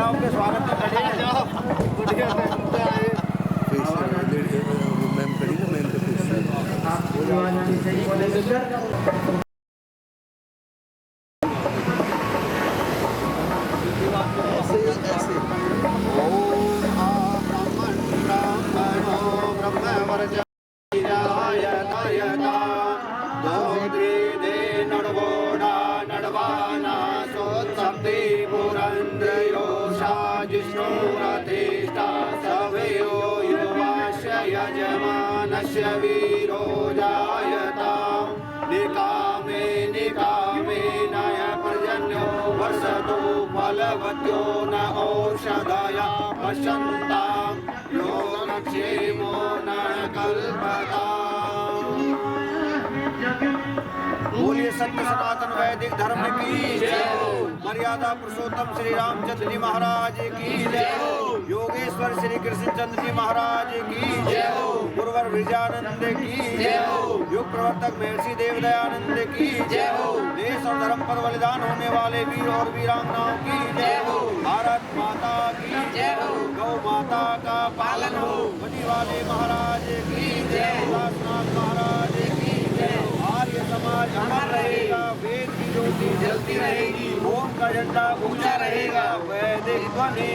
महिलाओं के स्वागत में खड़े हैं। मैम खड़ी ना, मैम वीरो जायता निकामे निकामे नय पर्जन्यो वर्षतो फलवत्यो न औषधया पश्यन्तां योगक्षेमो न कल्पताम्। बोलिए सत्य सनातन वैदिक धर्म की जय हो। मर्यादा पुरुषोत्तम श्री रामचंद्र जी महाराज की जय हो। योगेश्वर श्री कृष्णचंद्र जी महाराज की जय हो। गुरुवर विजयानंद की जय हो। युग प्रवर्तक महर्षि देवदयानंद की जय हो। देश और धर्म पर बलिदान होने वाले वीर और वीरांगनाओं की जय हो। भारत माता की जय हो। गौ माता का पालन हो। बनी वाले महाराज की जय हो। दासनाथ महाराज की जय हो। आर्य समाज अमर रहेगा, वेद की ज्योति जलती रहेगी, ओम का झंडा ऊंचा रहेगा, वैदिक ध्वनि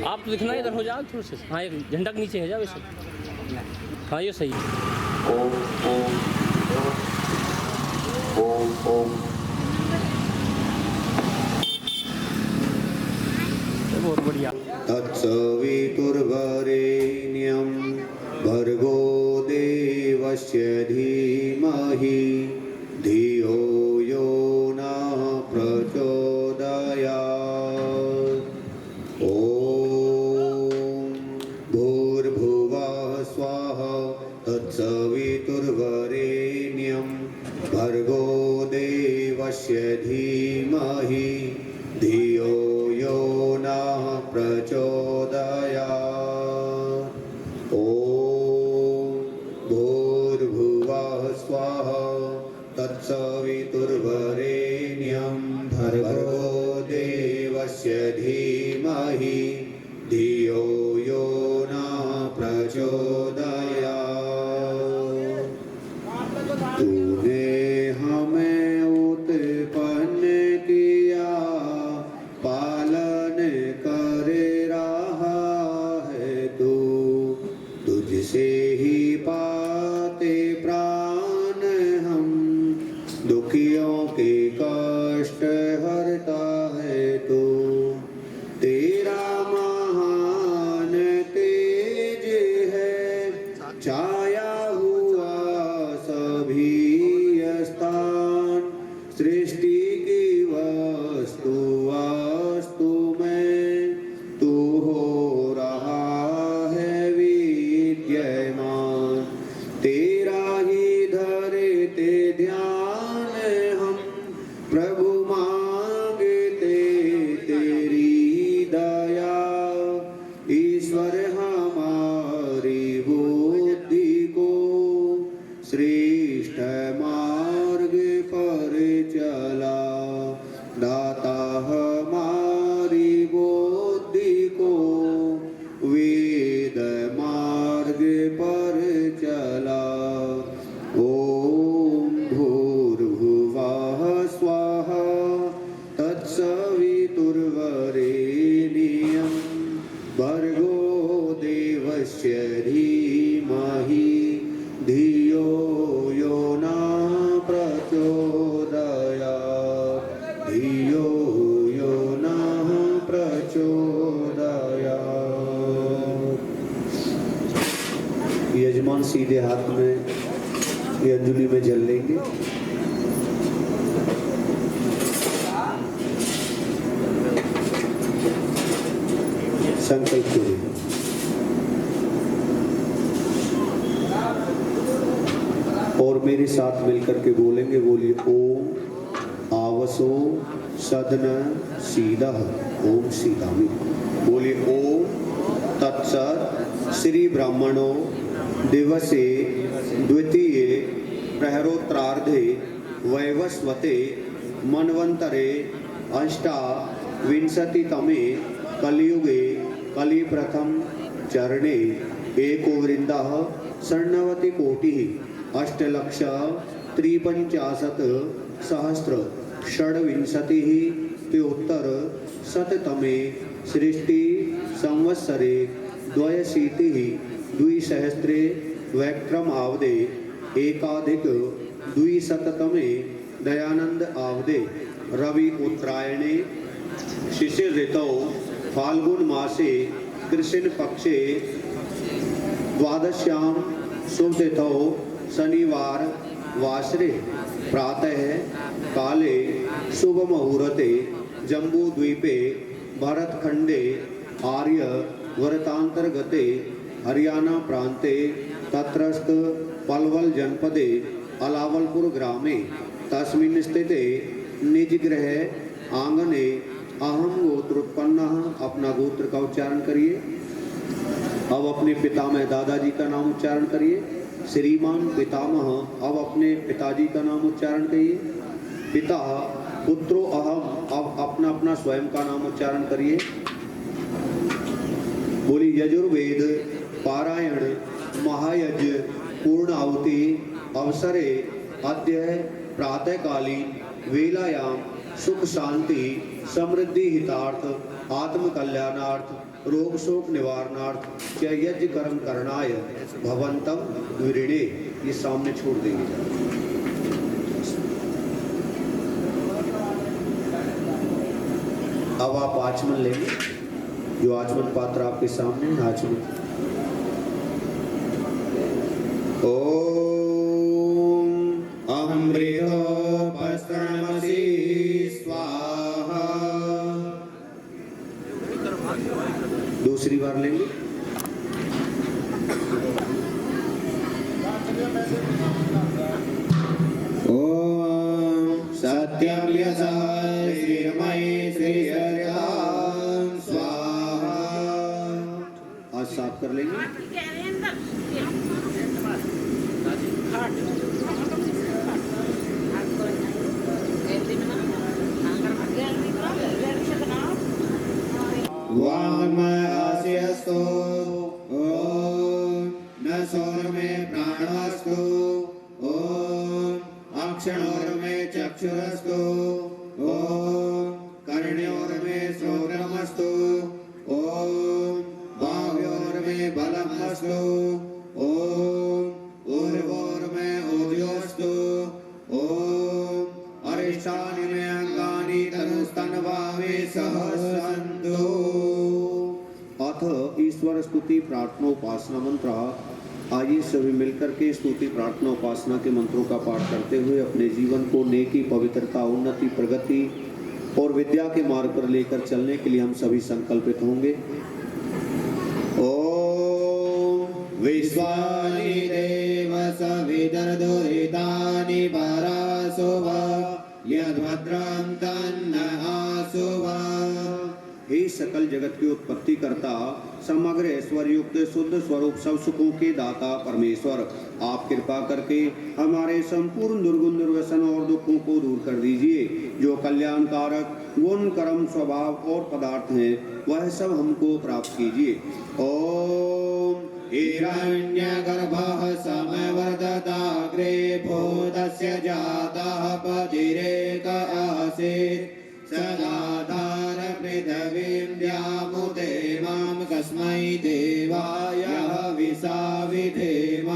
आप तो दिखना इधर हो जाओ थोड़ा सा। हाँ, एक झंडा के नीचे है जाओ वैसे। हाँ, ये सही है। बहुत बढ़िया। तत्सवितुर्वरेण्यं भर्गो देवस्य धीमहि धियो यो न प्रचोदयात्। ॐ भूर्भुवः स्वः तत्सवितुर्वरेण्यं भर्गो देवस्य धीमहि धियो यो नः प्रचोदयात्। ॐ भूर्भुवः स्वः तत्सवितुर्वरेण्यं भर्गो देवस्य धीमहि धियो यो नः प्रचोदयात्। तूने हमें उत्पन्न किया, पालन कर रहा है तू, तुझसे ही पाते प्राण हम, दुखियों के कष्ट हरता है तू। तेरा महान तेज है, प्रचोदयात्। यजमान सीधे हाथ में ये अंजलि में जल लेंगे। संकल्प करिए। और मेरे साथ मिलकर के बोलेंगे, बोलिए ओम आवसो सदन सीधा। ओम सीधामी। बोलिए ओम तत्सत श्री ब्राह्मणो दिवसे द्वितीय प्रहरोत्तरार्धे वैवस्वते मन्वन्तरे अष्टाविंशतितमे कलियुगे कलिप्रथम चरणे एको वृन्दः षण्णवतिकोटिः अष्टलक्ष त्रिपञ्चाशत् सहस्र षड्विंशतिः त्योत्तर शततमे सृष्टि संवत्सरे द्वयशीतिः द्विसहस्रे वैक्रम आवदे एकाधिक द्विशततमे दयानंद आवदे रवि उत्तरायणे शिशिर ऋतौ फाल्गुन मासे कृष्ण पक्षे द्वादश्यां शुभ तिथौ शनिवार वासरे प्रातः काले शुभ मुहूर्ते जम्बू द्वीपे भरतखंडे आर्य वर्तांतर्गते हरियाणा प्रांते तत्रस्थ पलवल जनपदे अलावलपुर ग्रामे तस्मिन् स्थिते निज गृह आंगने अहम गोत्रोत्पन्नः। अपना गोत्र का उच्चारण करिए। अब अपने पितामह दादाजी का नाम उच्चारण करिए। श्रीमान पितामह। अब अपने पिताजी का नाम उच्चारण करिए। पिता पुत्रो अहम। अब अपना अपना स्वयं का नाम उच्चारण करिए। बोली यजुर्वेद पारायण महायज्ञ पूर्ण आहुति अवसरे अद्य प्रातःकालीन वेलायाम सुख शांति समृद्धि हितार्थ आत्म कल्याणार्थ रोग शोक निवारणार्थ च यज्ञ कर्म करणाय भवंतम विरिणे। ये सामने छोड़ देंगे। अब आप आचमन लेंगे। जो आचमन पात्र आपके सामने है, आचमन। ओम अमृतोपस्तमसि स्वाहा। दूसरी बार लेंगे। ओम सत्यम यथा श्रीमयी श्रीहरिदाम स्वाहा। आज साफ कर लेंगे। वाङ्मयस्यस्तु ओम न सौर्मे प्राणस्तु ओम अक्षणोर्मे चक्षुरस्तु ओम कर्ण्योर्मे श्रोत्रमस्तु ओम बाह्योर्मे बलमस्तु ओम ऊर्वोर्मे ओजोस्तु ओम अरिष्टानि मे अंगानि तनुस्तनभावे सहस्रन्तु। अथ ईश्वर स्तुति प्रार्थना उपासना मंत्र। आइए सभी मिलकर के स्तुति प्रार्थना उपासना के मंत्रों का पाठ करते हुए अपने जीवन को नेकी पवित्रता उन्नति प्रगति और विद्या के मार्ग पर लेकर चलने के लिए हम सभी संकल्पित होंगे। ओम विश्वानि देव सवितर्दुरितानि पराशुभ यद्भद्रं तन्न आशुभ। हे सकल जगत की उत्पत्ति करता समग्र ऐश्वर्य युक्त शुद्ध स्वरूप सब सुखों के दाता परमेश्वर, आप कृपा करके हमारे संपूर्ण दुर्गुण दुर्व्यसन और दुखों को दूर कर दीजिए। जो कल्याणकारक गुण कर्म स्वभाव और पदार्थ हैं वह सब हमको प्राप्त कीजिए। ओम हिरण्यगर्भः समवर्तताग्रे भूतस्य जातः पतिरेक आसीत् सदाधार पृथिवीं द्यामुते मां कस्मै देवाय हविषा विधेम।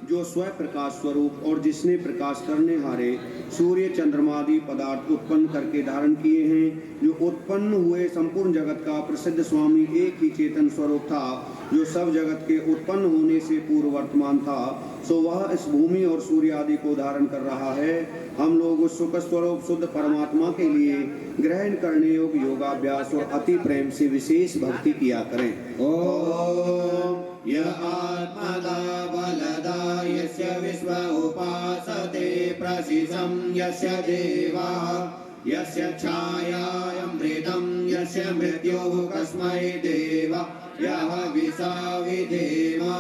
जो स्वयं प्रकाश स्वरूप और जिसने प्रकाश करने हारे सूर्य चंद्रमा आदि पदार्थ उत्पन्न करके धारण किए हैं, जो उत्पन्न हुए संपूर्ण जगत का प्रसिद्ध स्वामी एक ही चेतन स्वरूप था, जो सब जगत के उत्पन्न होने से पूर्व वर्तमान था, सो वह इस भूमि और सूर्य आदि को धारण कर रहा है। हम लोग उस सुख स्वरूप शुद्ध परमात्मा के लिए ग्रहण करने योग्य योगाभ्यास और अति प्रेम से विशेष भक्ति किया करें। ओम यह आत्मदा बलदा यस्य विश्व उपासते प्रसिद्धं यस्य देवा यस्य छायामृतं यस्य मृत्युः कस्मै देवा यह विसा विधेमा।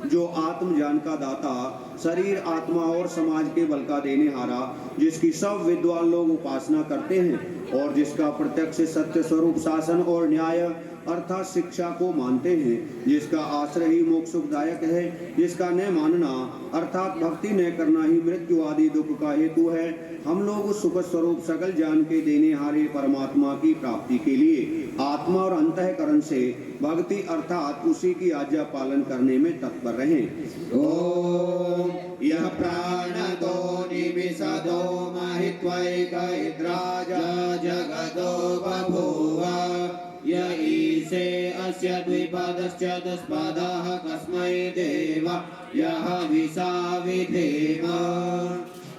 जो आत्म ज्ञान का दाता, शरीर आत्मा और समाज के बल का देने हारा, जिसकी सब विद्वान लोग उपासना करते हैं और जिसका प्रत्यक्ष सत्य स्वरूप शासन और न्याय अर्थात शिक्षा को मानते हैं, जिसका आश्रय ही मोक्ष सुखदायक है, जिसका न मानना अर्थात भक्ति न करना ही मृत्यु आदि दुख का हेतु है, हम लोग उस सुख स्वरूप सकल ज्ञान के देने हारे परमात्मा की प्राप्ति के लिए आत्मा और अंतःकरण से भक्ति अर्थात उसी की आज्ञा पालन करने में तत्पर रहें। ओम यह प्राणतो निमिषदो महित्वैकैद्राज जगतो बभूव य ईशे अस्य द्विपदश्च दुष्पदः कस्मै देवा यह विसा विधेमा।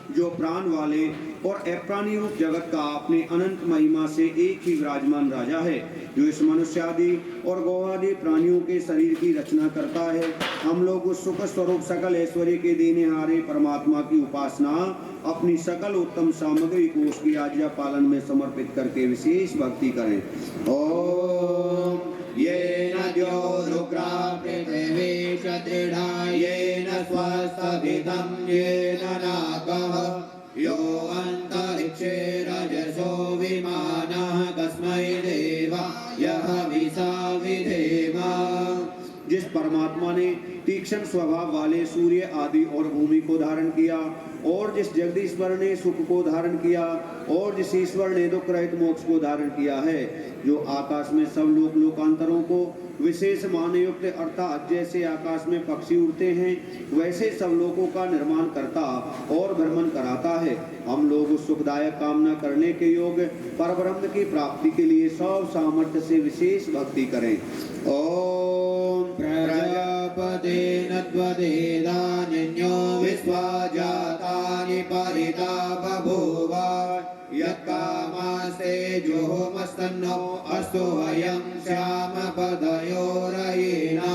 जो प्राण वाले और अप्राणी रूप जगत का अपने अनंत महिमा से एक ही विराजमान राजा है, जो इस मनुष्य आदि और गौ आदि प्राणियों के शरीर की रचना करता है, हम लोग उस सुख स्वरूप सकल ऐश्वर्य के देने हारे परमात्मा की उपासना अपनी सकल उत्तम सामग्री को उसकी आज्ञा पालन में समर्पित करके विशेष भक्ति करें। ओम येन द्योरुग्रा पृथिवी च दृढा येन स्वस्थभितं येन नागः यो अन्तरिक्षे रजसो विमानः कस्मै देवा यह विसा विधेमा। जिस परमात्मा ने तीक्ष्ण स्वभाव वाले सूर्य आदि और भूमि को धारण किया और जिस जगदीश्वर ने सुख को धारण किया और जिस ईश्वर ने दुख रहित मोक्ष को धारण किया है, जो आकाश में सब लोक लोकांतरों को विशेष मान युक्त अर्थात जैसे आकाश में पक्षी उड़ते हैं वैसे सब लोगों का निर्माण करता और भ्रमण कराता है, हम लोग उस सुखदायक कामना करने के योग्य परब्रह्म की प्राप्ति के लिए सब सामर्थ्य से विशेष भक्ति करें। ओम प्रजापतेन त्वदेदान्यो विश्वा जातानि परिता बभूव यत्कामास्ते जोहोमस्तन्नो अस्तु वयं श्याम पदयोरयेना।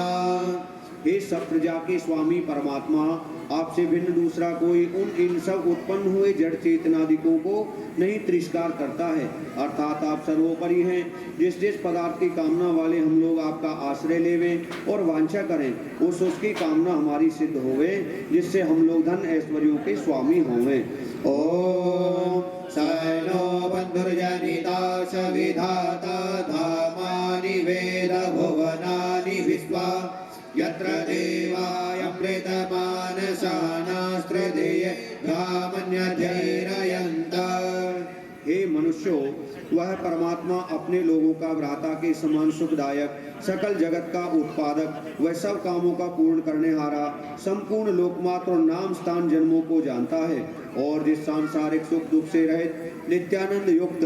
हे सब प्रजा के स्वामी परमात्मा, आपसे भिन्न दूसरा कोई उन इन सब उत्पन्न हुए जड़ चेतनादिकों को नहीं तिरस्कार करता है, अर्थात आप सर्वोपरि हैं। जिस जिस पदार्थ की कामना वाले हम लोग आपका आश्रय लेवें और वांछा करें, उसकी कामना हमारी सिद्ध होवे, जिससे हम लोग धन ऐश्वर्यों के स्वामी होवे। ओम सैनो बंधुर्जनिता च विधाता धामानि वेद भुवनानि विश्वा यत्र देवायमृतमानसानास्त्रदेये धामन्यधैर्ययन्त। हे मनुष्यों, वह परमात्मा अपने लोगों का भ्राता के समान सुखदायक, सकल जगत का उत्पादक, वह सब कामों का पूर्ण करने हारा, संपूर्ण लोकमात्र और नाम स्थान जन्मों को जानता है और जिस सांसारिक सुख दुख से रहित नित्यानंद युक्त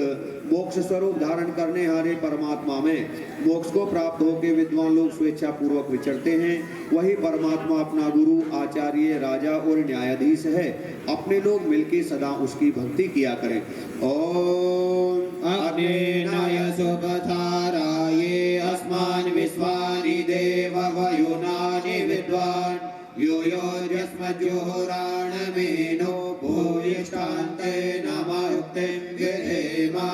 मोक्ष स्वरूप धारण करने हारे परमात्मा में मोक्ष को प्राप्त होकर विद्वान लोग स्वेच्छा पूर्वक विचरते हैं, वही परमात्मा अपना गुरु, आचार्य, राजा और न्यायाधीश है। अपने लोग मिलके सदा उसकी भक्ति किया करें। ओम अग्नेनाय सुपथाराये अस्मान् विश्वानि देव वयुनानि विद्वान् यूयोर्यस्मज्जुहोराणमेनो भूयिष्ठान्ते नमयुक्तिं विधेमा।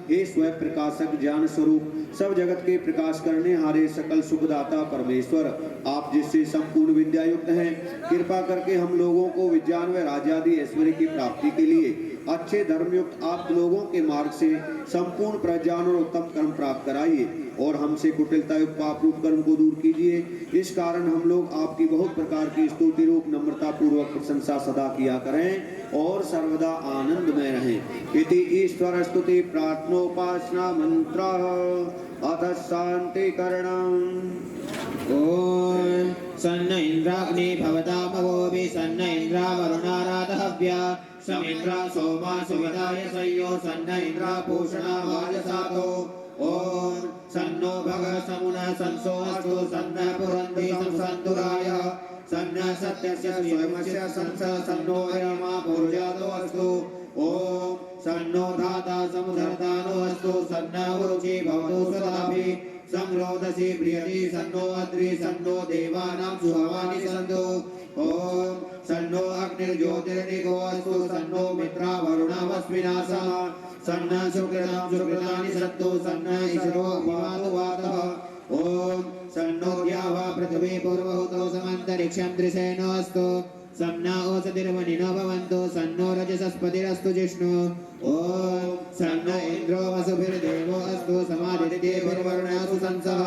हे स्वयं प्रकाशक ज्ञान स्वरूप सब जगत के प्रकाश करने हारे सकल सुखदाता परमेश्वर, आप जिससे संपूर्ण विद्या युक्त हैं, कृपा करके हम लोगों को विज्ञान व राजादि ऐश्वर्य की प्राप्ति के लिए अच्छे धर्मयुक्त आप लोगों के मार्ग से संपूर्ण प्रज्ञान और उत्तम कर्म प्राप्त कराइए और हमसे कुटिलता युक्त पाप रूप कर्म को दूर कीजिए। इस कारण हम लोग आपकी बहुत प्रकार की स्तुति रूप नम्रता पूर्वक प्रशंसा सदा किया करें और सर्वदा आनंद में रहें। इति ईश्वर स्तुति प्रार्थनोपासना मंत्र अथ शांति करणम। ओम सन्न इंद्राग्नि भवतामवोऽपि सन्न इंद्रा वरुणाराधहव्या समिन्द्रा सोमा सुविदाय सय्यो सन्न इंद्रा पूषणा वाजसातो ओम सन्नो भग समुना संसो अस्तु सन्न पुरन्ति संसन्तुराय सन्न सत्यस्य स्वयमस्य संस सन्नो अयमा पूर्जातो अस्तु ओम सन्नो धाता समुधर्तानो अस्तु सन्न उरुचि भवतु सदापि संरोधसि प्रियति सन्नो अद्रि सन्नो देवानां सुहवानि सन्तु ओम सन्नो अग्निर्ज्योतिर्निगो अस्तु सन्नो मित्रा वरुणवस्विनासः सन्न सुकृतानि सन्तु सन्न ईश्वरो अभिवादो वातः ओम सन्नो द्यावा पृथिवी पूर्वहुतो समन्तरिक्षं त्रिसेनो अस्तु सन्ना ओषधिर्वनिनो भवन्तु सन्नो रजसस्पतिरस्तु जिष्णु ओम सन्न इन्द्रो वसुभिर्देवो अस्तु समादित्येभिर्वरुणासु संसः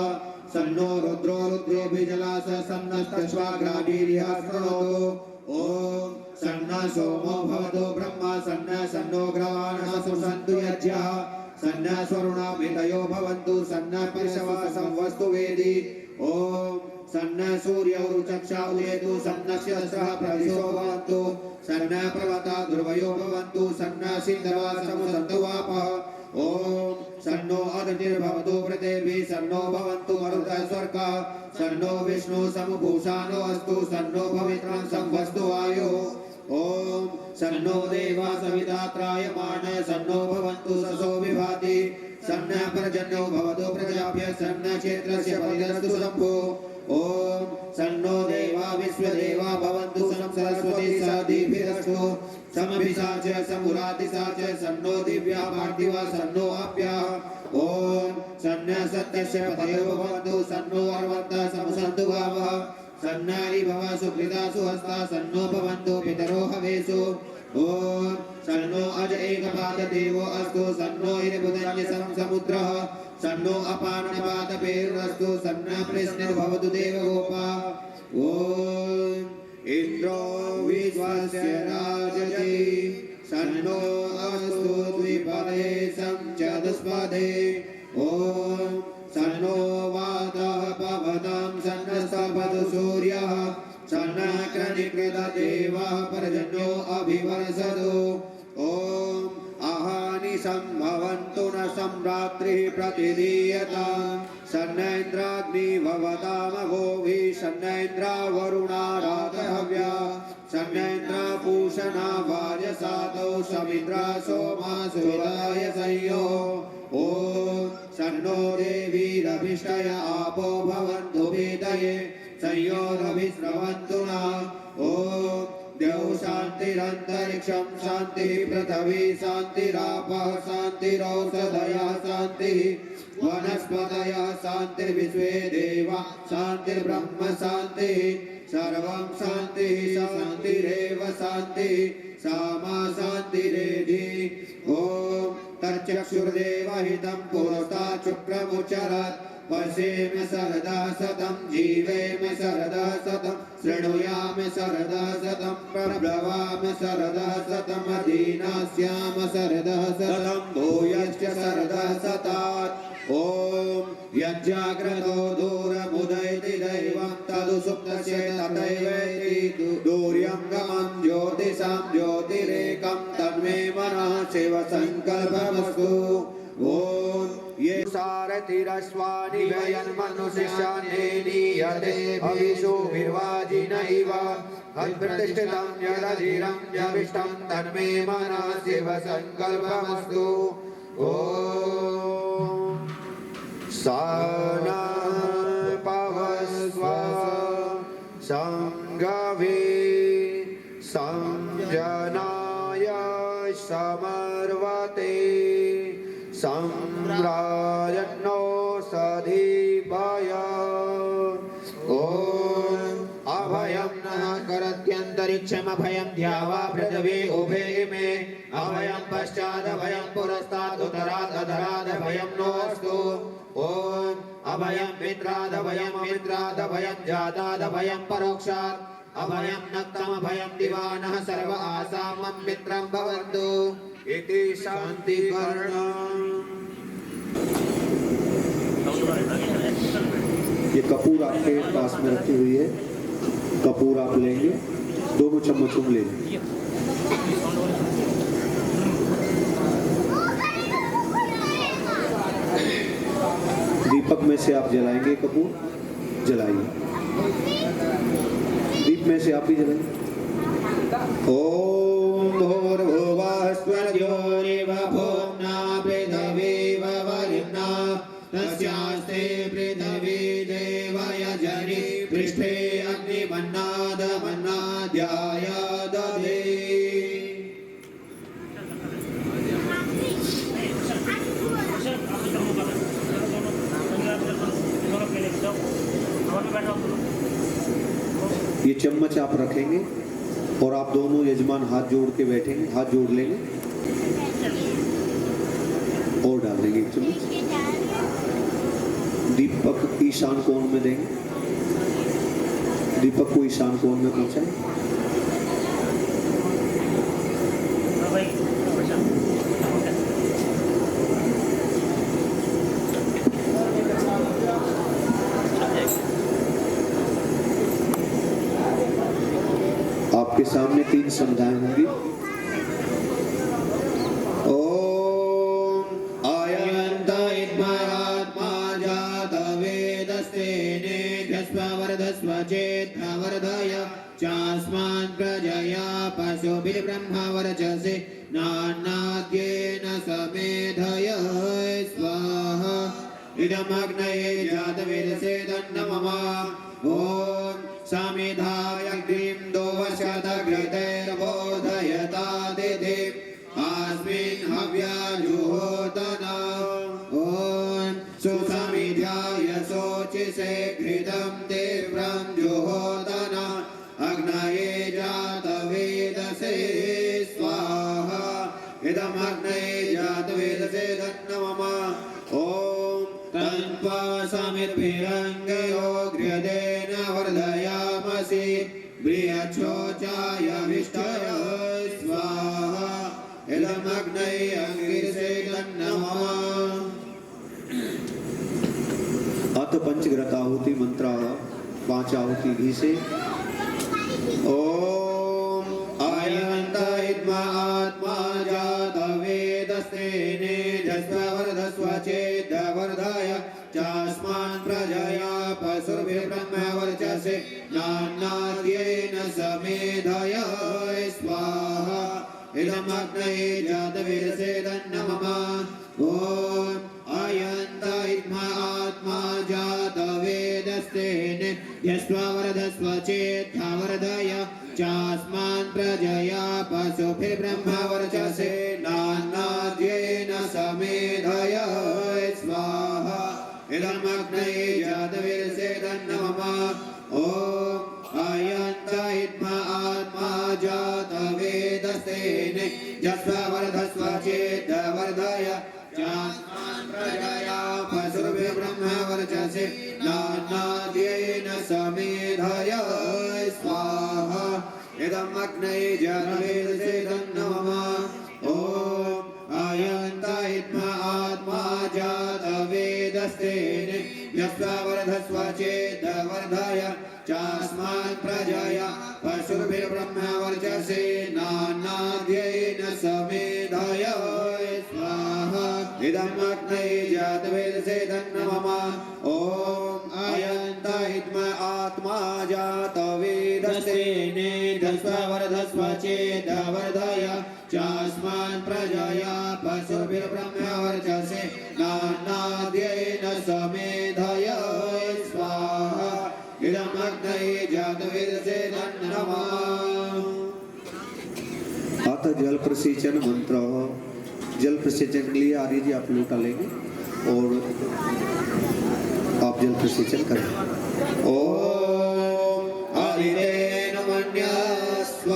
सन्नो रुद्रो रुद्रोभिजलास सन्नस्तश्वाग्राभिर्यः शृणोतु ओम सन्न सोमो भवतो ब्रह्मा सन्नो ग्रवाणः सन्तु यज्ञः सन्न स्वरुणामितयो भवन्तु सन्न पर्शवा संवस्तु वेदी ओम सन्न सूर्यौ चक्षा उदेतु सन्नक्षत्रः प्रदिशो भवन्तु सन्न पर्वता ध्रुवयो भवन्तु सन्न सिन्धवा समुसन्तु वापः ओम सन्नो अदितिर्भवतु पृथिवी सन्नो भवन्तु मरुतः स्वर्गः सन्नो विष्णु समुभूषानो अस्तु सन्नो पवित्रं संवस्तु वायुः ओम सन्नो देवा सविता त्रायमाण सन्नो भवन्तु ससो विभाति सन्न पर्जन्यो भवतु प्रजाभ्यः सन्न क्षेत्रस्य परिदस्तु शम्भो ओम सन्नो देवा विश्वदेवा भवन्तु सं सरस्वती साधिभिरस्तु समभिषाच समुरातिषाच सन्नो दिव्या पार्थिवा सन्नो आप्याः ओम सन्न सत्यस्य पतयो भवन्तु सन्नो अर्वन्तः समुसन्तु भावः सन्नारि भव सुकृतासु हस्ता सन्नो भवन्तु पितरो हवेषु ओम सन्नो अज एकपाददेवो अस्तु सन्नो इरिबुदन्य समुद्रः सन्नो अपानपादपेरुरस्तु सन्न प्रश्निर्भवतु देवगोपा ओम इन्द्रो विश्वस्य राजति सन्नो अस्तु द्विपदे चतुष्पदे ओम सन्नो वातः पवनं सन्नस्तपतु सूर्यः सन्नक्रनिकृत देवः पर्जन्यो अभिवर्षतु ओम आहानि सम्भवन्तु न सम्रात्रिः प्रतिदीयतां सन्न इन्द्राग्नि भवतामघोभिः सन्न इन्द्रा वरुणाराधहव्या सन्न इन्द्रा पूषणा वाजसातौ समिन्द्रा सोमा सुविदाय सय्यो ओम सन्नो देवीरभिष्टय आपो भवन्तु वेदये संयोरभिस्रवन्तु नः ओम देव शान्तिरन्तरिक्षं शान्तिः पृथिवी शान्तिरापः शान्तिरौषधयः शान्तिः वनस्पतयः शान्तिर्विश्वे देवा शान्तिर्ब्रह्म शान्तिः सर्वं शान्तिः शान्तिरेव शान्तिः सामा शान्तिरेधि ओम तच्चक्षुर्देवहितं पुरस्तात् शुक्रमुच्चरत् पश्येम सरदा सतं जीवेम सरदा सतं शृणुयाम सरदा सतं प्रब्रवाम सरदा सतं अधीनास्याम सरदा सतं भूयश्च सरदा सतात् ओम यज्जाग्रतो दूरमुदयति दैवं तदु सुप्तस्य तथैवेति दूर्यङ्गमं ज्योतिषां ज्योतिरेकं तन्मे मनः शिव संकल्पमस्तु ओम ये सारथिरश्वानि वयन्मनुशिष्यान्नेनीयते अविशो विर्वाजिन इव हत्प्रतिष्ठितं यदधीरं यविष्टं तन्मे मनः शिव संकल्पमस्तु ओम साना पवस्व संगवे संजनाय समर्वते सम्राजन्नो सधीभय ओम अभयं नः करत्यन्तरिक्षमभयं द्यावा पृथिवी उभे इमे अभयं पश्चादभयं पुरस्तादुतरादधरादभयं नोऽस्तु ओम अभयं मित्रादभयं जातादभयं परोक्षात् अभयं नक्तमभयं दिवानः सर्व आसामं मित्रं भवन्तु इति शान्तिकरणम्। ये कपूर आपके पास में रखी हुई है, कपूर आप लेंगे, दोनों चम्मच ले लेंगे। दीपक में से आप जलाएंगे कपूर, जलाइए। दीप में से आप ही जलाइए। ओम भूर्भुवः स्वर्योरिव भुवना पृथिवी ववरिम्ना तस्यास्ते पृथिवी देवयजनि पृष्ठे अग्निमन्नादमन्नाद्याय दधे। ये चम्मच आप रखेंगे और आप दोनों यजमान हाथ जोड़ के बैठेंगे, हाथ जोड़ लेंगे और डाल देंगे एक चम्मच। दीपक ईशान कोण में देंगे, दीपक को ईशान कोण में पहुंचाए। आपके सामने 3 संध्याएं होंगी। ओम आयन्त इद्मात्मा जातवेदस्तेने ध्यस्ववर्धस्व चेद्वर्धय चास्मान् प्रजया पशुभिर्ब्रह्मवर्चसे नान्नाद्येन समेधय स्वाहा। इदमग्नये जातवेदसे तन्नमः। ओम समिधायग्निं दोवशतघृतैर्बोधयता दिधिम् अस्मिन् हव्याजुहोतना। ॐ सुसमिधाय शोचिषे घृतं तीव्रं जुहोतना अग्नये जातवेदसे स्वाहा। इदमग्नये जातवेदसे तन्नमः। ॐ तन्त्वा समिद्भिरङ्गयो गृहदेन वर्धयामसि बृहच्छोचाय विष्टय स्वाहा। इदमग्नये अङ्गिरसे तन्नमः। अथ पंचघृत आहुति मंत्र 5 आहुति घी से। ओम आयन्त इद्मा आत्मा जातवेदस्तेने जस्ववर्धस्व चेद्वर्धय चास्मान् प्रजया पशुभिर्ब्रह्मवर्चसे नान्नाद्येन समेधय स्वाहा। इदमग्नये जातवेदसे तन्नमः। ओम आयन्त इद्मा आत्मा जातवेदस्तेने यस्ववर्धस्व चेद्वर्धय चास्मान् प्रजया पशुभिर्ब्रह्मवर्चसे नान्नाद्येन समेधय स्वाहा। इदमग्नये जातवेदसे तन्नमः। ओम आयन्त इद्मा आत्मा जातवेदस्तेने यस्ववर्धस्व चेद्वर्धय चास्मान् प्रजया पशुभिर्ब्रह्मवर्चसे नान्नाद्येन समेधय स्वाहा। इदमग्नये जातवेदसे तन्नमः। ओम आयन्त इद्मा आत्मा जातवेदस्तेने यस्ववर्धस्व चेद्वर्धय चास्मान् प्रजया पशुभिर्ब्रह्मवर्चसे नान्नाद्येन समेधय स्वाहा। इदमग्नये जातवेदसे तन्नमः। ओम आयन्त इद्मा आत्मा जातवेदस्तेने यस्ववर्धस्व चेद्वर्धय चास्मान् प्रजया पशुभिर्ब्रह्मवर्चसे नान्नाद्येन समेधय स्वाहा। इदमग्नये जातवेदसे तन्नमः। अथ जल प्रसेचन मंत्र। जल प्रसेचन के लिए आर्य जी आप लोटा लेंगे और आप जल प्रसेचन करें। ओम आदितेन मन्यस्व।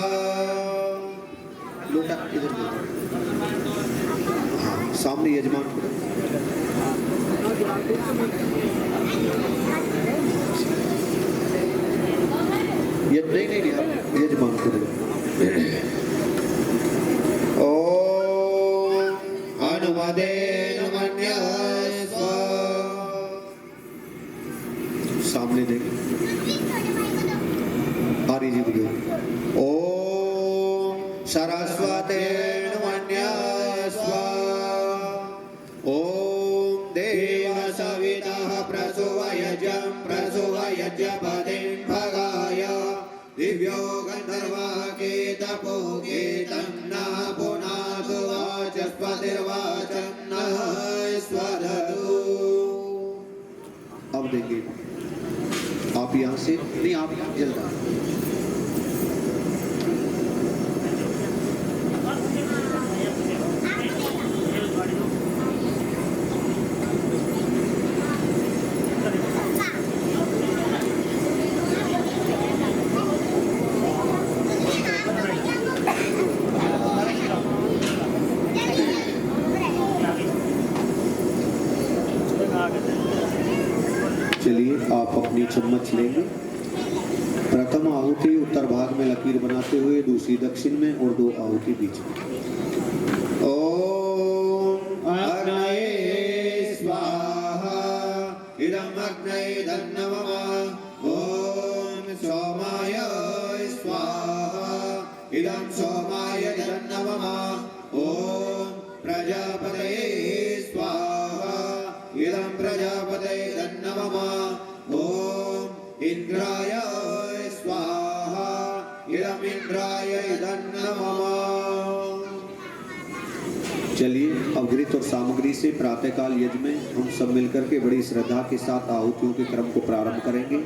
लोटा इधर दे। हाँ, सामने यजमान को ये नहीं आप यजमान को दे। ओम अनुमदेन मन्यस्व। सामने देखें। ॐ सरस्वते नमः ॐ देव सवितः प्रसुवयजं प्रसुवयजपतिं भगाय दिव्यो गन्धर्वाकेतपो केतं न पुनातु वाचस्पतिर्वाचं न स्वदतु। अब देंगे आप यहाँ से नहीं, आप जल्द चलिए आप अपनी चम्मच लेंगे। प्रथम आहुति उत्तर भाग में लकीर बनाते हुए, दूसरी दक्षिण में और 2 आहुति बीच में। ॐ अग्नये स्वाहा इदम् अग्नये धन्नमः। ॐ सोमाय स्वाहा इदं सोमाय धन्नमः। ॐ प्रजापतये स्वाहा इदं प्रजापतये धन्नमः। ॐ इंद्राय स्वाहा इदम् इंद्राय धन्नमः। चलिए अब घृत और सामग्री से प्रातःकाल यज्ञ में हम सब मिलकर के बड़ी श्रद्धा के साथ आहुतियों के क्रम को प्रारंभ करेंगे।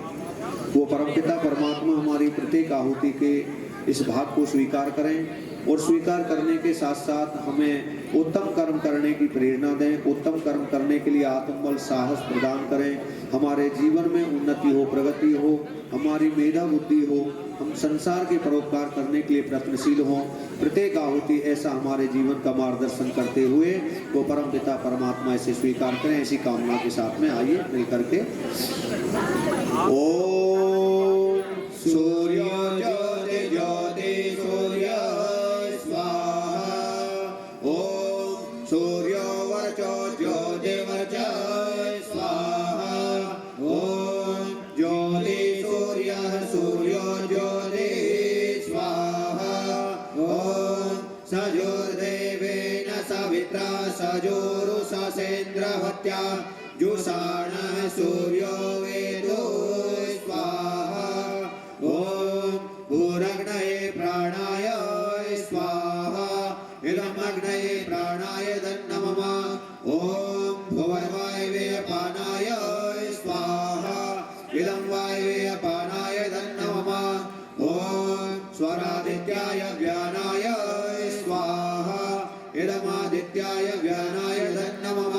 वो परमपिता परमात्मा हमारी प्रत्येक आहुति के इस भाग को स्वीकार करें और स्वीकार करने के साथ साथ हमें उत्तम कर्म करने की प्रेरणा दें। उत्तम कर्म करने के लिए आत्मबल साहस प्रदान करें। हमारे जीवन में उन्नति हो, प्रगति हो, हमारी मेधा बुद्धि हो, हम संसार के परोपकार करने के लिए प्रयत्नशील हों। प्रत्येक आहुति ऐसा हमारे जीवन का मार्गदर्शन करते हुए वो परम पिता परमात्मा इसे स्वीकार करें। ऐसी कामना के साथ में आइए मिलकर के ओम सूर्य ज्योति ज्योति सूर्य स्वाहा। ओम सूर्यो वर्चो ज्योति वर्च स्वाहा। ओम ज्योति सूर्यः सूर्यो ज्योति स्वाहा। ओम सजुर्देवेन सवित्रा सजुरुषसेन्द्रहत्या जुषाणः सूर्यो वेदो स्वाहा। ओम भूरग्नये प्राणाय स्वाहा इदम् अग्नये प्राणाय धन्नमः। ओम भुवर्वायवे पानाय स्वाहा इदं वायवे पानाय धन्नमः। ओम स्वरादित्याय व्यानाय स्वाहा इदमादित्याय व्यानाय धन्नमः।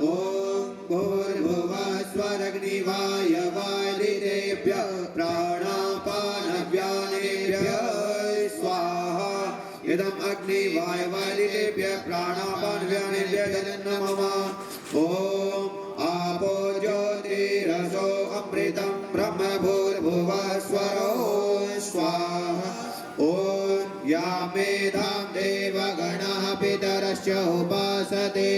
ओम भूर्भुवः स्वरग्निवाय वालितेभ्यः प्राणापानव्यानेभ्यः स्वाहा इदम् अग्निवाय वालितेभ्यः प्राणापानव्यानेभ्यः धन्नमः। ओम आपो ज्योतिरसो अमृतं ब्रह्म भूर्भुवः स्वरो स्वाहा। ओम या मेधां देवगणः पितरश्च उपासते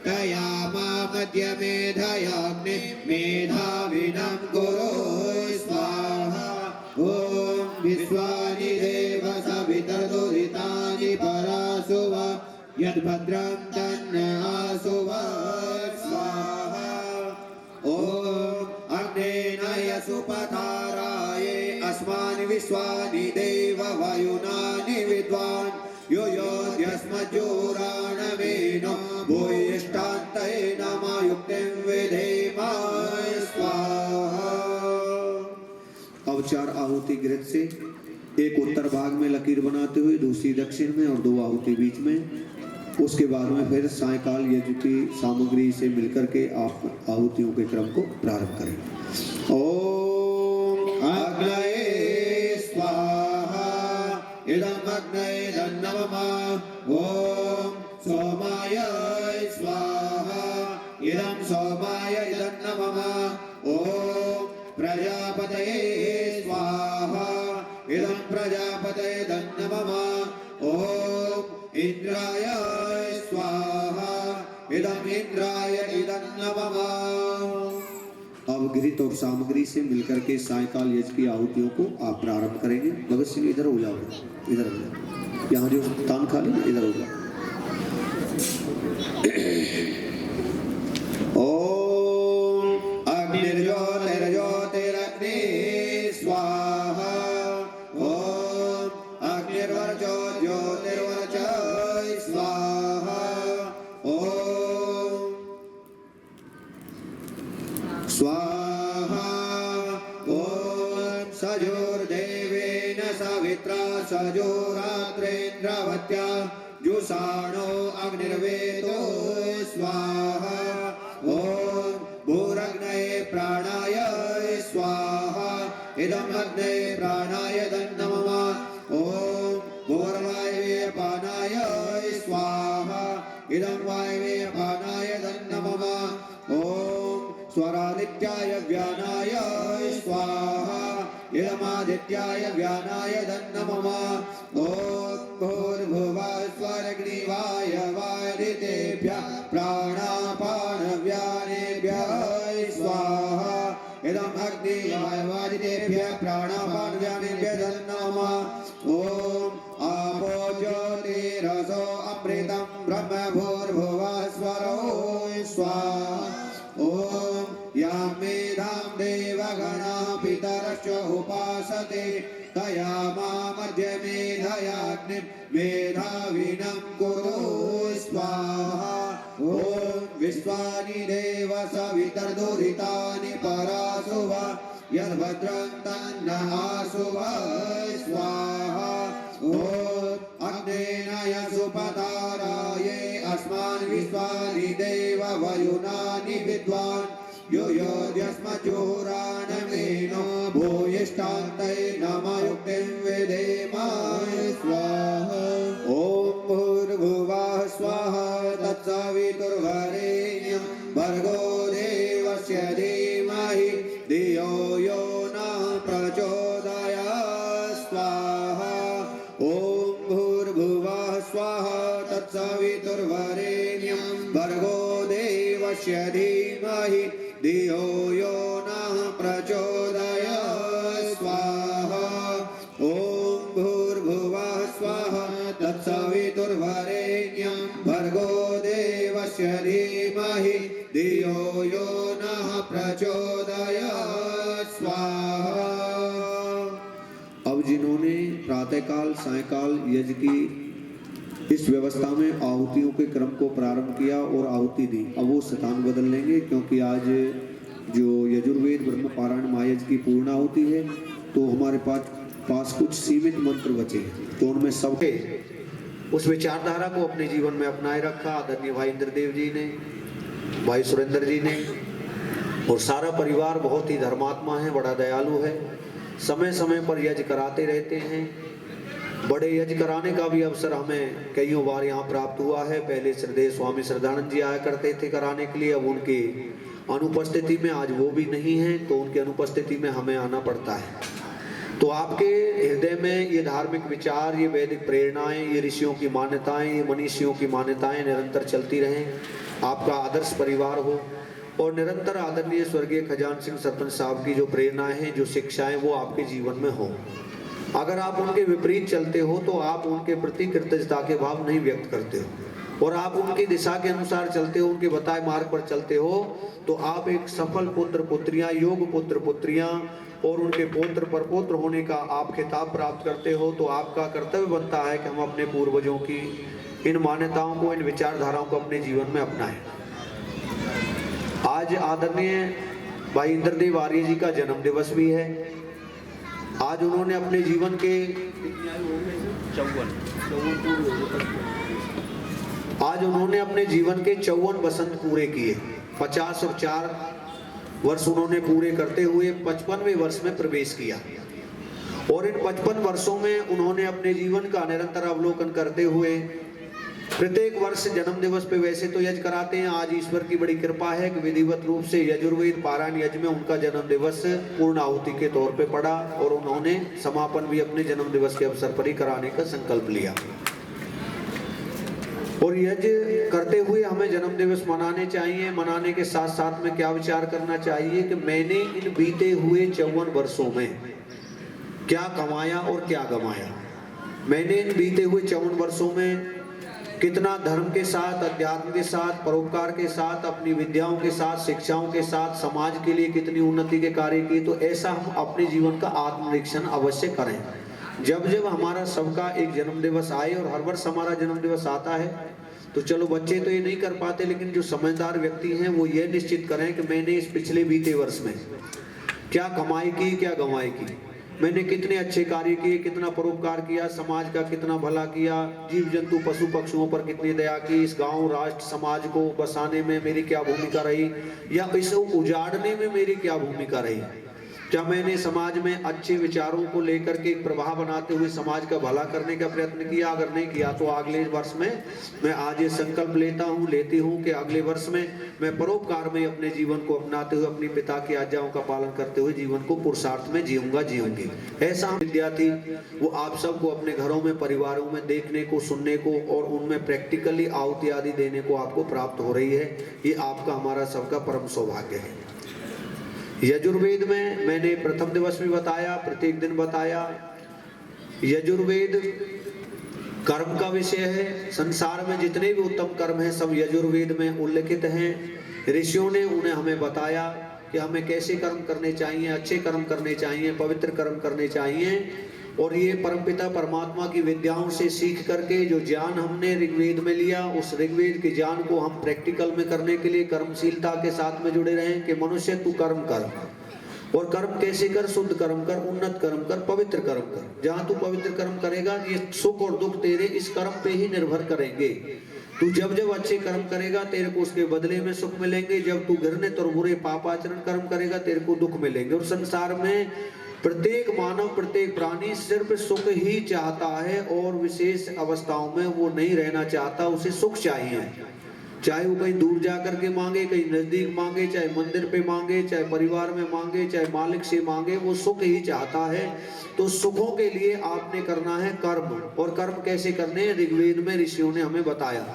तया मध्य मेधयाग्नि मेधाविनं गुरो स्वाहा। ओम विश्वानि देव सवितर्दुरितानि परासुव यद्भद्रं तन्न आसुव स्वाहा। ओम अग्नेन यसुपथाराये अस्मानि विश्वानि देव वायुनानि विद्वान् यो योऽध्यस्मज्जोराणवेनो भूयिष्ठान्तये नमयुक्तिं विधेम स्वाहा। अब 4 आहुति घृत से, एक उत्तर भाग में लकीर बनाते हुए, दूसरी दक्षिण में और 2 आहुति बीच में। उसके बाद में फिर सायकाल यज्ञ की सामग्री से मिलकर के आप आहुतियों के क्रम को प्रारंभ करें। ओम अग्नये स्वाहा इदम् अग्नये धन्नमः। ओम सोमाय स्वाहा इदं सोमाय धन्नमः। ओम प्रजापतये स्वाहा इदं प्रजापतये धन्नमः। ओम इंद्राय स्वाहा इदम् इंद्राय धन्नमः। अब अवघृत और सामग्री से मिलकर के सायकाल यज्ञ की आहुतियों को आप प्रारंभ करेंगे। भगत सिंह इधर हो जाओ, इधर हो जाओ, यहाँ जो स्थान खाली है इधर हो जाओ। ओम अग्निर्ज्योतिर्ज्योतिरग्नि स्वाहा। ओम अग्निर्वर्चो ज्योतिर्वर्च स्वाहा। ओम स्वाहा। ओम सजोर्देवेन सवित्रा सजोरात्रेन्द्रवत्या जुषाणो अग्निर्वेदो स्वाहा। ओम भूरग्नये प्राणाय स्वाहा। इदम् अग्नये प्राणाय दन्नमः। ओम भूर्वायवे पानाय स्वाहा। इदं वायवे पानाय दन्नमः। ओम स्वरादित्याय व्यानाय स्वाहा। इदमादित्याय व्यानाय दन्नमः। ओम भूर्भुवः स्वरग्निवायवादितेभ्यः प्राणापानव्यानेभ्यः स्वाहा। इदम् अग्निवायवादितेभ्यः प्राणापानव्यानेभ्यः दन्नमः। ओम आपो ज्योतिरसो अमृतं ब्रह्म भूर्भुवः स्वरो स्वाहा। ओम यां मेधां देवगणाः पितरश्च उपासते तया मामद्य मेधयाग्निं मेधाविनं कुरु स्वाहा। ओम विश्वानि देव सवितर्दुरितानि परासुवा यद्भद्रं तन्नः आसुवा स्वाहा। ओम अग्नेन यसुपताराये अस्मान् विश्वानि देव वयुनानि विद्वान् योयोद्यस्मज्जोराणमेनो भूयिष्ठान्ते नमयुक्तिं विधेम स्वाहा। ओम भूर्भुवः स्वाहा तत्सवितुर्वरेण्यं भर्गो देवस्य धीमहि धियो यो नः प्रचोदयात् स्वाहा। ओम भूर्भुवः स्वाहा तत्सवितुर्वरेण्यं भर्गो देवस्य धीमहि धियो यो नः प्रचोदयात् स्वाहा। ओम भूर्भुवः स्वाहा तत्सवितुर्वरेण्यं भर्गो देवस्य धीमहि धियो यो नः प्रचोदयात् स्वाहा। अब जिन्होंने प्रातःकाल सायकाल यज्ञ की इस व्यवस्था में आहुतियों के क्रम को प्रारंभ किया और आहुति दी, अब वो स्थान बदल लेंगे, क्योंकि आज जो यजुर्वेद ब्रह्म पारायण महायज्ञ की पूर्णाहुति है तो हमारे पास कुछ सीमित मंत्र बचे, तो उनमें सबके उस विचारधारा को अपने जीवन में अपनाए रखा आदरणीय भाई इंद्रदेव जी ने, भाई सुरेंद्र जी ने, और सारा परिवार बहुत ही धर्मात्मा है, बड़ा दयालु है, समय समय पर यज्ञ कराते रहते हैं। बड़े यज्ञ कराने का भी अवसर हमें कईयों बार यहाँ प्राप्त हुआ है। पहले श्रद्धेय स्वामी श्रद्धानंद जी आया करते थे कराने के लिए, अब उनकी अनुपस्थिति में आज वो भी नहीं है, तो उनकी अनुपस्थिति में हमें आना पड़ता है। तो आपके हृदय में ये धार्मिक विचार, ये वैदिक प्रेरणाएं, ये ऋषियों की मान्यताएं, ये मनीषियों की मान्यताएं निरंतर चलती रहें, आपका आदर्श परिवार हो, और निरंतर आदरणीय स्वर्गीय खजान सिंह सरपंच साहब की जो प्रेरणाएं हैं, जो शिक्षाएं, वो आपके जीवन में हो। अगर आप उनके विपरीत चलते हो तो आप उनके प्रति कृतज्ञता के भाव नहीं व्यक्त करते हो, और आप उनकी दिशा के अनुसार चलते हो, उनके बताए मार्ग पर चलते हो, तो आप एक सफल पुत्र पुत्रियां, योग पुत्र पुत्रियां और उनके पौत्र परपौत्र होने का आप खिताब प्राप्त करते हो। तो आपका कर्तव्य बनता है कि हम अपने पूर्वजों की इन मान्यताओं को, इन विचारधाराओं को अपने जीवन में अपनाएं। आज आदरणीय भाई इंद्रदेव आर्य जी का जन्म दिवस भी है। आज उन्होंने अपने जीवन के 54 बसंत पूरे किए। 50 और 4 वर्ष उन्होंने पूरे करते हुए 55वें वर्ष में प्रवेश किया, और इन 55 वर्षों में उन्होंने अपने जीवन का निरंतर अवलोकन करते हुए प्रत्येक वर्ष जन्म दिवस पे वैसे तो यज्ञ कराते हैं। आज ईश्वर की बड़ी कृपा है कि विधिवत रूप से यजुर्वेद पारायण यज्ञ में उनका जन्म दिवस पूर्ण आहुति के तौर पे पड़ा, और उन्होंने समापन भी अपने जन्म दिवस के अवसर पर ही कराने का संकल्प लिया। और यज्ञ करते हुए हमें जन्म दिवस मनाने चाहिए। मनाने के साथ साथ में क्या विचार करना चाहिए कि मैंने इन बीते हुए 54 वर्षों में क्या कमाया और क्या गमाया। मैंने इन बीते हुए 54 वर्षों में कितना धर्म के साथ, अध्यात्म के साथ, परोपकार के साथ, अपनी विद्याओं के साथ, शिक्षाओं के साथ समाज के लिए कितनी उन्नति के कार्य किए। तो ऐसा हम अपने जीवन का आत्मनिरीक्षण अवश्य करें। जब जब हमारा सबका एक जन्म दिवस आए, और हर वर्ष हमारा जन्म दिवस आता है, तो चलो बच्चे तो ये नहीं कर पाते, लेकिन जो समझदार व्यक्ति हैं वो ये निश्चित करें कि मैंने इस पिछले बीते वर्ष में क्या कमाई की, क्या गंवाई की, मैंने कितने अच्छे कार्य किए, कितना परोपकार किया, समाज का कितना भला किया, जीव जंतु पशु पक्षियों पर कितनी दया की, इस गांव राष्ट्र समाज को बसाने में मेरी क्या भूमिका रही, या इसे उजाड़ने में मेरी क्या भूमिका रही। क्या मैंने समाज में अच्छे विचारों को लेकर के एक प्रभाव बनाते हुए समाज का भला करने का प्रयत्न किया। अगर नहीं किया तो अगले वर्ष में मैं आज ये संकल्प लेती हूँ कि अगले वर्ष में मैं परोपकार में अपने जीवन को अपनाते हुए, अपनी पिता की आज्ञाओं का पालन करते हुए जीवन को पुरुषार्थ में जीऊंगी। ऐसा विद्यार्थी वो आप सबको अपने घरों में, परिवारों में देखने को, सुनने को और उनमें प्रैक्टिकली आहुति आदि देने को आपको प्राप्त हो रही है। ये आपका, हमारा सबका परम सौभाग्य है। यजुर्वेद में मैंने प्रथम दिवस में बताया, प्रत्येक दिन बताया। यजुर्वेद कर्म का विषय है। संसार में जितने भी उत्तम कर्म हैं सब यजुर्वेद में उल्लिखित हैं। ऋषियों ने उन्हें हमें बताया कि हमें कैसे कर्म करने चाहिए, अच्छे कर्म करने चाहिए, पवित्र कर्म करने चाहिए। और ये परमपिता परमात्मा की विद्याओं से सीख करके जो ज्ञान हमने ऋग्वेद में लिया, उस ऋग्वेद के ज्ञान को हम प्रैक्टिकल में करने के लिए कर्मशीलता के साथ में जुड़े रहें कि मनुष्य तू कर्म कर, और कर्म कैसे कर, शुद्ध कर्म कर, उन्नत कर्म कर, पवित्र कर्म कर। जहां तू पवित्र कर्म करेगा ये सुख और दुख तेरे इस कर्म पे ही निर्भर करेंगे। तू जब जब अच्छे कर्म करेगा तेरे को उसके बदले में सुख मिलेंगे, जब तू घृणित और बुरे पापाचरण कर्म करेगा तेरे को दुख मिलेंगे। और संसार में प्रत्येक मानव, प्रत्येक प्राणी सिर्फ सुख ही चाहता है, और विशेष अवस्थाओं में वो नहीं रहना चाहता, उसे सुख चाहिए। चाहे वो कहीं दूर जा करके मांगे, कहीं नजदीक मांगे, चाहे मंदिर पे मांगे, चाहे परिवार में मांगे, चाहे मालिक से मांगे, वो सुख ही चाहता है। तो सुखों के लिए आपने करना है कर्म। और कर्म कैसे करने हैं, ऋग्वेद में ऋषियों ने हमें बताया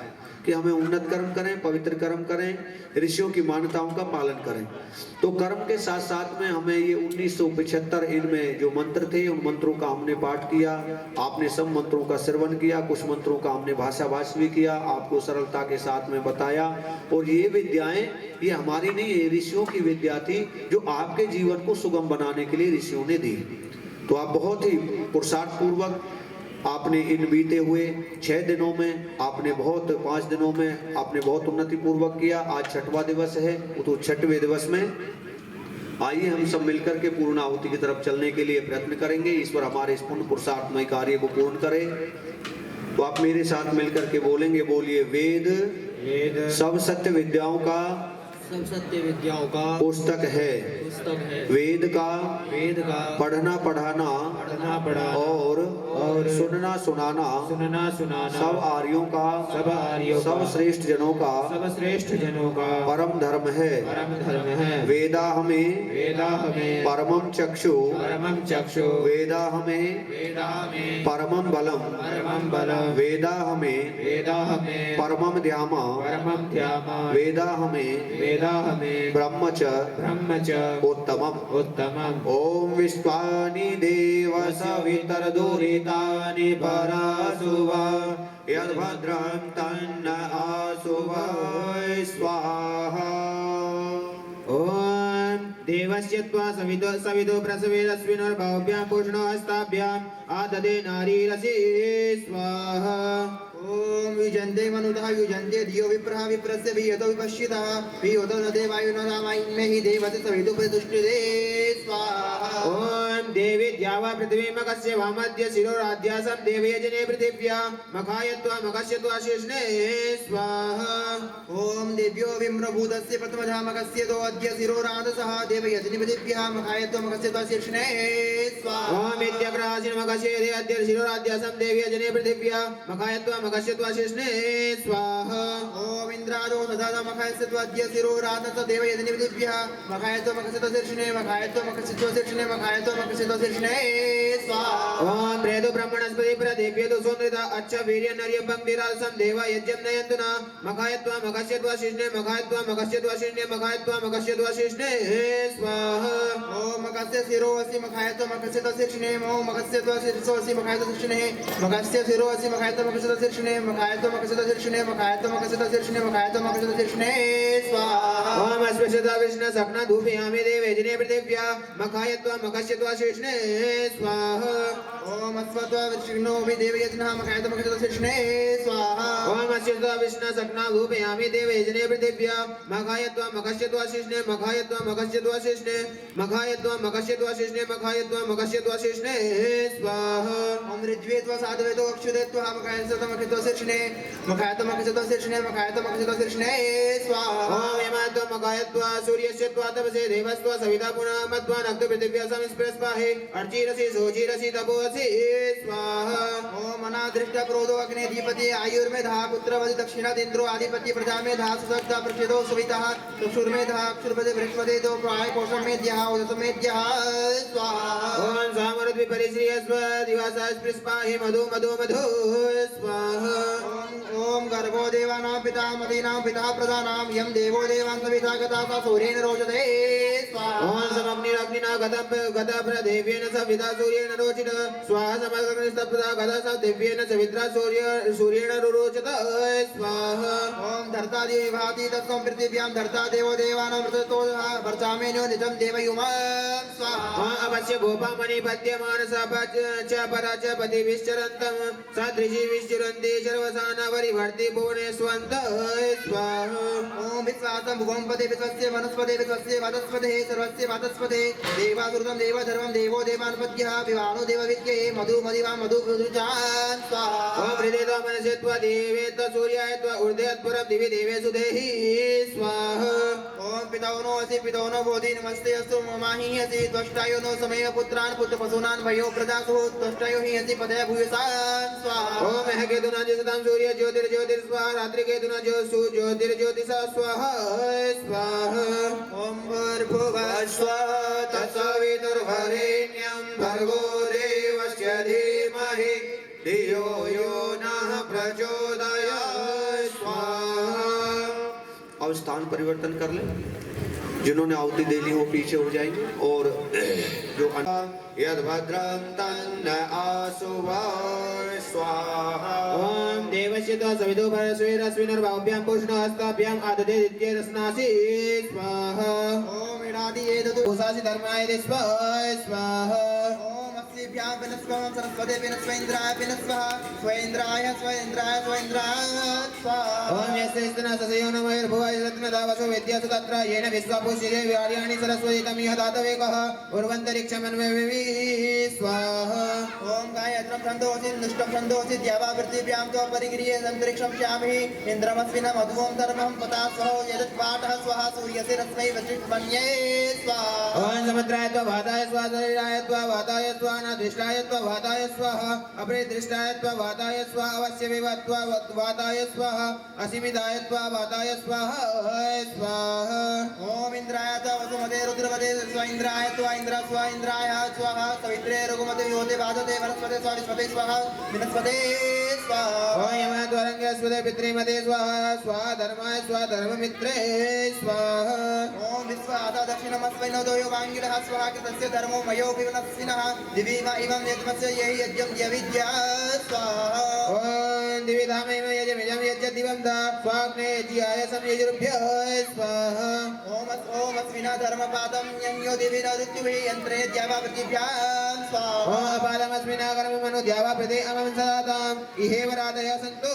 कि हमें उन्नत कर्म करें, पवित्र कर्म करें, ऋषियों की मान्यताओं का पालन करें। तो कर्म के साथ साथ में हमें ये 1975 इनमें जो मंत्र थे, उन मंत्रों का हमने पाठ किया। आपने सब मंत्रों का श्रवण किया, कुछ मंत्रों का हमने भाषाभाष भी किया, आपको सरलता के साथ में बताया। और ये विद्याएं ये हमारी नहीं है, ऋषियों की विद्या थी जो आपके जीवन को सुगम बनाने के लिए ऋषियों ने दी। तो आप बहुत ही पुरुषार्थ पूर्वक आपने इन बीते हुए 6 दिनों में, आपने बहुत 5 दिनों में आपने बहुत उन्नति पूर्वक किया। आज 6वां दिवस है, तो 6वें दिवस में आइए हम सब मिलकर के पूर्ण आहुति की तरफ चलने के लिए प्रयत्न करेंगे। ईश्वर हमारे इस पुण्य पुरुषार्थमय कार्य को पूर्ण करे। तो आप मेरे साथ मिलकर के बोलेंगे, बोलिए वेद सब सत्य विद्याओं का पुस्तक है। वेद का पढ़ना पढ़ाना और सुनना सुनाना सब आर्यों का सब श्रेष्ठ जनों का परम धर्म है। वेदा हमें परमम चक्षु वेदा हमें परमम बलम वेदा हमें परमम ध्यामा वेदा हमें ब्रह्मच उत्तमम्। ओम विश्वानि देव सवितर्दुरितानि परासुवा यद्भद्रं तन्न आसुवा स्वाहा। ओम देवस्य त्वा सविदो प्रसवेदस्मिनर्भव्यां पूर्णो हस्ताभ्याम् आददे नारीरसि स्वाहा। ओम युजन्ते मनुतः युजन्ते धियो विप्रः विप्रस्य वियतो विपश्यतः वियतो न देवायु न रामायिन्मे हि देवस्य सवितुः प्रतिष्ठिते स्वाहा। ओम देवी द्यावा पृथ्वी मकस्य वामद्य शिरोराध्यासं देवयजने पृथिव्या मखायत्वा मकस्यत्वा शेषणे स्वाहा। ओम देव्यो विम्रभूतस्य प्रथमधा मकस्य तो अद्य शिरोराधसः देवयजने पृथिव्या मखायत्वा मकस्यत्वा शेषणे स्वाहा। ओम इत्यग्रासिन मकस्य अद्य शिरोराध्यासं देवयजने पृथिव्या मखायत्वा मकस्यत्वा शेषणे स्वाहा। ओम इंद्रादो ददादा मखायत्वा अद्य शिरोराधसः देवयजने पृथिव्या मखायत्वा मकस्यत्वा शेषणे मखायत्वा मकस्यत्वा शेषणे मखायत्वा मकसितो शीर्षणे स्वाहा ओम प्रेतो ब्रह्मणस्पति प्रदेव्यतो सोमृता अच्छा वीर्य नर्य पंक्तिरासं देवा यज्ञं नयन्तु न मखायत्वा मखस्यत्वा शीर्षणे मखायत्वा मखस्यत्वा शीर्षणे मखायत्वा मखस्यत्वा शीर्षणे स्वाहा ओम मखस्य शिरो असि मखायत्वा मखस्यत्वा शीर्षणे ओम मखस्यत्वा शिरसो असि मखायत्वा शीर्षणे मखस्य शिरो असि मखायत्वा मखस्यत्वा शीर्षणे मखायत्वा मखस्यत्वा शीर्षणे मखायत्वा मखस्यत्वा शीर्षणे मखायत्वा मखस्यत्वा शीर्षणे स्वाहा ओम अस्पृश्यता विष्णु सपना धूपयामि देवे जने पृथिव्या मखायत्वा मखस्यत्वा शीर्षणे स्वाहा ओम अस्वत्वा विष्णु देवे यज्ञः मखायत्वा मखस्यत्वा शीर्षणे स्वाहा ओम अस्यत्वा विष्णु सपना धूपयामि देवे जने पृथिव्या मखायत्वा मखस्यत्वा शीर्षणे मखायत्वा मखस्यत्वा शीर्षणे मखायत्वा मखस्यत्वा शीर्षणे मखायत्वा मखस्यत्वा शीर्षणे स्वाहा ओम ऋग्वेदवा साधवेदो अक्षुदेत्वा मखायत्वा मखस्यत्वा शीर्षणे मखायत्वा मखस्यत्वा शीर्षणे मखायत्वा मखस्यत्वा शीर्षणे स्वाहा ओम यमात्वा मखायत्वा सूर्यस्यत्वा तपसे देवस्त्वा सविता पुनः मत्वा नक्तो पृथिव्या समिस्प्रस्पाहे अर्चिरसि सोचिरसि तपोसि स्वाहा ओम अनादृष्ट क्रोधो अग्नेधिपति आयुर्मेधा पुत्रवदि दक्षिणादिन्द्रो आधिपत्य प्रजामेधा सुसक्ता प्रक्षेदो सुवितः चक्षुर्मेधा अक्षुर्पदे बृहस्पति दो प्राय कोशमेध्यः उदसमेध्यः स्वाहा ओम सामरद्वि परिश्रियस्व दिवासा स्पृस्पाहे मधु मधु मधु स्वाहा ओम गर्भो देवानां पिता मदीनां पिता प्रदानां यम देवो देवान् सविता गता सा सूर्येण रोचते स्वाहा ओम समग्निरग्निना गता प्रदेव्येन सविता सूर्येण रोचित स्वाहा समग्निस्तप्ता गता सा दिव्येन सवित्रा सूर्येण रुरोचत स्वाहा ओम धर्ता देवी भाति तत्सं पृथिव्यां धर्ता देवो देवानां मृततो वर्चामेनो निजं देवयुमा स्वाहा अवश्य गोपामणि पद्यमान सपच च पराच पतिविश्चरन्तं सदृशी विश्चरन्ति सर्वसानवरिवर्ति भुवने स्वन्त स्वाहा ओम विश्वासं भुवंपते विश्वस्य वनस्पते विश्वस्य वनस्पते सर्वस्य वनस्पते देवासुरतं देवधर्मं देवो देवानपद्यः विवानो देवविद्ये मधु मदिवा मधु मधुचान् स्वाहा ओम हृदयत्वा मनसेत्वा देवेत्वा सूर्यायत्वा ऊर्ध्वत्परं दिवि देवेषु देहि स्वाहा ओम पितौनो असि पितौनो बोधि नमस्ते अस्तु ममाहि असि त्वष्टायो नो समय पुत्रान् पुत्रपशूनान् भयो प्रजासु त्वष्टायो हि असि पदय भूयसान् स्वाहा ओम महकेतुना जिसतां सूर्य ज्योतिर्ज्योतिर्स्वाहा रात्रिकेतुना ज्योतिर्ज्योतिषा स्वाहा स्वाहा ओम भूर्भुवस्वः तत्सवितुर्वरेण्यं भर्गो देवस्य धीमहि धियो यो नः प्रचोदयात् स्वाहा। अब स्थान परिवर्तन कर ले, जिन्होंने आहुति दे ली वो पीछे हो जाएंगे और जो यद्भद्रं तन्न आसुवा स्वाहा ओम देवस्य त्वा सवितो भरस्वेरस्विनर्भाभ्यां पुष्णहस्ताभ्यां आददे दित्यरस्नासि स्वाहा ओम इडादि एततु उषासि धर्माय स्वाहा ओम अस्यभ्यां विनस्वं सरस्वते विनस्वेन्द्राय विनस्वः स्वेन्द्राय स्वेन्द्राय स्वेन्द्राय स्वाहा ओम यस्य स्तन ससयो नमोर्भुवाय रत्नदावसो वेद्यासु तत्र येन विश्वापुष्ये व्यार्याणि सरस्वती तमिह दातवेकः उर्वन्तरिक्षमन्वयवि स्वाहा ओम गायत्रं छन्दोऽसि निष्ठं छन्दोऽसि द्यावा पृथिव्यां त्वा परिगृह्य अन्तरिक्षं श्यामहि इन्द्रमस्विना मधुवं धर्मं पता सहो यदत्पाठः स्वाहा सूर्यस्य रश्मै वज्रमन्ये स्वाहा ओम समुद्राय त्वा वाताय स्वाहा शरीराय त्वा वाताय स्वाहा अनादृष्टाय त्वा वाताय स्वाहा अपरिदृष्टाय त्वा वाताय स्वाहा अवश्यमेव त्वा वाताय स्वाहा असीमिताय त्वा वाताय स्वाहा स्वाहा ओम इंद्राय त्वा वसुमते रुद्रवते स्वाइन्द्राय त्वा इंद्र स्वाइन्द्राय स्वाहा सवित्रे रघुमते विहोते वादते वनस्पते स्वाविस्पते स्वाहा विनस्पते स्वाहा ओम यमद्वरङ्गस्पते पितृमते स्वाहा स्वाहा धर्माय स्वाहा धर्ममित्रे स्वाहा ओम विश्वादा दक्षिणमस्वैनो दोयो वाङ्गिडः स्वाहा कृतस्य धर्मो मयो विवनस्विनः दिवि वा इमं यज्ञस्य यहि यज्ञं यविद्या स्वाहा ओम दिवि धामैव यजमिजं यज्ञदिवं दा स्वाग्ने जियाय संयजुर्भ्यः स्वाहा ओम अस्विना धर्मपादं यन्यो दिवि ऋत्युभिः यन्त्रे द्यावा पृथिव्यां स्वाहा ओम अपादमस्मिना कर्ममनु द्यावा प्रति अमं सदाताम् इहेव राधय सन्तो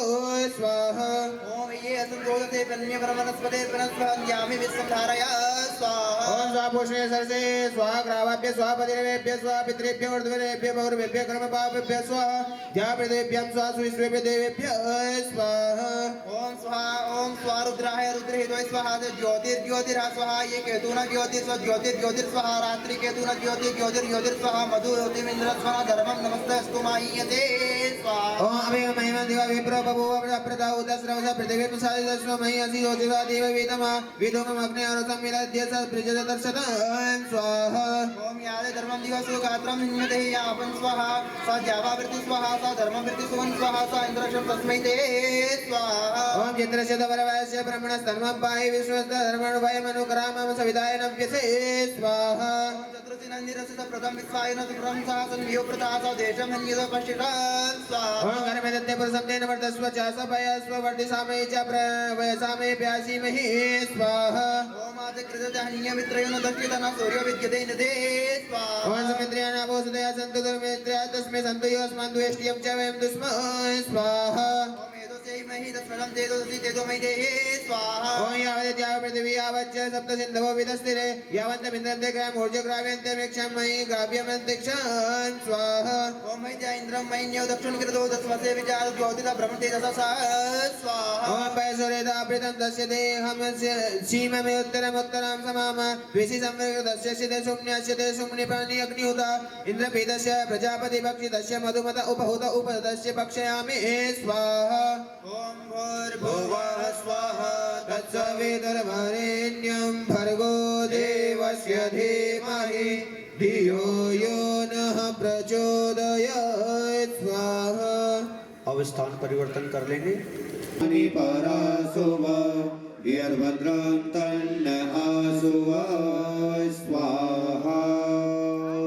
स्वाहा ओम ये असंतोषते पन्यवरमनस्पते वनस्पतिं यामि विश्वं धारया स्वाहा ओम स्वापोषणे सरसे स्वाहा ग्रावाभ्य स्वाहा पतिरेभ्य स्वाहा पितृभ्य ऊर्ध्वरेभ्य बहुर्भ्य कर्मपापेभ्य स्वाहा द्या पृथिव्यां स्वाहा सुविश्वेभ्य देवेभ्य स्वाहा ओम स्वाहा रुद्राय रुद्रहितोय स्वाहा ज्योतिर्ज्योतिर्हा स्वाहा ये केतुना ज्योतिर्स्वाहा रात्रि केतुना ज्योतिर्स्वाहा मधु ज्योतिर्मिन्द्र स्वाहा धर्मं नमस्तस्तु मायते स्वाहा ओम अमेव महिमा देवा विप्र बभूव प्रदा उदस्रवस पृथिवी प्रसादितस्व महि असि ज्योतिर्वा देव वेदमा विदोमम् अग्ने अरुतं विदद्य प्रजदर्शत स्वाहा ओम यादे धर्मं दिवसो गात्रं हिन्यते यापन स्वाहा सा जावावृत्ति स्वाहा सा धर्मवृत्ति सुवन स्वाहा सा इंद्रक्षम तस्मै ते स्वाहा ओम चित्रशत वरवस्य ब्रह्मणस्तन्मं पाहि विश्वस्त धर्मणुभयमनुकरामं सविताय नव्यसे स्वाहा चतुर्दिनन्दिरसित प्रथम विश्वायन सुप्रं सा संवियो प्रतासा देशं हन्यत पश्चितं स्वाहा ओम कर्मदत्ते पुरुषं वर्धस्व च सभयस्व वर्धिसामये च प्रवयसामये प्यासीमहि स्वाहा ओम आदि कृतते हन्य मित्रयोन दक्षिणा सूर्यो विद्यते नदे स्वाहा ओम समित्र्याना भोसदया सन्तु दुर्मित्र्या तस्मै सन्तु योऽस्मान् द्वेष्ट्यं च वयं दुष्मः स्वाहा ओम एतोऽस्यै महि तस्मनं तेजोऽसि तेजोमयि देहि स्वाहा ओम यावद्याव पृथिवी यावच्च सप्त सिन्धवो विदस्तिरे यावन्तमिन्द्रन्ते ग्रामोर्जग्राव्यन्ते मेक्षं मयि गाभ्यमन्तरिक्षं स्वाहा ओम मयि इन्द्रं मयिन्यो दक्षिणकृतो दस्मसे विचार ज्योतिता ब्रह्मतेजसा स्वाहा ओम पैसुरेदापृतं तस्य देहमस्य सीममे उत्तरं समाम विशि संवर्गदस्य सिद्धे शून्यस्य ते शून्यपानि अग्निहुता इन्द्रपीतस्य प्रजापति भक्षितस्य मधुमत उपहुत उपदस्य भक्षयामि स्वाहा ओम भूर्भुवः स्वाहा तत्सवितुर्वरेण्यं भर्गो देवस्य धीमहि धियो यो नः प्रचोदयात् स्वाहा। अब स्थान परिवर्तन कर लेंगे। परासुव वीरभद्रं तन्न आसुव स्वाहा।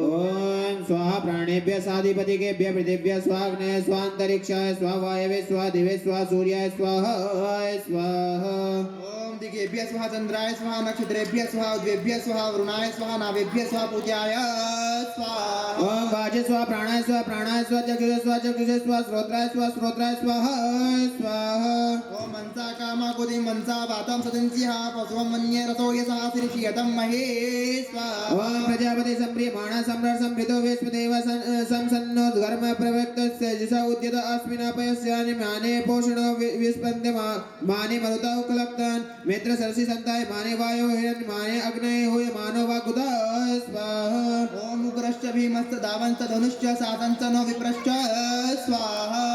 ओम स्वाहा प्राणेभ्यः साधिपतिकेभ्यः पृथिव्यः स्वाग्नेय स्वान्तरिक्षाय स्वावायवे स्वादिवे स्वा सूर्याय स्वाहा स्वाहा। ओम दिगेभ्यः स्वाहा चन्द्राय स्वाहा नक्षत्रेभ्यः स्वाहा उद्भेभ्यः स्वाहा वरुणाय स्वाहा नाभेभ्यः स्वाहा पूज्याय स्वाहा। ओम वाचे स्वाहा प्राणाय स्वाहा चक्षुषे स्वाहा श्रोत्राय स्वाहा स्वाहा। ओम मनसा कामा कुति मनसा वातं सदंसिहा पशुवं मन्ये रसो यसा श्रीयतं महे स्वाहा। ओम प्रजापति संप्रियमाणा सम्राट संप्रीतो वेश्मदेव संसन्नो धर्म प्रवक्तस्य जिसा उद्यत अस्मिनापयस्यानि माने पोषणो विस्पन्दे माने मरुता उक्लप्तान् मित्र सरसि संताय माने वायो हिरण्य माने अग्नये होय मानो वाकुदा स्वाहा। ओम उग्रश्च भीमश्च दावञ्च धनुश्च सातञ्च नो विप्रश्च स्वाहा।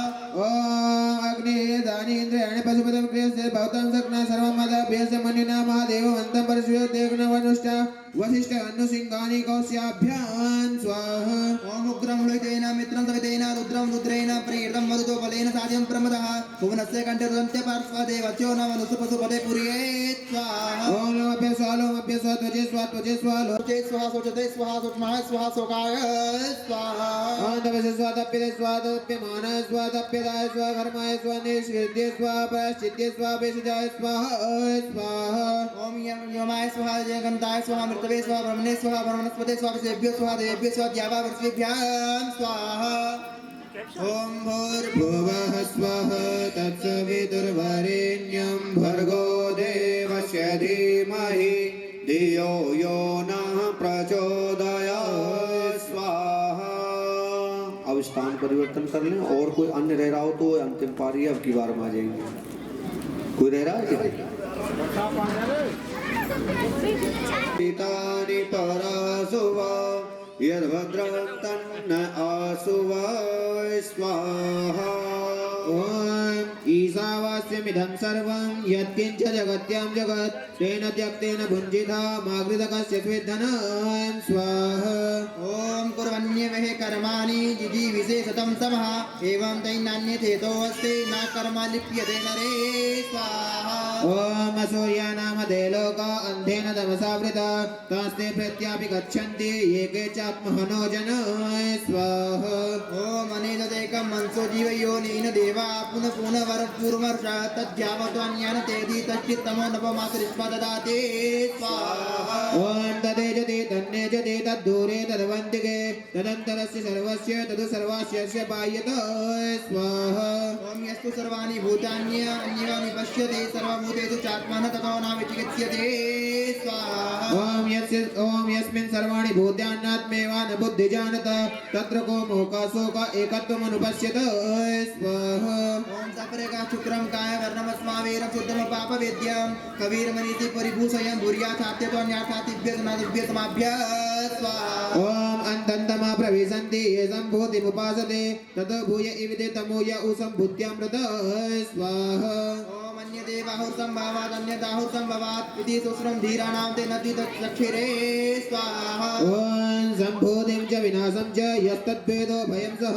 ओम अग्ने दानि इन्द्रियाणि पशुपतिं क्रियस्य भवतां सक्ना सर्वं मदाभ्यस्य मन्युना महादेववन्तं परशुयो देवनवनुष्टा वसिष्ठ अनुसिंहानि कौस्याभ्यां स्वाहा। ओम उग्रं लुतेन मित्रं सवितेन रुद्रं रुद्रेण प्रीतं मरुतो बलेन साध्यं प्रमदः भुवनस्य कण्ठे रुदन्ते पार्श्वदे वचो न मनुसुपसुपदे पुर्ये स्वाहा। ओम लोमभ्य स्वाहा त्वचे स्वाहा सोचते स्वाहा सोचमाय स्वाहा सोकाय स्वाहा। ओम तपसे स्वाहा तप्यते स्वाहा तप्यमानाय स्वाहा तप्यदाय स्वाहा कर्माय स्वाहा निष्कृत्य स्वाहा प्रायश्चित्ते स्वाहा भेषजाय स्वाहा स्वाहा। ओम यमाय स्वाहा जयगन्ताय स्वाहा मृतवे स्वाहा ब्रह्मणे स्वाहा ब्रह्मणस्पते स्वाहा सेभ्यो स्वाहा देवेभ्यो स्वाहा द्यावावर्षेभ्यां स्वाहा। ओम भूर्भुवः स्वाहा तत्सवितुर्वरेण्यं भर्गो देवस्य धीमहि धियो यो नः प्रचोदयात् स्वाहा। अब स्थान परिवर्तन कर लें और कोई अन्य रह रहा हो तो अंतिम पारी अब की बार में आ जाएंगे। कोई रह रहा है क्या? पितानि परासुव यद्भद्रं तन्न आसुव स्वाहा। ओम ईशावास्यमिदं सर्वं यत्किञ्च जगत्यां जगत् तेन त्यक्तेन भुञ्जिता मागृतकस्य स्वेद्धनं स्वाहा। ओम कुर्वन्येवः कर्माणि जिजीविषे शतं समः एवं तैनान्यथेतोऽस्ति न कर्म लिप्यते नरे स्वाहा। ओम सूर्यानामधे लोका अन्धेन तमसावृता तास्ते प्रत्यापि गच्छन्ति ये के चात्महनो जनाः स्वाहा। ओम अनेकदेकं मनसो जीवयोनिन देवा पुनः पुनः वरपूर्वर्ष तद्यावत्वान्यान तेदि तच्चित्तमो नवमासरिष्मा ददाति स्वाहा। ओम तदेजते तन्नेजते तद्धूरे तद्वन्तिके तदन्तरस्य सर्वस्य तदु सर्वास्यस्य बाह्यत स्वाहा। ओम यस्तु सर्वाणि भूतान्यन्यानि पश्यते सर्वभूतेषु चात्मनः ततो न विचिकित्स्यते स्वाहा। ओम यस्मिन् सर्वाणि भूतान्यात्मेवा न बुद्धिजानत तत्र को मोहः शोकः एकत्वमनुपश्यत स्वाहा। ओम सपरेका शुक्रं काय वर्णमस्मावेरं शुद्धम पापवेद्यं कवीरमनीति परिभूषयं भूर्याथात्यतो अन्याथातिभ्य समाभ्य स्वाहा। ओम अंतन्तमा प्रविशन्ति ये सम्भूतिमुपासते ततो भूय इविते तमो य उसम्भूत्यामृत स्वाहा ॐ अन्यते बाहुर्सम्भवात् अन्यदाहुर्सम्भवात् इति सुश्रं धीराणां ते नति तत्क्षिरे स्वाहा ॐ सम्भूतिं च विनाशं च यस्तद्भेदो भयं सह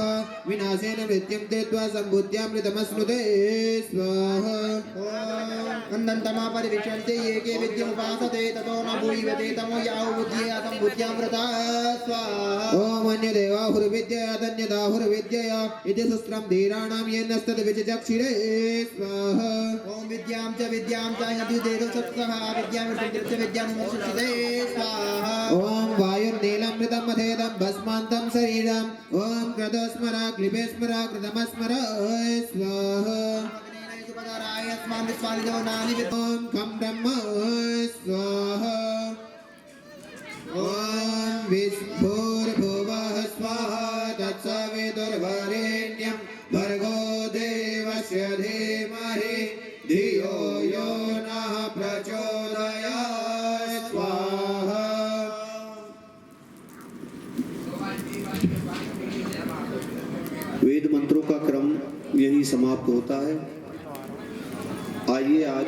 विनाशेन मृत्युं त्यक्त्वा सम्भूत्यामृतमश्नुते स्वाहा ॐ अनन्तमा परिविशन्ति ये के विद्युमुपासते ततो न भूयते तमो याउ बुद्धिया सम्भूत्यामृता स्वाहा ॐ अन्यदेवाहुर्विद्यया तन्यदाहुर्विद्यया इति सुस्त्रं धीराणां येनस्तद्विचक्षिरे स्वाहा ॐ विद्यां च यदि सत्सः विद्यां विद्यामुपशिषते स्वाहा ॐ वायुर्नीलमृतं मथेदं भस्मान्तं शरीरम् ॐ क्रतस्मरा क्लिबे स्मरा कृतमस्मर स्वाहा ॐ खं ब्रह्म स्वाहा ॐ विस्फुर्भुवः स्वाहा तत्सवितुर्वरेण्यं भर्गो देवस्य धीमहि धियो यो नः प्रचोदयात् स्वाहा वेद मंत्रों का क्रम यही समाप्त होता है। आइए आज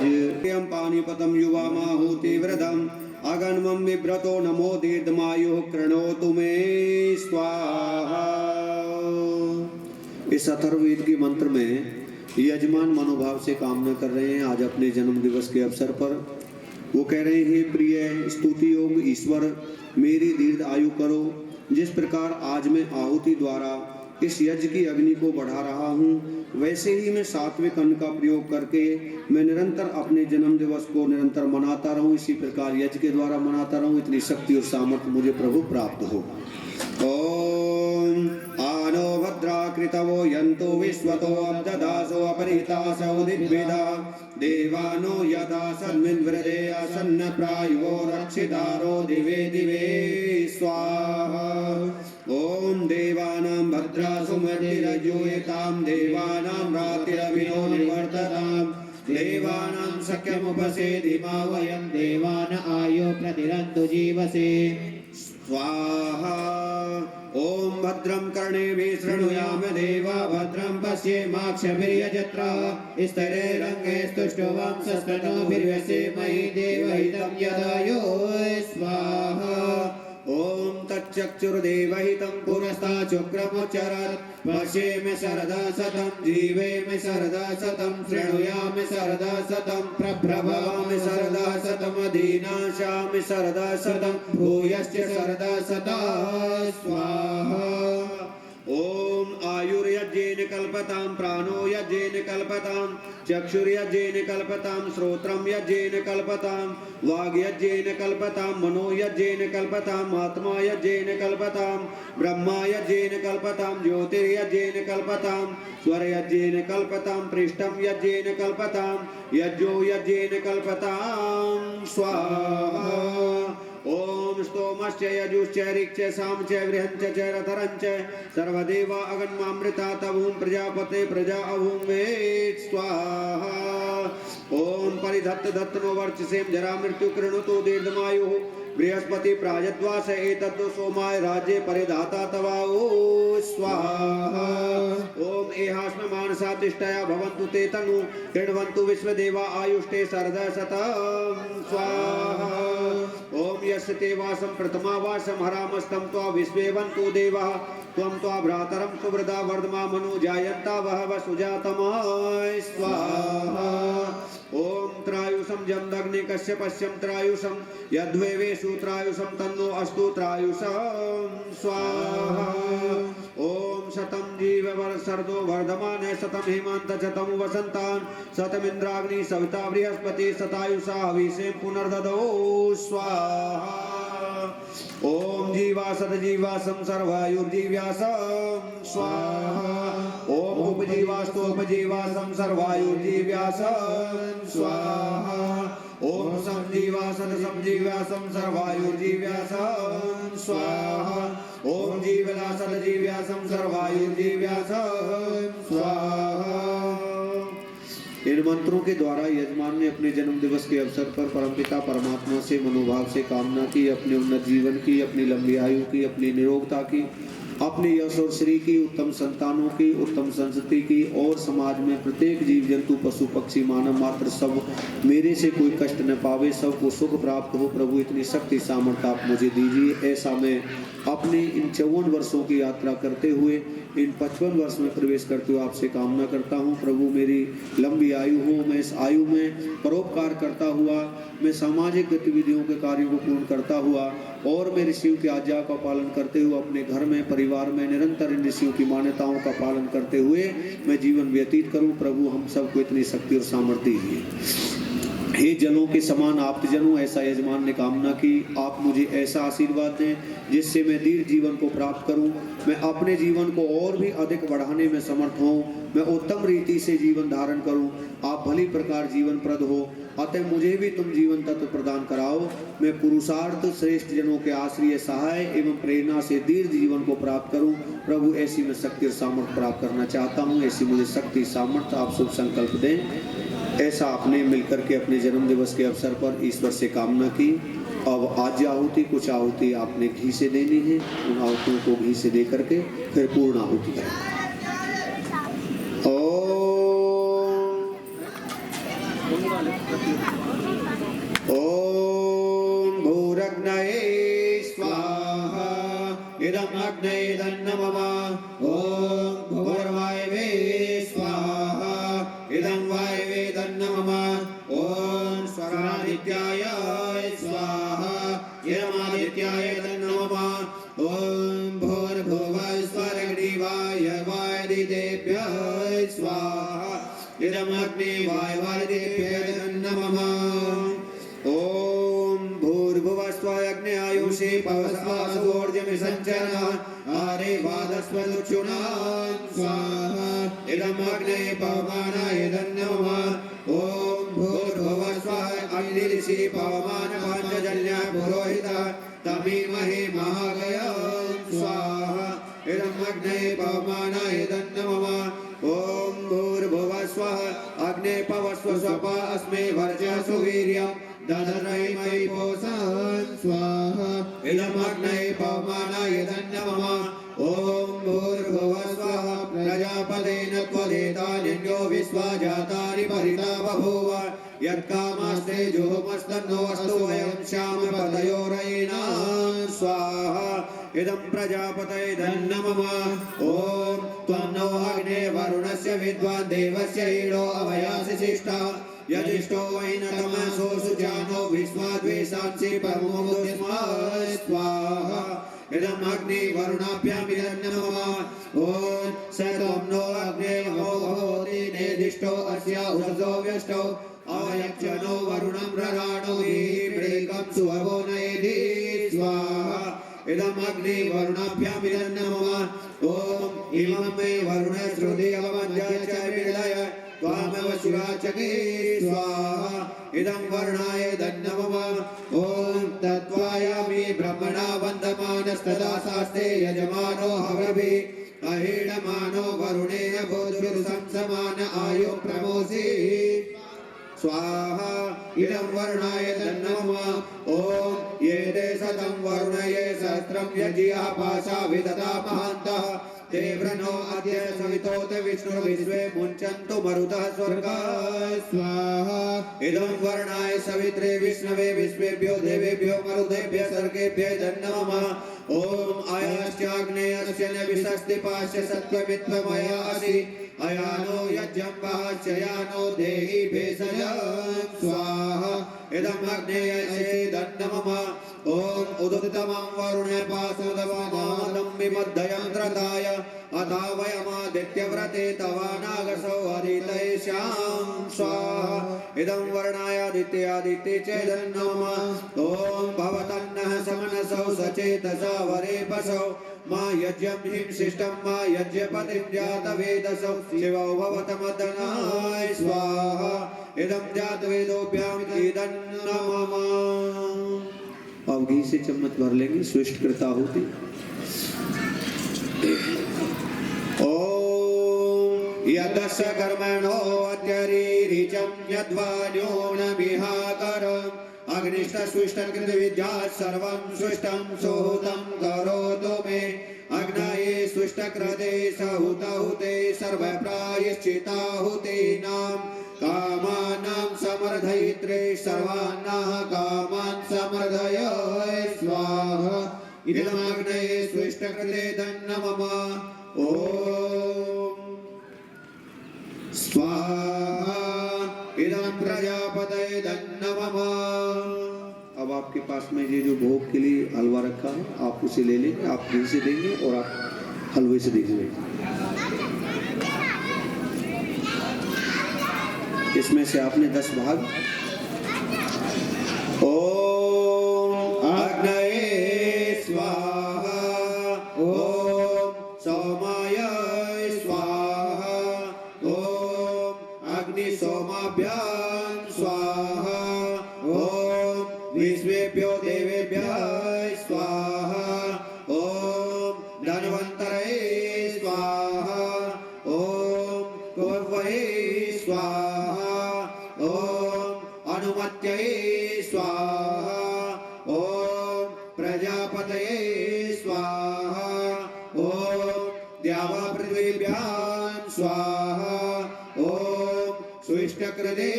पानीपतम युवा माहुति व्रतम अगन्मं विव्रतो नमो दीर्घमायुः कृणोतु मे स्वाहा। इस अथर्ववेद के मंत्र में यजमान मनोभाव से कामना कर रहे हैं आज अपने जन्म दिवस के अवसर पर। वो कह रहे हैं, प्रिय स्तुति योग ईश्वर मेरी दीर्घ आयु करो। जिस प्रकार आज मैं आहुति द्वारा इस यज्ञ की अग्नि को बढ़ा रहा हूँ, वैसे ही मैं सात्विक अन्न का प्रयोग करके मैं निरंतर अपने जन्म दिवस को निरंतर मनाता रहूं। इसी प्रकार यज्ञ के द्वारा मनाता रहूं। इतनी शक्ति और सामर्थ्य मुझे प्रभु प्राप्त हो। ओम आनो भद्राकृतवो यन्तु विश्वतो अब्ददासो अपरितासो दिग्विदा देवानो यदा सन्मिन्वृदे आसन्न प्रायुवो रक्षितारो दिवे दिवे स्वाहा। ओम देवानां भद्रा सुमतिरजूयतां देवानां रातिरविनो निवर्ततां देवानां सख्यमुपसेदिमा वयं देवान आयो प्रतिरन्तु जीवसे स्वाहा। ओम भद्रं कर्णेभिः शृणुयाम देवा भद्रं पश्येमाक्षभिर्यजत्रा स्तैररङ्गे स्तुष्टुवंशस्तनोभिर्व्यसेमहि देवहितं यदायो स्वाहा। ओम तच्चक्षुर्देवहितं पुरस्ता शुक्रमुच्चरत् पश्येम शरदा शतं जीवेम शरदा शतं शृणुयाम शरदा शतं प्रभवाम शरदा शतं अधीनाशाम शरदा शतं भूयश्च शरदा शता स्वाहा। ओम आयुर्यज्ञेन कल्पतां प्राणो यज्ञेन कल्पतां चक्षुर्यज्ञेन कल्पतां श्रोत्रं यज्ञेन कल्पतां वाग्यज्ञेन कल्पतां मनो यज्ञेन कल्पतां आत्मा यज्ञेन कल्पतां ब्रह्मा यज्ञेन कल्पतां ज्योतिर्यज्ञेन कल्पतां स्वरयज्ञेन कल्पतां पृष्ठं यज्ञेन कल्पतां यज्ञो यज्ञेन कल्पतां स्वाहा। ओम स्तोमश्च यजुश्च ऋक्च सामश्च गृहञ्च च रथरञ्च सर्वदेवा अगन्मामृता तवुं प्रजापते प्रजा अभूं मे स्वाहा। ओम परिधत्त दत्तनो वर्चसें जरा मृत्यु कृणुतो दीर्घमायुः बृहस्पति प्राजद्वास एतद् सोमाय राज्ये परिधाता तवाओ स्वाहा। ओम एहास्म मानसा तिष्ठया भवन्तु ते तनु कृण्वन्तु विश्वदेवा आयुष्टे शरदा शतं स्वाहा। ओम यस्य ते वासं प्रथमा वासं हरामस्तं त्वा विश्वेवन्तु देवः त्वं त्वा भ्रातरं सुवृदा वर्धमा मनो जायन्ता वहवः सुजातमाय स्वाहा। ओम त्रायुषं जमदग्नि कश्यपस्यं त्रायुषं यद्वेवेषु त्रायुषं तन्नो अस्तु त्रायुषं स्वाहा। ओम शतं जीववर्षर्दो वर्धमानः शतं हेमन्त शतं वसन्तान् शतमिन्द्राग्नि सविता बृहस्पति शतायुषा हविषें पुनर्ददो स्वाहा। ओम जीवासद जीवासं सर्वायुर्जीव्यासं स्वाहा। ओम उपजीवास्तु उपजीवासं सर्वायुर्जीव्यासं स्वाहा। ओम संजीवासद संजीव्यासं सर्वायुर्जीव्यासं स्वाहा। ओम जीवलासद जीव्यासं सर्वायुर्जीव्यासं स्वाहा। इन मंत्रों के द्वारा यजमान ने अपने जन्म दिवस के अवसर पर परमपिता परमात्मा से मनोभाव से कामना की, अपने उन्नत जीवन की, अपनी लंबी आयु की, अपनी निरोगता की, अपने यश और श्री की, उत्तम संतानों की, उत्तम संस्कृति की और समाज में प्रत्येक जीव जंतु पशु पक्षी मानव मात्र सब मेरे से कोई कष्ट न पावे, सबको सुख प्राप्त हो। प्रभु इतनी शक्ति सामर्थ्य आप मुझे दीजिए। ऐसा मैं अपने इन 54 वर्षों की यात्रा करते हुए इन 55 वर्ष में प्रवेश करते हुए आपसे कामना करता हूँ। प्रभु मेरी लंबी आयु हो, मैं इस आयु में परोपकार करता हुआ, मैं सामाजिक गतिविधियों के कार्यों को पूर्ण करता हुआ और मैं ऋषियों की आज्ञा का पालन करते हुए अपने घर में परिवार में निरंतर इन ऋषियों की मान्यताओं का पालन करते हुए मैं जीवन व्यतीत करूं। प्रभु हम सबको इतनी शक्ति और सामर्थ्य दीजिए। हे जलों के समान आप्तजनों, ऐसा यजमान ने कामना की, आप मुझे ऐसा आशीर्वाद दें जिससे मैं दीर्घ जीवन को प्राप्त करूं, मैं अपने जीवन को और भी अधिक बढ़ाने में समर्थ हूं, मैं उत्तम रीति से जीवन धारण करूं, आप भली प्रकार जीवन प्रद हो, अतः मुझे भी तुम जीवन तत्व प्रदान कराओ। मैं पुरुषार्थ श्रेष्ठ जनों के आश्रय सहाय एवं प्रेरणा से दीर्घ जीवन को प्राप्त करूं। प्रभु ऐसी मैं शक्ति और सामर्थ्य प्राप्त करना चाहता हूं, ऐसी मुझे शक्ति सामर्थ्य आप शुभ संकल्प दें। ऐसा आपने मिलकर के अपने जन्म दिवस के अवसर पर ईश्वर से कामना की। अब आज आहुति, कुछ आहुति आपने घी से देनी है, उन आहुतियों को घी से दे करके फिर पूर्ण आहुति करें। ओम भूरग्नये स्वाहा इदं अग्नये तन्नमः। ओम भूर्वायवे स्वाहा इदं वायवे तन्नमः। ओम स्वरादित्याय स्वाहा इदमादित्याय तन्नमः। ओम भूर्भुवः स्वरग्निवाय वायदितेभ्यः स्वाहा इदं अग्ने वायवादितेभ्यः तन्नमः। ओम भूर्भुवस्व अग्ने आयुषे पवस्वासोर्जमि संचरः आरे वादस्वदुक्षुणा स्वाहा इदं अग्ने पवमानाय तन्नमः। ओम भूर्भुवस्व अग्निरिषि पवमान पाञ्चजन्य पुरोहितः तमीमहे महागया स्वाहा इदं अग्ने पवमानाय तन्नमः। ओम भूर्भुवस्व अग्ने पवस्व स्वपा अस्मे वर्चः सुवीर्यम् ददरैमयि पोषन् स्वाहा इदं अग्ने पवमानाय तन्नमः। ओम भूर्भुवस्व प्रजापतेन त्वदेतान्यो विश्वा जातानि परिता बभूव यत्कामास्ते जुहुमस्तन्नो अस्तु वयं श्यामपतयोरयिना स्वाहा इदं प्रजापतये तन्नमः। ओम त्वन्नो अग्ने वरुणस्य विद्वान् देवस्य ईडो अवयासि शिष्टः यदिष्टो वैनतमसो सुजानो विश्वाद्वेषांसि परमोदस्म स्वाहा इदं अग्नि वरुणाभ्यामिदं नमः। ओम स त्वन्नो अग्ने होति नेदिष्टो अस्य उषसो व्यष्टो अवयक्षणो वरुणं रराणो वीप्रेकं सुवो नयेधि स्वाहा इदं अग्नि वरुणाभ्यामिदं नमः। ओम इमं मे वरुण श्रुति अवमध्य च विलय त्वामव शिवाचके स्वाहा इदं वर्णाय तन्नमः। ओम तत्त्वायामि ब्रह्मणा वन्दमानस्तदा शास्ते यजमानो हवभिः अहीणमानो वरुणेन भूद्भिर्संसमान आयु प्रमोषि स्वाहा इदं वर्णाय तन्नमः। ओम ये ते शतं वरुणये सहस्रं यजिया पाशा विदधा महान्तः ते व्रनो अद्य सवितोत विष्णुर्विश्वे मुञ्चन्तु मरुतः स्वर्गाः स्वाहा इदं वर्णाय सवित्रे विष्णवे विश्वेभ्यो देवेभ्यो मरुतेभ्यः सर्गेभ्यः तन्नमः। ओम आयाश्चाग्नेयस्य न विशस्ति पाश्य सत्त्वमित्त्वमयासि अयानो यज्ञम्बः शयानो देहि भेषजं स्वाहा इदं अग्नेयसे तन्नमः। ओम उदितमं वरुणे पाशोदवानादं विमध्ययन्त्रताय अथा वयमादित्यव्रते तवानागसो हरितैष्यां स्वाहा इदं वर्णायादित्यादित्ये च तन्नमः। ओम भवतन्नः समनसौ सचेतसा वरेपसौ मा यज्ञं हिं शिष्टं मा यज्ञपतिं जातवेदसौ शिवो भवतमदनाय स्वाहा इदं जातवेदोभ्यां इदं नमः। अब घी से चम्मच भर लेंगे, स्विष्ट कृता होती। ओम यदस्य कर्मणो अत्यरीरिचं यद्वान्योनमिहाकरम् अग्निष्टसुष्टकृतविद्या सर्वं सुष्टं सुहृतं करोतु मे अग्नये सुष्टकृते सहुतहुते सर्वप्रायश्चिताहुतीनां कामानां समर्धयित्रे सर्वान्नाः कामान् समर्धय स्वाहा इदमग्नये सुष्टकृते धन्नमम ॐ स्वाहा इदं प्रजापतये धन्नमम। अब आपके पास में ये जो भोग के लिए हलवा रखा है आप उसे ले लेंगे, आप दिल से देंगे और आप हलवे से देंगे। इसमें से आपने 10 भाग ओम अग्नये स्वाहा ओम सोमाय स्वाहा ओम अग्नि सोमाभ्यां स्वाहा ओम विश्वेभ्यो देवेभ्यः स्वाहा ओम धन्वन्तरे स्वाहा ओम कौरवये स्वाहा ओम अनुमत्यये स्वाहा ओम प्रजापतये स्वाहा ओम द्यावापृथिव्यां स्वाहा ओम सुष्टकृते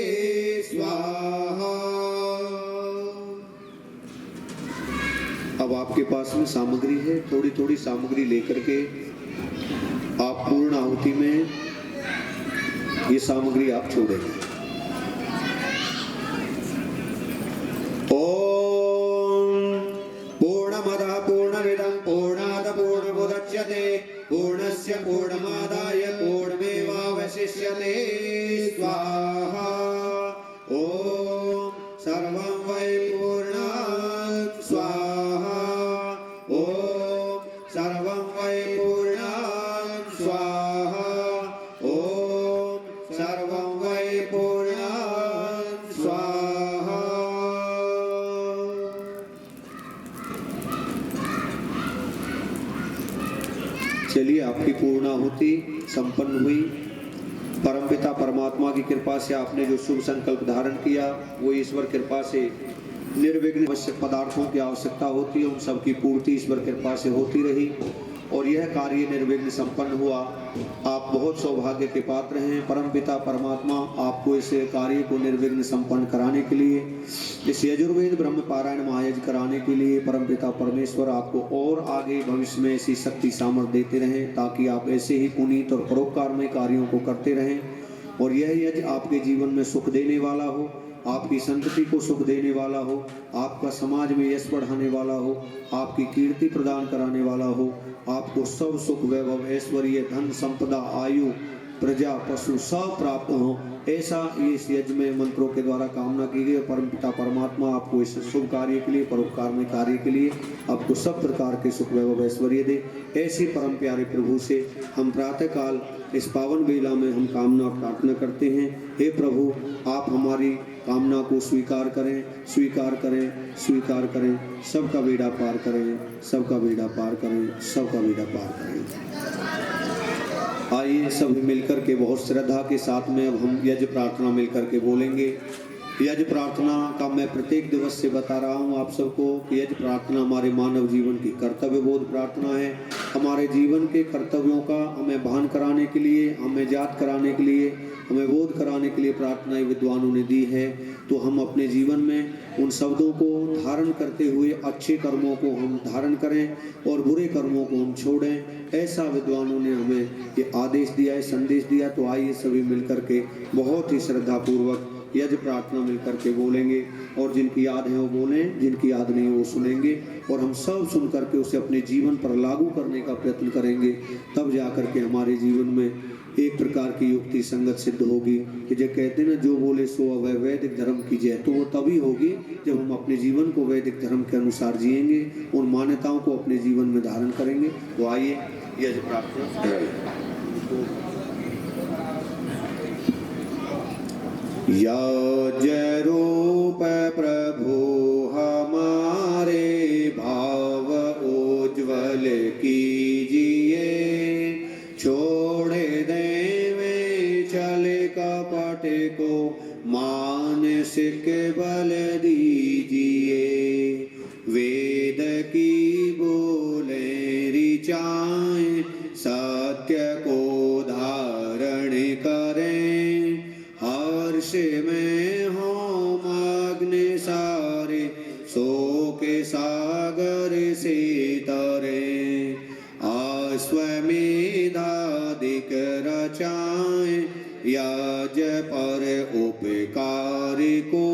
स्वाहा। अब आपके पास में सामग्री है, थोड़ी थोड़ी सामग्री लेकर के आप पूर्ण आहुति में ये सामग्री आप छोड़ेंगे। ओम पूर्णमदः पूर्णमिदं पूर्णात् पूर्णमुदच्यते पूर्णस्य पूर्णमादाय पूर्णमेवावशिष्यते स्वाहा। ओम सर्वं वै पूर्णं स्वाहा ओम सर्वं वै पूर्णं स्वाहा ओम सर्वं वै पूर्णं स्वाहा। चलिए आपकी पूर्णाहुति संपन्न हुई। परमपिता परमात्मा की कृपा से आपने जो शुभ संकल्प धारण किया वो ईश्वर कृपा से निर्विघ्न आवश्यक पदार्थों की आवश्यकता होती है उन सब की पूर्ति ईश्वर कृपा से होती रही और यह कार्य निर्विघ्न संपन्न हुआ। आप बहुत सौभाग्य के पात्र हैं। परमपिता परमात्मा आपको इस कार्य को निर्विघ्न संपन्न कराने के लिए, इस यजुर्वेद ब्रह्म पारायण महायज्ञ कराने के लिए परमपिता परमेश्वर आपको और आगे भविष्य में ऐसी शक्ति सामर्थ्य देते रहें ताकि आप ऐसे ही पुनीत और परोपकारमय कार्यों को करते रहें और यह यज्ञ आपके जीवन में सुख देने वाला हो, आपकी संतति को सुख देने वाला हो, आपका समाज में यश बढ़ाने वाला हो, आपकी कीर्ति प्रदान कराने वाला हो, आपको सब सुख वैभव ऐश्वर्य धन संपदा आयु प्रजा पशु सब प्राप्त हो, ऐसा इस यज्ञ में मंत्रों के द्वारा कामना की गई। परमपिता परमात्मा आपको इस शुभ कार्य के लिए परोपकार में कार्य के लिए आपको सब प्रकार के सुख वैभव ऐश्वर्य दे। ऐसे परम प्यारे प्रभु से हम प्रातः काल इस पावन बेला में हम कामना प्रार्थना करते हैं। हे प्रभु आप हमारी कामना को स्वीकार करें, स्वीकार करें, स्वीकार करें। सबका बेड़ा पार करें, सबका बेड़ा पार करें, सबका बेड़ा पार करें। आइए सभी मिलकर के बहुत श्रद्धा के साथ में अब हम यज्ञ प्रार्थना मिलकर के बोलेंगे। यज्ञ प्रार्थना का मैं प्रत्येक दिवस से बता रहा हूँ आप सबको कि यज्ञ प्रार्थना हमारे मानव जीवन की कर्तव्य बोध प्रार्थना है। हमारे जीवन के कर्तव्यों का हमें भान कराने के लिए, हमें याद कराने के लिए, हमें बोध कराने के लिए प्रार्थनाएं विद्वानों ने दी है। तो हम अपने जीवन में उन शब्दों को धारण करते हुए अच्छे कर्मों को हम धारण करें और बुरे कर्मों को हम छोड़ें, ऐसा विद्वानों ने हमें ये आदेश दिया है, संदेश दिया। तो आइए सभी मिलकर के बहुत ही श्रद्धापूर्वक यज्ञ प्रार्थना मिलकर के बोलेंगे और जिनकी याद है वो बोलें, जिनकी याद नहीं वो सुनेंगे और हम सब सुन करके उसे अपने जीवन पर लागू करने का प्रयत्न करेंगे। तब जा करके हमारे जीवन में एक प्रकार की युक्ति संगत सिद्ध होगी कि जो कहते हैं ना, जो बोले सो अवै वैदिक धर्म की जय, तो वो तभी होगी जब हम अपने जीवन को वैदिक धर्म के अनुसार जिएंगे, उन मान्यताओं को अपने जीवन में धारण करेंगे। तो आइए यज्ञ प्रार्थना। यज्ञ रूप प्रभु हमारे भाव उज्ज्वल कीजिए, छोड़ देवे मनुष्य के बल दीजिए। वेद की बोले ऋचाएं सत्य को धारण करें। हर्ष में हो मग्न सारे शोक सागर से तरे। अश्वमेधादिक रचाएं याज पर उपकार को।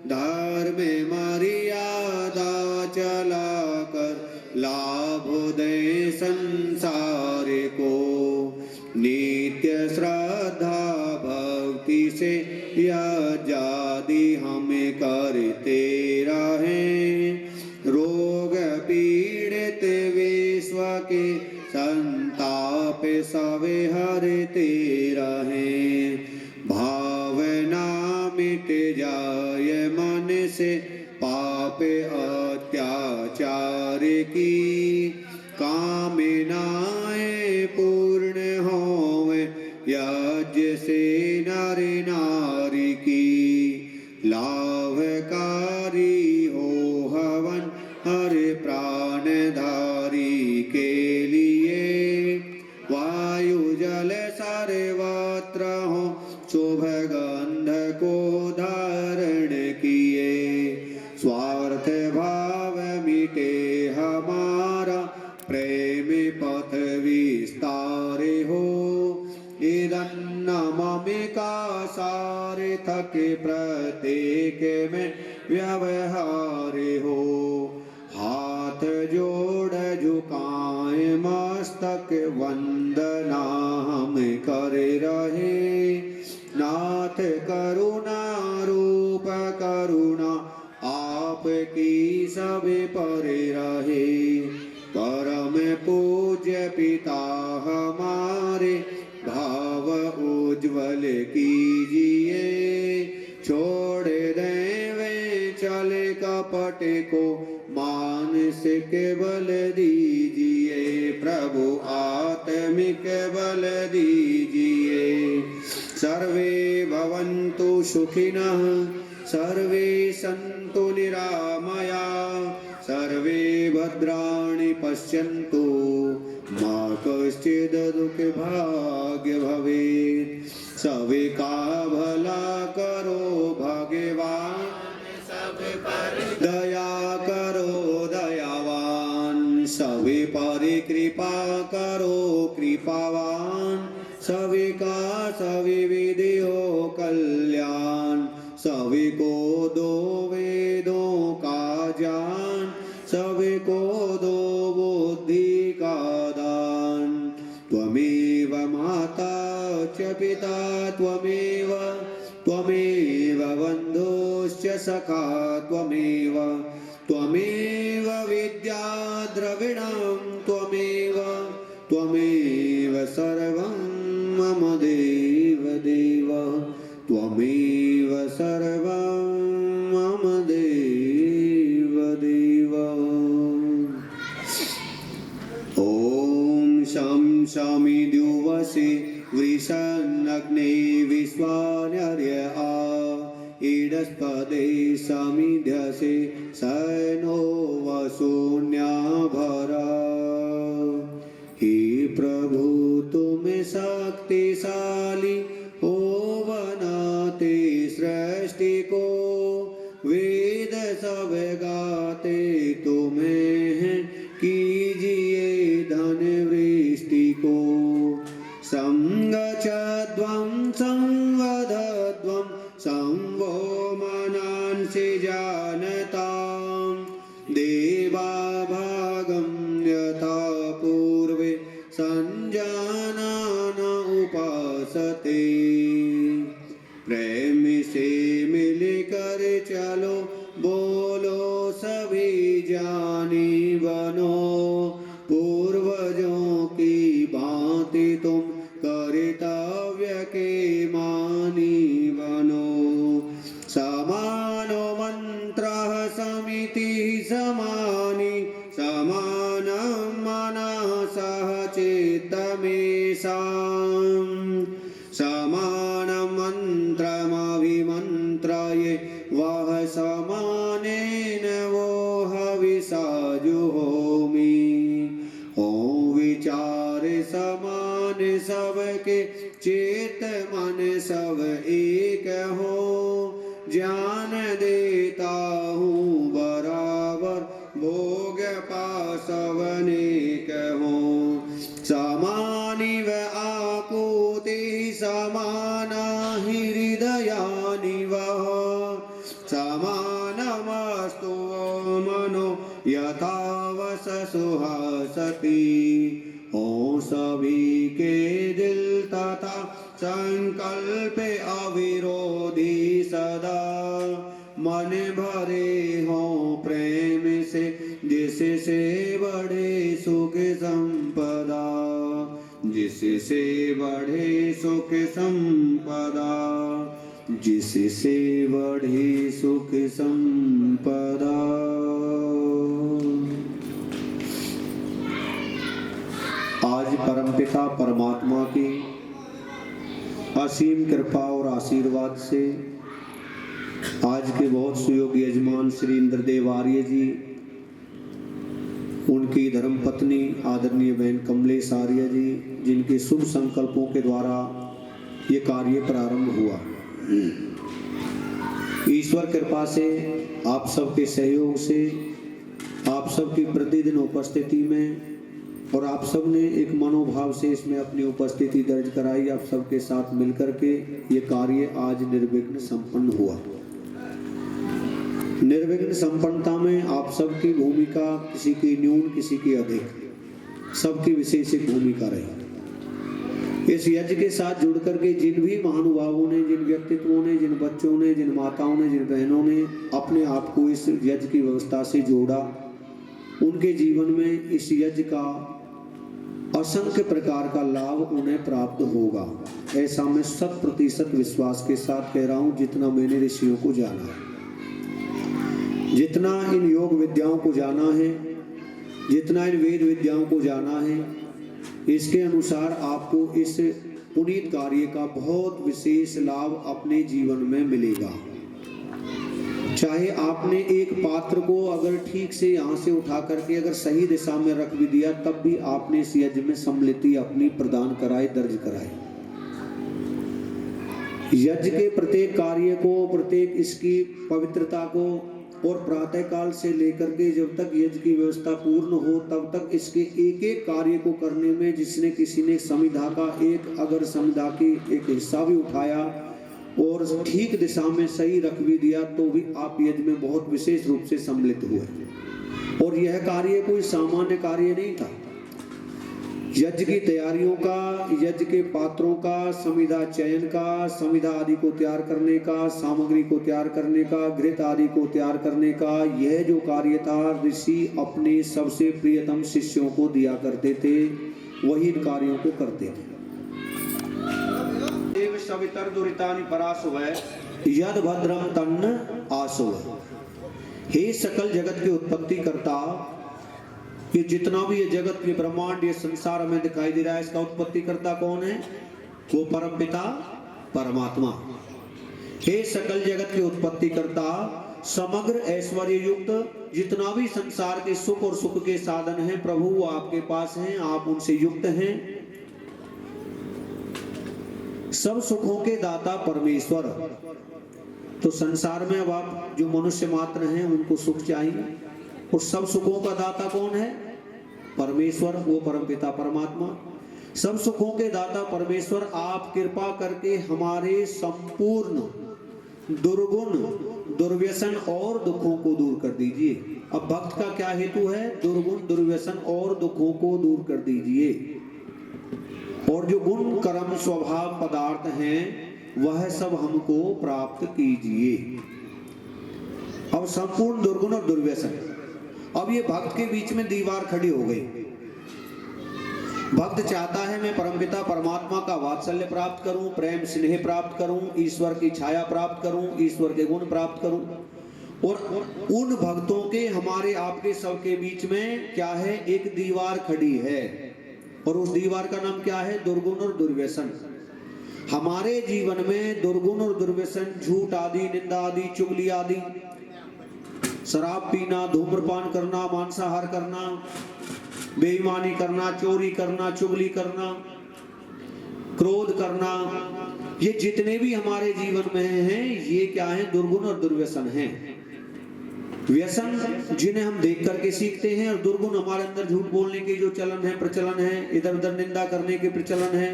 धर्म मर्यादा चलाकर लाभ दे संसार को। नित्य श्रद्धा भक्ति से यज्ञादि हम करते रहें। रोग पीड़ित विश्व के संताप सवे हरते रहें। भावना मिट जाए मन से पाप अत्याचार की। कामनाएं पूर्ण होवे यज्ञ से नर नारी की। लाभकारी हो हवन हर प्राणधारी के लिए। वायु जल सर्वत्र हो शुभ गंध को धारण किए। स्वार्थ भाव मिटे हमारा प्रेम पथ विस्तार हो। इदन्नममिका सार्थक प्रत्येक में व्यवहार हो। हाथ जोड़ झुकाए मस्तक वंदना हम कर रहे। नाथ करुणा रूप करुणा आपकी सब पर रहे। परम पूज्य पिता हमारे भाव उज्ज्वल कीजिए। छोड़ देवे चल कपट को मानसिक बल दीजिए। प्रभु आत्मिक बल दीजिए। सर्वे भवन्तु सुखिनः सर्वे सन्तु निरामया। सर्वे भद्राणि पश्यन्तु मा कश्चित् दुःख भाग्य भवेत्। सभी का भला करो भगवान सब पर दया करो दयावान। सभी पर कृपा करो कृपावान। सभी का सभी विधि हो कल्याण। सभी को दो वेदों का ज्ञान। सभी को दो बुद्धि का दान। त्वमेव माता च पिता त्वमेव बन्धुश्च सखा त्वमेव विद्या द्रविणं त्वमेव सर्वं मम देव देव। त्वमेव सर्वं मम देव देव। ॐ शं शामि द्युवसे वृषन्नग्ने विश्वान्यर्य आ। ईडस्पदे समिध्यसे सैनो वसून्याभरा। हे प्रभु तुम शक्तिशाली हो बनाते सृष्टि को। वेद सब गाते तुम्हें हैं कीजिए धन वृष्टि को। संगच्छध्वं संवदध्वं संवो मनांसि जानतां। देवा भागं यथा पूर्वे संजानान उपासते। प्रेम से मिलकर चलो बोलो सभी जानी बनो। पूर्वजों की भांति तुम कर्तव्य के मानी बनो। समानो मंत्रः समितिः समानि। समानं मनः सह चित्तमेषाम्। समानं मन्त्रमभिमन्त्रये विचार समान सबके, चेत मन सब एक हो। ज्ञान देता हूँ बराबर, भोग पासव अनेक हो। समानि व आकुति समाना हृदयानि वह, समानमस्तु मनो यथा वस सुहासति। हो सभी के दिल तथा संकल्प अविरोधी सदा, मन भरे हो प्रेम से जिससे बढ़े सुख संपदा, जिससे बढ़े सुख संपदा, जिससे बढ़े सुख संपदा। आज परमपिता परमात्मा की असीम कृपा और आशीर्वाद से आज के बहुत सुयोग्य यजमान श्री इंद्रदेव आर्य जी, उनकी धर्मपत्नी आदरणीय बहन कमलेश आर्य जी, जिनके शुभ संकल्पों के द्वारा ये कार्य प्रारंभ हुआ। ईश्वर कृपा से, आप सबके सहयोग से, आप सबकी प्रतिदिन उपस्थिति में और आप सब ने एक मनोभाव से इसमें अपनी उपस्थिति दर्ज कराई। आप सबके साथ मिलकर के ये कार्य आज निर्विघ्न संपन्न हुआ। निर्विघ्न संपन्नता में आप सबकी भूमिका, किसी की न्यून किसी की अधिक, सबकी विशेष भूमिका रही। इस यज्ञ के साथ जुड़ करके जिन भी महानुभावों ने, जिन व्यक्तित्वों ने, जिन बच्चों ने, जिन माताओं ने, जिन बहनों ने अपने आप को इस यज्ञ की व्यवस्था से जोड़ा, उनके जीवन में इस यज्ञ का असंख्य प्रकार का लाभ उन्हें प्राप्त होगा। ऐसा मैं 100% विश्वास के साथ कह रहा हूं। जितना मैंने ऋषियों को जाना है, जितना इन योग विद्याओं को जाना है, जितना इन वेद विद्याओं को जाना है, इसके अनुसार आपको इस पुनीत कार्य का बहुत विशेष लाभ अपने जीवन में मिलेगा। चाहे आपने एक पात्र को अगर ठीक से यहाँ से उठा करके अगर सही दिशा में रख भी दिया, तब भी आपने इस यज्ञ में सम्मिलिति अपनी प्रदान कराई, दर्ज कराई। यज्ञ के प्रत्येक कार्य को, प्रत्येक इसकी पवित्रता को और प्रातः काल से लेकर के जब तक यज्ञ की व्यवस्था पूर्ण हो तब तक इसके एक एक कार्य को करने में जिसने किसी ने संविधा का एक अगर संविधा की एक हिस्सा भी उठाया और ठीक दिशा में सही रख भी दिया, तो भी आप यज्ञ में बहुत विशेष रूप से सम्मिलित हुए। और यह कार्य कोई सामान्य कार्य नहीं था। यज्ञ की तैयारियों का, यज्ञ के पात्रों का, संविधा चयन का, संविधा आदि को तैयार करने का, सामग्री को तैयार करने का, घृत आदि को तैयार करने का, यह जो कार्य था ऋषि अपने सबसे प्रियतम शिष्यों को दिया करते थे, वही इन कार्यों को करते थे। देव सवितर दुरितानि पराशुव यद भद्रम तन्न आशुव। हे सकल जगत की उत्पत्ति करता, ये जितना भी ये जगत, ये ब्रह्मांड, ये संसार में दिखाई दे रहा है, इसका उत्पत्ति करता कौन है? वो परम पिता परमात्मा। हे सकल जगत की उत्पत्ति करता, समग्र ऐश्वर्य युक्त जितना भी संसार के सुख और सुख के साधन हैं प्रभु, वो आपके पास हैं, आप उनसे युक्त हैं। सब सुखों के दाता परमेश्वर। तो संसार में अब आप जो मनुष्य मात्र हैं उनको सुख चाहिए, और सब सुखों का दाता कौन है? परमेश्वर, वो परमपिता परमात्मा। सब सुखों के दाता परमेश्वर, आप कृपा करके हमारे संपूर्ण दुर्गुण, दुर्व्यसन और दुखों को दूर कर दीजिए। अब भक्त का क्या हेतु है? दुर्गुण, दुर्व्यसन और दुखों को दूर कर दीजिए। और जो गुण, कर्म, स्वभाव, पदार्थ हैं वह सब हमको प्राप्त कीजिए। अब संपूर्ण दुर्गुण और दुर्व्यसन, अब ये भक्त के बीच में दीवार खड़ी हो गई। भक्त चाहता है मैं परमपिता परमात्मा का वात्सल्य प्राप्त करूं, प्रेम स्नेह प्राप्त करूं, ईश्वर की छाया प्राप्त करूं, ईश्वर के गुण प्राप्त करूं। और उन भक्तों के, हमारे आपके सबके बीच में क्या है? एक दीवार खड़ी है, और उस दीवार का नाम क्या है? दुर्गुण और दुर्व्यसन। हमारे जीवन में दुर्गुण और दुर्व्यसन, झूठ आदि, निंदा आदि, चुगली आदि, शराब पीना, धूम्रपान करना, मांसाहार करना, बेईमानी करना, चोरी करना, चुगली करना, क्रोध करना, ये जितने भी हमारे जीवन में हैं, ये क्या है? दुर्गुण और दुर्व्यसन हैं। व्यसन जिन्हें हम देख करके सीखते हैं, और दुर्गुण हमारे अंदर झूठ बोलने के जो चलन है, प्रचलन है, इधर उधर निंदा करने के प्रचलन है,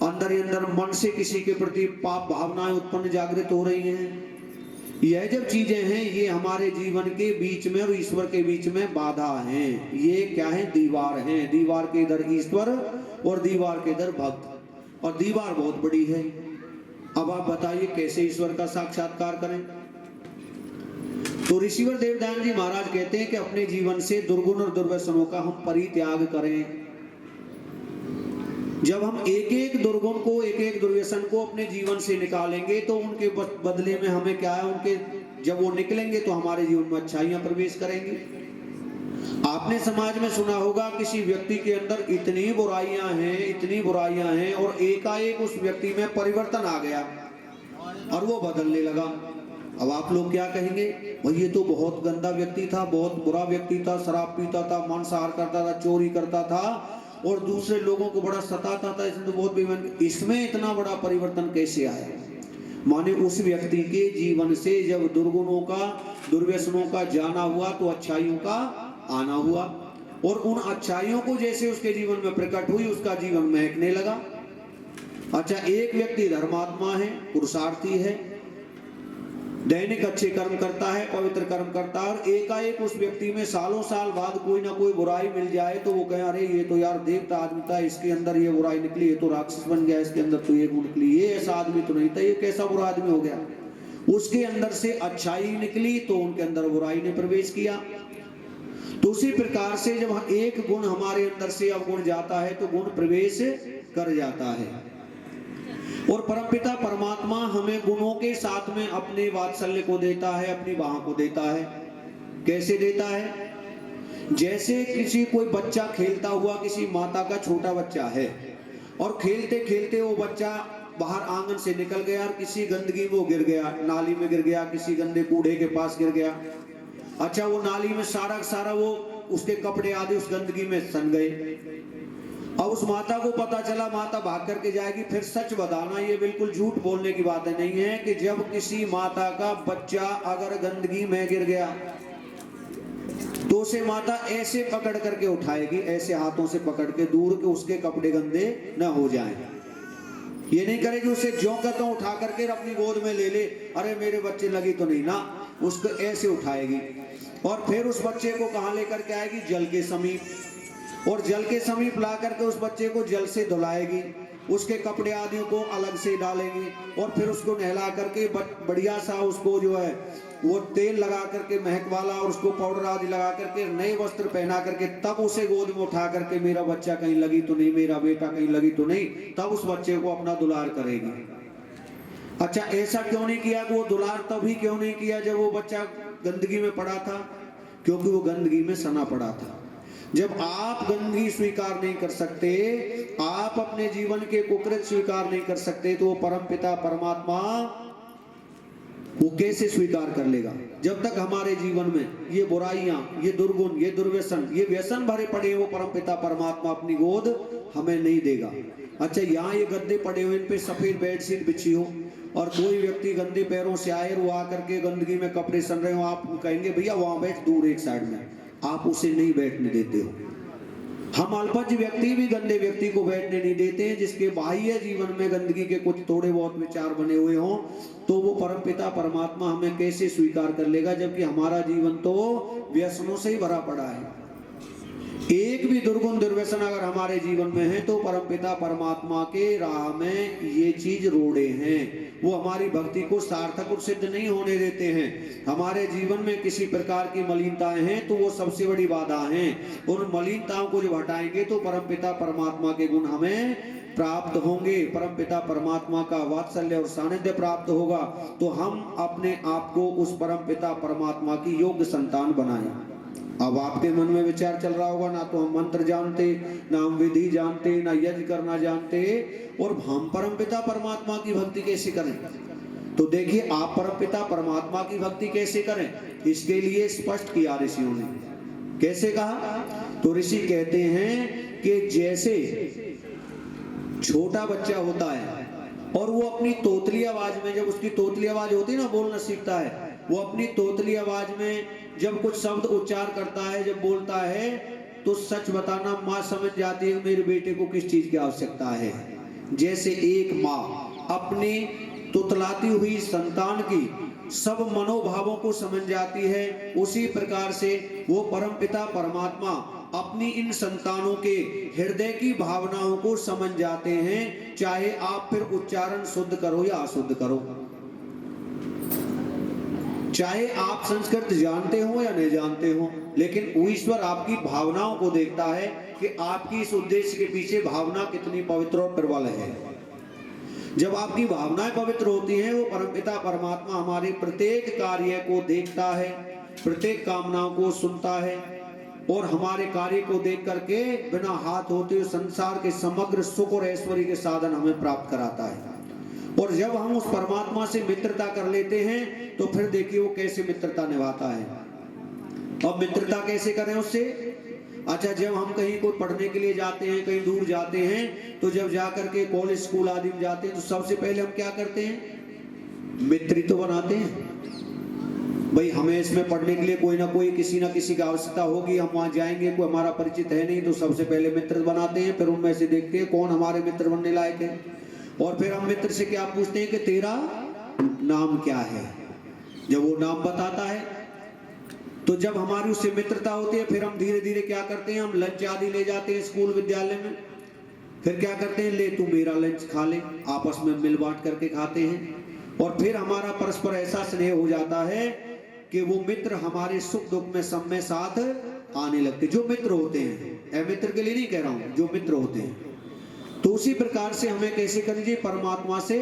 अंदर ही अंदर मन से किसी के प्रति पाप भावनाएं उत्पन्न जागृत हो रही हैं। यह जब चीजें हैं, ये हमारे जीवन के बीच में और ईश्वर के बीच में बाधा हैं। ये क्या है? दीवार हैं। दीवार के इधर ईश्वर और दीवार के इधर भक्त, और दीवार बहुत बड़ी है। अब आप बताइए कैसे ईश्वर का साक्षात्कार करें? तो ऋषिवर देवदान जी महाराज कहते हैं कि अपने जीवन से दुर्गुण और दुर्व्यसनों का हम परित्याग करें। जब हम एक एक दुर्गुण को, एक एक दुर्व्यसन को अपने जीवन से निकालेंगे, तो उनके बदले में हमें क्या है? उनके जब वो निकलेंगे तो हमारे जीवन में अच्छाइयां प्रवेश करेंगी। आपने समाज में सुना होगा किसी व्यक्ति के अंदर इतनी बुराइयां हैं, इतनी बुराइयां हैं, और एकाएक उस व्यक्ति में परिवर्तन आ गया और वो बदलने लगा। अब आप लोग क्या कहेंगे? भाई ये तो बहुत गंदा व्यक्ति था, बहुत बुरा व्यक्ति था, शराब पीता था, मांसाहार करता था, चोरी करता था, और दूसरे लोगों को बड़ा सताता था, इसमें तो बहुत बेईमान। इसमें इतना बड़ा परिवर्तन कैसे आया? माने उस व्यक्ति के जीवन से जब दुर्गुणों का, दुर्व्यसनों का जाना हुआ, तो अच्छाइयों का आना हुआ, और उन अच्छाइयों को जैसे उसके जीवन में प्रकट हुई, उसका जीवन महकने लगा। अच्छा, एक व्यक्ति धर्मात्मा है, पुरुषार्थी है, दैनिक अच्छे कर्म करता है, पवित्र कर्म करता है, और एकाएक उस व्यक्ति में सालों साल बाद कोई ना कोई बुराई मिल जाए, तो वो कहे अरे ये तो यार देवता आदमी था, इसके अंदर ये बुराई निकली, ये तो राक्षस बन गया, इसके अंदर तो ये गुण निकली, ये ऐसा आदमी तो नहीं था, ये कैसा बुरा आदमी हो गया। उसके अंदर से अच्छाई निकली तो उनके अंदर बुराई ने प्रवेश किया। तो उसी प्रकार से जब एक गुण हमारे अंदर से अवगुण जाता है, तो गुण प्रवेश कर जाता है। और परमपिता परमात्मा हमें गुणों के साथ में अपने वात्सल्य को देता है, अपनी बाह को देता है। कैसे देता है? जैसे किसी कोई बच्चा खेलता हुआ, किसी माता का छोटा बच्चा है, और खेलते खेलते वो बच्चा बाहर आंगन से निकल गया और किसी गंदगी में गिर गया, नाली में गिर गया, किसी गंदे कूड़े के पास गिर गया। अच्छा, वो नाली में सारा वो उसके कपड़े आदि उस गंदगी में सन गए। अब उस माता को पता चला, माता भाग करके जाएगी। फिर सच बताना, ये बिल्कुल झूठ बोलने की बात नहीं है कि जब किसी माता का बच्चा अगर गंदगी में गिर गया, तो उसे माता ऐसे पकड़ करके उठाएगी, ऐसे हाथों से पकड़ के दूर के उसके कपड़े गंदे न हो जाएं। ये नहीं करेगी उसे ज्यों का त्यों उठा करके अपनी गोद में ले ले, अरे मेरे बच्चे लगी तो नहीं ना, उसको ऐसे उठाएगी। और फिर उस बच्चे को कहां लेकर के आएगी? जल के समीप, और जल के समीप ला करके उस बच्चे को जल से धुलाएगी, उसके कपड़े आदि को अलग से डालेंगे, और फिर उसको नहला करके बढ़िया सा उसको जो है वो तेल लगा करके महक वाला, और उसको पाउडर आदि लगा करके नए वस्त्र पहना करके तब उसे गोद में उठा करके मेरा बच्चा कहीं लगी तो नहीं, मेरा बेटा कहीं लगी तो नहीं, तब उस बच्चे को अपना दुलार करेगी। अच्छा, ऐसा क्यों नहीं किया? वो दुलार तभी क्यों नहीं किया जब वो बच्चा गंदगी में पड़ा था? क्योंकि वो गंदगी में सना पड़ा था। जब आप गंदगी स्वीकार नहीं कर सकते, आप अपने जीवन के कुकृत स्वीकार नहीं कर सकते, तो वो परमपिता परमात्मा वो कैसे स्वीकार कर लेगा? जब तक हमारे जीवन में ये बुराइयां, ये दुर्गुण, ये दुर्व्यसन, ये व्यसन भरे पड़े, वो परमपिता परमात्मा अपनी गोद हमें नहीं देगा। अच्छा, यहाँ ये गद्दे पड़े हुए, इन पे सफेद बेडशीट बिछी हो, और कोई व्यक्ति गंदे पैरों से आए, वो आकर के गंदगी में कपड़े सन रहे हो, आप कहेंगे भैया वहां बैठ दूर एक साइड में, आप उसे नहीं बैठने देते हो। हम अल्पज्ञ व्यक्ति भी गंदे व्यक्ति को बैठने नहीं देते हैं, जिसके बाह्य जीवन में गंदगी के कुछ थोड़े बहुत विचार बने हुए हों, तो वो परमपिता परमात्मा हमें कैसे स्वीकार कर लेगा, जबकि हमारा जीवन तो व्यसनों से ही भरा पड़ा है। एक भी दुर्गुण दुर्व्यसन अगर हमारे जीवन में है, तो परमपिता परमात्मा के राह में ये चीज रोड़े हैं, वो हमारी भक्ति को सार्थक और सिद्ध नहीं होने देते हैं। हमारे जीवन में किसी प्रकार की मलिनताएं हैं, तो वो सबसे बड़ी बाधा हैं। उन मलिनताओं को जब हटाएंगे, तो परमपिता परमात्मा के गुण हमें प्राप्त होंगे, परमपिता परमात्मा का वात्सल्य और सानिध्य प्राप्त होगा, तो हम अपने आप को उस परमपिता परमात्मा की योग्य संतान बनाएं। अब आपके मन में विचार चल रहा होगा, ना तो हम मंत्र जानते, ना हम विधि जानते, ना यज्ञ करना जानते, और हम परमपिता परमात्मा की भक्ति कैसे करें? तो देखिए, आप परमपिता परमात्मा की भक्ति कैसे करें, इसके लिए स्पष्ट किया ऋषियों ने। कैसे कहा तो ऋषि कहते हैं कि जैसे छोटा बच्चा होता है और वो अपनी तोतली आवाज में, जब उसकी तोतली आवाज होती है ना, बोलना सीखता है, वो अपनी तोतली आवाज में जब कुछ शब्द उच्चार करता है, जब बोलता है, तो सच बताना माँ समझ जाती है मेरे बेटे को किस चीज की आवश्यकता है। जैसे एक माँ अपनी तुतलाती हुई संतान की सब मनोभावों को समझ जाती है, उसी प्रकार से वो परमपिता परमात्मा अपनी इन संतानों के हृदय की भावनाओं को समझ जाते हैं, चाहे आप फिर उच्चारण शुद्ध करो या अशुद्ध करो, चाहे आप संस्कृत जानते हो या नहीं जानते हो, लेकिन वो ईश्वर आपकी भावनाओं को देखता है कि आपकी इस उद्देश्य के पीछे भावना कितनी पवित्र और प्रबल है। जब आपकी भावनाएं पवित्र होती हैं, वो परमपिता परमात्मा हमारे प्रत्येक कार्य को देखता है, प्रत्येक कामनाओं को सुनता है और हमारे कार्य को देख करके बिना हाथ होते हुए संसार के समग्र सुख और ऐश्वर्य के साधन हमें प्राप्त कराता है। और जब हम उस परमात्मा से मित्रता कर लेते हैं तो फिर देखिए वो कैसे मित्रता निभाता है। अब मित्रता कैसे करें उससे? अच्छा, जब हम कहीं कोई पढ़ने के लिए जाते हैं, कहीं दूर जाते हैं, तो जब जाकर के कॉलेज स्कूल आदि में जाते हैं तो सबसे पहले हम क्या करते हैं? मित्र तो बनाते हैं। भाई हमें इसमें पढ़ने के लिए कोई ना कोई किसी ना किसी की आवश्यकता होगी, हम वहां जाएंगे, कोई हमारा परिचित है नहीं, तो सबसे पहले मित्र बनाते हैं, फिर उनमें से देखते हैं कौन हमारे मित्र बनने लायक है, और फिर हम मित्र से क्या पूछते हैं कि तेरा नाम क्या है। जब वो नाम बताता है तो जब हमारी उससे मित्रता होती है, फिर हम धीरे धीरे क्या करते हैं, हम लंच आदि ले जाते हैं स्कूल विद्यालय में, फिर क्या करते हैं, ले तू मेरा लंच खा ले, आपस में मिल बांट करके खाते हैं, और फिर हमारा परस्पर ऐसा स्नेह हो जाता है कि वो मित्र हमारे सुख दुख में सब में साथ आने लगते, जो मित्र होते हैं। मित्र के लिए नहीं कह रहा हूं, जो मित्र होते हैं। तो उसी प्रकार से हमें कैसे करनी चाहिए? परमात्मा से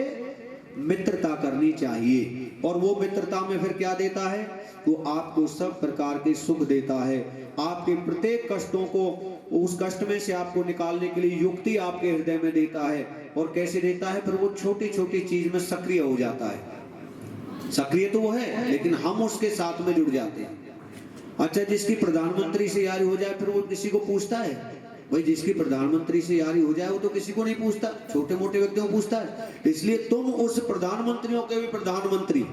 मित्रता करनी चाहिए, और वो मित्रता में फिर क्या देता है? वो आपको सब प्रकार के सुख देता है, आपके प्रत्येक कष्टों को, उस कष्ट में से आपको निकालने के लिए युक्ति आपके हृदय में देता है। और कैसे देता है? फिर वो छोटी छोटी चीज में सक्रिय हो जाता है। सक्रिय तो वो है, लेकिन हम उसके साथ में जुड़ जाते हैं। अच्छा, जिसकी प्रधानमंत्री से यारी हो जाए, फिर वो किसी को पूछता है? भाई जिसकी प्रधानमंत्री से यारी हो जाए वो तो किसी को नहीं पूछता, छोटे मोटे व्यक्तियों को पूछता है। इसलिए तुम उस प्रधानमंत्रियों के भी प्रधानमंत्री,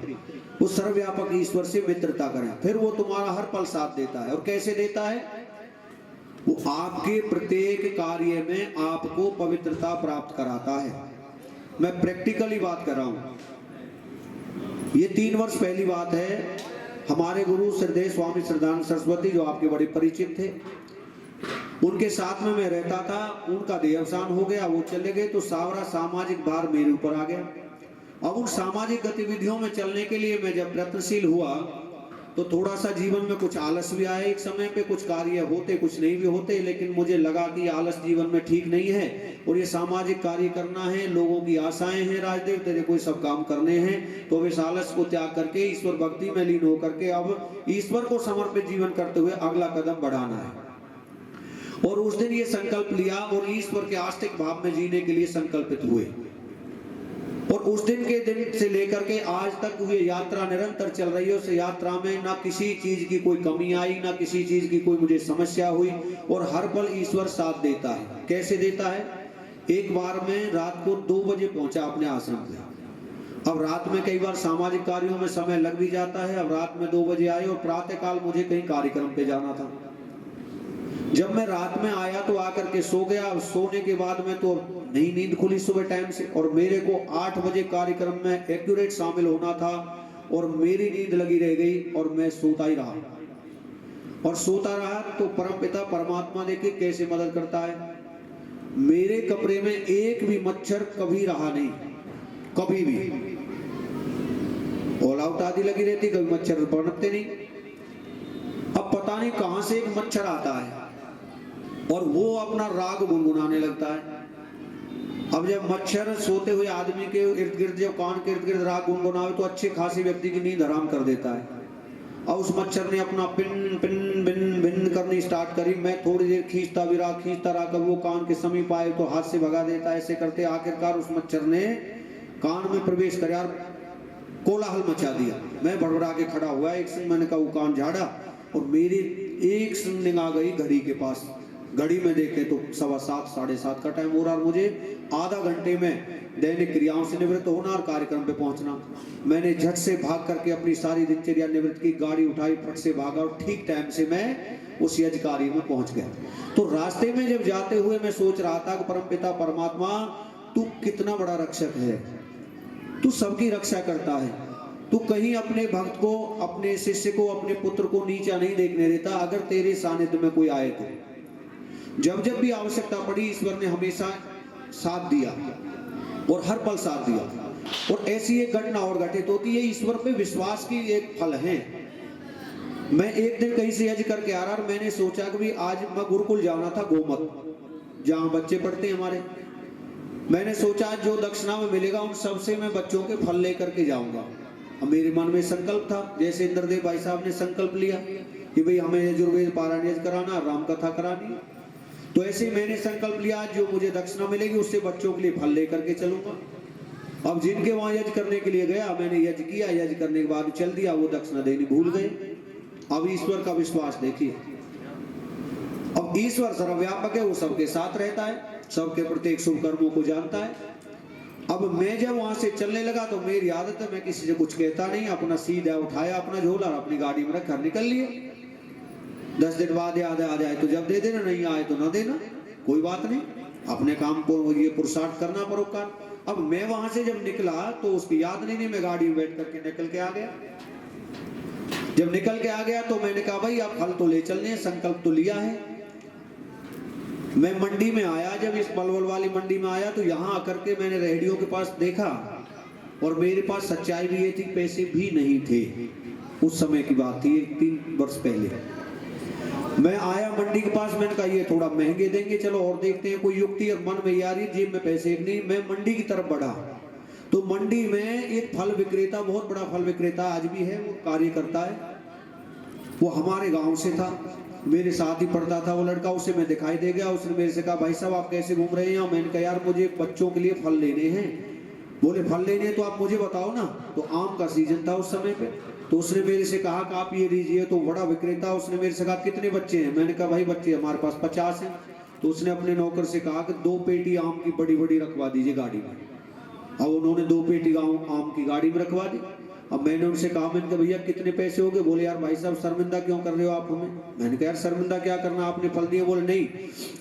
उस सर्वव्यापक ईश्वर से मित्रता करें, फिर वो तुम्हारा हर पल साथ देता है। और कैसे देता है? वो आपके प्रत्येक कार्य में आपको पवित्रता प्राप्त कराता है। मैं प्रैक्टिकली बात कर रहा हूं। ये 3 वर्ष पहली बात है। हमारे गुरु श्रद्धेय स्वामी श्रद्धानंद सरस्वती, जो आपके बड़े परिचित थे, उनके साथ में मैं रहता था। उनका देहावसान हो गया, वो चले गए, तो सारा सामाजिक भार मेरे ऊपर आ गया। अब उन सामाजिक गतिविधियों में चलने के लिए मैं जब प्रयत्नशील हुआ तो थोड़ा सा जीवन में कुछ आलस भी आया। एक समय पे कुछ कार्य होते, कुछ नहीं भी होते, लेकिन मुझे लगा कि आलस जीवन में ठीक नहीं है और ये सामाजिक कार्य करना है, लोगों की आशाएं हैं, राजदेव तेरे को सब काम करने हैं। तो इस आलस को त्याग करके ईश्वर भक्ति में लीन होकर के अब ईश्वर को समर्पित जीवन करते हुए अगला कदम बढ़ाना है। और उस दिन ये संकल्प लिया और ईश्वर के आस्तिक भाव में जीने के लिए संकल्पित हुए। और उस दिन के दिन से लेकर के आज तक ये यात्रा निरंतर चल रही है। उस यात्रा में ना किसी चीज की कोई कमी आई, ना किसी चीज की कोई मुझे समस्या हुई, और हर पल ईश्वर साथ देता है। कैसे देता है? एक बार मैं रात को 2 बजे पहुंचा अपने आश्रम पे। अब रात में कई बार सामाजिक कार्यों में समय लग भी जाता है। अब रात में 2 बजे आए और प्रातः काल मुझे कहीं कार्यक्रम पे जाना था। जब मैं रात में आया तो आकर के सो गया। सोने के बाद में तो नहीं नींद खुली सुबह टाइम से, और मेरे को 8 बजे कार्यक्रम में एक्यूरेट शामिल होना था, और मेरी नींद लगी रह गई और मैं सोता ही रहा। और सोता रहा तो परमपिता परमात्मा देखिए कैसे मदद करता है। मेरे कमरे में एक भी मच्छर कभी रहा नहीं, कभी भी। ऑल आउट आदि लगी रहती, कभी मच्छर पनपते नहीं। अब पता नहीं कहां से एक मच्छर आता है और वो अपना राग गुनगुनाने लगता है। अब जब मच्छर सोते हुए आदमी के इर्द गिर्द, जब कान के इर्द गिर्द राग गुनगुनावे तो अच्छे खासी व्यक्ति की नींद हराम कर देता है। और उस मच्छर ने अपना पिन पिन बिन बिन करनी स्टार्ट करी। मैं थोड़ी देर खींचता रहा, कब वो कान के समीप आए तो हाथ से भगा देता। ऐसे करते आखिरकार उस मच्छर ने कान में प्रवेश कर यार कोलाहल मचा दिया। मैं बड़बड़ा के खड़ा हुआ। एक मैंने कहा वो कान झाड़ा और मेरी एक निगाह गई घड़ी के पास। घड़ी में देखे तो 7:15 7:30 का टाइम हो रहा और मुझे आधा घंटे में दैनिक क्रियाओं से निवृत्त होना और कार्यक्रम पे पहुंचना। मैंने झट से भाग करके अपनी सारी दिनचर्या निवृत्त की, गाड़ी उठाई, फट से भागा और ठीक टाइम से मैं उस यज्ञ कार्य में पहुंच गया। तो रास्ते में जब जाते हुए मैं सोच रहा था कि परमपिता परमात्मा तू कितना बड़ा रक्षक है, तू सबकी रक्षा करता है, तू कहीं अपने भक्त को, अपने शिष्य को, अपने पुत्र को नीचा नहीं देखने देता। अगर तेरे सानिध्य में कोई आए तो जब जब भी आवश्यकता पड़ी ईश्वर ने हमेशा साथ दिया और हर पल साथ दिया। और ऐसी एक घटना और घटित होती है, ईश्वर पे विश्वास की एक फल है। मैं एक दिन कहीं से यज्ञ करके आ रहा और मैंने सोचा कि भी आज मैं गुरुकुल जाना था, गोमत जहाँ बच्चे पढ़ते हैं हमारे। मैंने सोचा जो दक्षिणा में मिलेगा उन सबसे मैं बच्चों के फल लेकर के जाऊंगा। अब मेरे मन में संकल्प था, जैसे इंद्रदेव भाई साहब ने संकल्प लिया कि भाई हमें यजुर्वेद पारायण कराना, राम कथा करानी, तो ऐसे मैंने संकल्प लिया जो मुझे दक्षिणा मिलेगी उससे बच्चों के लिए फल लेकर के चलूंगा। अब जिनके वहां यज्ञ करने के लिए गया, मैंने यज्ञ किया, यज्ञ करने के बाद चल दिया, वो दक्षिणा देनी भूल गए। अब ईश्वर का विश्वास देखिए, अब ईश्वर सर्वव्यापक है, वो सबके साथ रहता है, सबके प्रत्येक शुभ कर्मों को जानता है। अब मैं जब वहां से चलने लगा तो मेरी आदत है मैं किसी से कुछ कहता नहीं, अपना सीधा उठाया अपना झोला और अपनी गाड़ी में रख घर निकल लिए। 10 दिन बाद याद आ जाए तो जब दे देना, नहीं आए तो ना देना, कोई बात नहीं, अपने काम को ये पुरुषार्थ करना परोपकार। अब मैं वहां से जब निकला तो उसकी याद नहीं, मैं गाड़ी में बैठ करके निकल के आ गया। जब निकल के आ गया तो मैंने कहा भाई आप फल तो ले चलने, संकल्प तो लिया है। मैं मंडी में आया, जब इस पलवल वाली मंडी में आया तो यहाँ आकर के मैंने रेहड़ियों के पास देखा और मेरे पास सच्चाई भी ये थी, पैसे भी नहीं थे। उस समय की बात थी, 3 वर्ष पहले। मैं आया मंडी के पास, मैंने कहा ये थोड़ा महंगे देंगे, चलो और देखते हैं कोई युक्ति, और मन में यार जेब में पैसे एक नहीं। मैं मंडी की तरफ बढ़ा तो मंडी में एक फल विक्रेता, बहुत बड़ा फल विक्रेता आज भी है, वो कार्य करता है, वो हमारे गांव से था, मेरे साथ ही पढ़ता था वो लड़का। उसे मैं दिखाई दे गया, उसने मेरे से कहा भाई साहब आप कैसे घूम रहे हैं? मैंने कहा यार मुझे बच्चों के लिए फल लेने हैं। बोले फल लेने तो आप मुझे बताओ ना। तो आम का सीजन था उस समय पे, तो उसने मेरे से कहा कि आप ये लीजिए। तो बड़ा विक्रेता, उसने मेरे से कहा कितने बच्चे हैं? मैंने कहा भाई बच्चे हमारे पास 50 हैं। तो उसने अपने नौकर से कहा कि 2 पेटी आम की बड़ी बड़ी रखवा दीजिए गाड़ी में। अब उन्होंने 2 पेटी आम की गाड़ी में रखवा दी। अब मैंने उनसे कहा, मैंने कहा भैया कितने पैसे हो गए? बोले यार भाई साहब शर्मिंदा क्यों कर रहे हो आप हमें? मैंने कहा यार शर्मिंदा क्या करना, आपने फल दिए। बोले नहीं,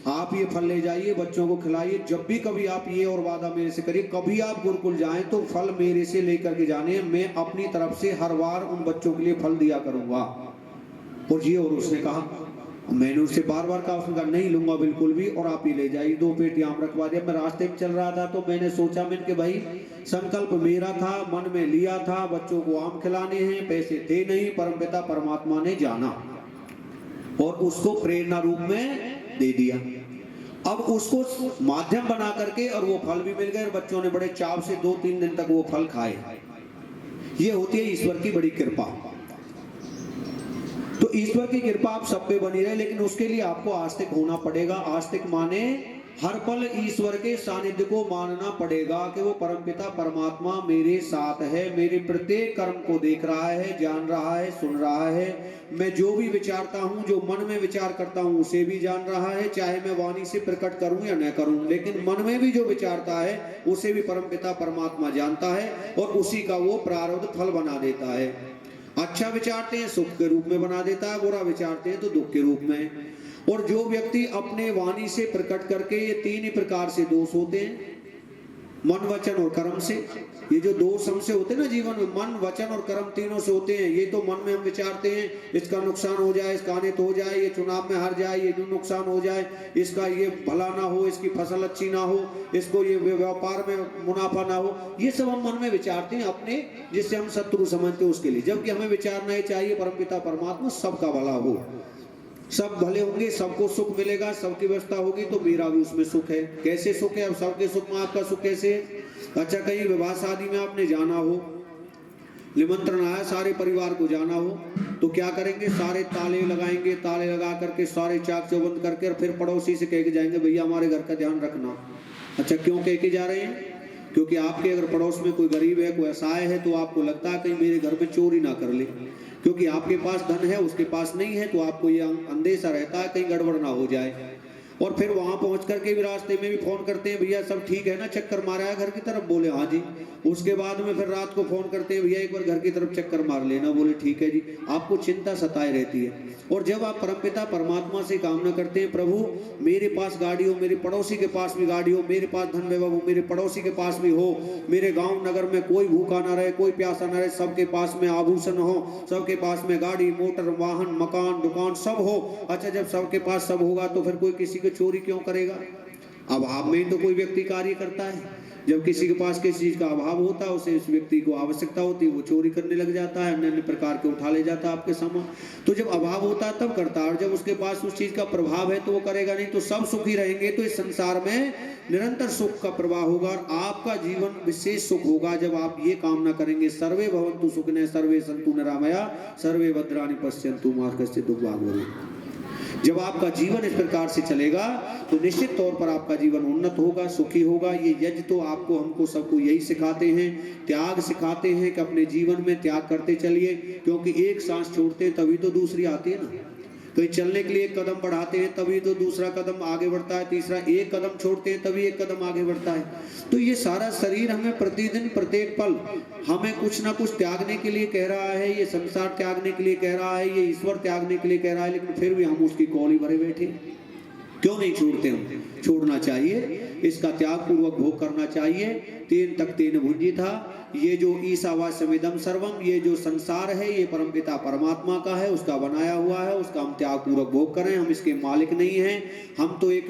आप ये फल ले जाइए, बच्चों को खिलाइए। जब भी कभी आप ये और वादा मेरे से करिए, कभी आप गुरुकुल जाएं तो फल मेरे से लेकर के जाने, मैं अपनी तरफ से हर बार उन बच्चों के लिए फल दिया करूंगा। और ये और उसने कहा, मैंने उससे बार बार कहा, उसने कहा नहीं लूंगा बिल्कुल भी, और आप ही ले जाइए। 2 पेटी आम रखवा दिया। मैं रास्ते में चल रहा था तो मैंने सोचा, मैंने भाई संकल्प मेरा था, मन में लिया था, बच्चों को आम खिलाने हैं, पैसे थे नहीं, परमपिता परमात्मा ने जाना और उसको प्रेरणा रूप में दे दिया। अब उसको माध्यम बना करके और वो फल भी मिल गए, बच्चों ने बड़े चाव से 2-3 दिन तक वो फल खाए। ये होती है ईश्वर की बड़ी कृपा। तो ईश्वर की कृपा आप सब पे बनी रहे, लेकिन उसके लिए आपको आस्तिक होना पड़ेगा। आस्तिक माने हर पल ईश्वर के सानिध्य को मानना पड़ेगा कि वो परमपिता परमात्मा मेरे साथ है, मेरे प्रत्येक कर्म को देख रहा है, जान रहा है, सुन रहा है। मैं जो भी विचारता हूँ, जो मन में विचार करता हूँ, उसे भी जान रहा है, चाहे मैं वाणी से प्रकट करूँ या न करूँ। लेकिन मन में भी जो विचारता है उसे भी परमपिता परमात्मा जानता है और उसी का वो प्रारब्ध फल बना देता है। अच्छा विचारते हैं सुख के रूप में बना देता है, बुरा विचारते हैं तो दुख के रूप में। और जो व्यक्ति अपने वाणी से प्रकट करके, ये 3 ही प्रकार से दोष होते हैं, मन वचन और कर्म से। ये जो दोष हमसे होते हैं ना जीवन में, मन वचन और कर्म तीनों से होते हैं। ये तो मन में हम विचारते हैं इसका नुकसान हो जाए, इसका अनित हो जाए, ये चुनाव में हार जाए, ये जो नुकसान हो जाए, इसका ये भला ना हो, इसकी फसल अच्छी ना हो, इसको ये व्यापार में मुनाफा ना हो, ये सब हम मन में विचारते हैं अपने, जिससे हम शत्रु समझते हैं उसके लिए। जबकि हमें विचारना ही चाहिए परमपिता परमात्मा सबका भला हो, सब भले होंगे, सबको सुख मिलेगा, सबकी व्यवस्था होगी तो मेरा भी उसमें सुख है। कैसे सुख है? अब सबके सुख में आपका सुख कैसे है? अच्छा कहीं विवाह शादी में आपने जाना हो, निमंत्रण आया, सारे परिवार को जाना हो, तो क्या करेंगे? सारे ताले लगाएंगे, ताले लगा करके सारे चाक चौबंद करके, और फिर पड़ोसी से कह के जाएंगे भैया हमारे घर का ध्यान रखना। अच्छा क्यों कह के जा रहे हैं? क्योंकि आपके अगर पड़ोस में कोई गरीब है, कोई असहाय है, तो आपको लगता है कहीं मेरे घर में चोरी ना कर ले। क्योंकि आपके पास धन है, उसके पास नहीं है, तो आपको ये अंदेशा रहता है कहीं गड़बड़ ना हो जाए। और फिर वहां पहुंच करके भी रास्ते में भी फोन करते हैं, भैया सब ठीक है ना, चक्कर मारा है घर की तरफ, बोले हाँ जी। उसके बाद में फिर रात को फोन करते हैं, भैया एक बार घर की तरफ चक्कर मार लेना, बोले ठीक है जी। आपको चिंता सताए रहती है। और जब आप परमपिता परमात्मा से कामना करते हैं, प्रभु मेरे पास गाड़ी हो, मेरे पड़ोसी के पास भी गाड़ी हो, मेरे पास धन वैभव हो, मेरे पड़ोसी के पास भी हो, मेरे गांव नगर में कोई भूखा ना रहे, कोई प्यासा ना रहे, सबके पास में आभूषण हो, सबके पास में गाड़ी मोटर वाहन मकान दुकान सब हो। अच्छा, जब सबके पास सब होगा तो फिर कोई किसी को चोरी क्यों करेगा? अभाव में तो कोई व्यक्ति कार्य करता है। जब किसी के पास किसी चीज का अभाव होता है, उसे उस व्यक्ति को आवश्यकता होती है, वो चोरी करने लग जाता है, अन्य अन्य प्रकार के उठा ले जाता है आपके सामान। तो जब अभाव होता है तब करता है, और जब उसके पास उस चीज का प्रभाव है तो वो करेगा नहीं। तो सब सुखी रहेंगे तो इस संसार में निरंतर सुख का प्रवाह होगा और आपका जीवन विशेष सुख होगा जब आप ये कामना करेंगे, सर्वे भवन्तु सुखिनः सर्वे सन्तु निरामया सर्वे भद्राणि पश्यन्तु मा कश्चित् दुःखभाग् भवेत्। जब आपका जीवन इस प्रकार से चलेगा तो निश्चित तौर पर आपका जीवन उन्नत होगा, सुखी होगा। ये यज्ञ तो आपको हमको सबको यही सिखाते हैं, त्याग सिखाते हैं कि अपने जीवन में त्याग करते चलिए, क्योंकि एक सांस छोड़ते हैं तभी तो दूसरी आती है ना। कहीं चलने के लिए एक कदम बढ़ाते हैं तभी तो दूसरा कदम आगे बढ़ता है, तीसरा एक कदम छोड़ते हैं तभी एक कदम आगे बढ़ता है। तो ये सारा शरीर हमें प्रतिदिन प्रत्येक पल हमें कुछ ना कुछ त्यागने के लिए कह रहा है, ये संसार त्यागने के लिए कह रहा है, ये ईश्वर त्यागने के लिए कह रहा है, लेकिन फिर भी हम उसकी कौली भरे बैठे। क्यों नहीं छोड़ते? हम छोड़ना चाहिए, इसका त्याग पूर्वक भोग करना चाहिए। तेन तक तेन भुंजी था, ये जो ईशावास्यमिदं सर्वम, ये जो संसार है ये परमपिता परमात्मा का है, उसका बनाया हुआ है, उसका हम त्याग पूर्वक भोग करें। हम इसके मालिक नहीं हैं, हम तो एक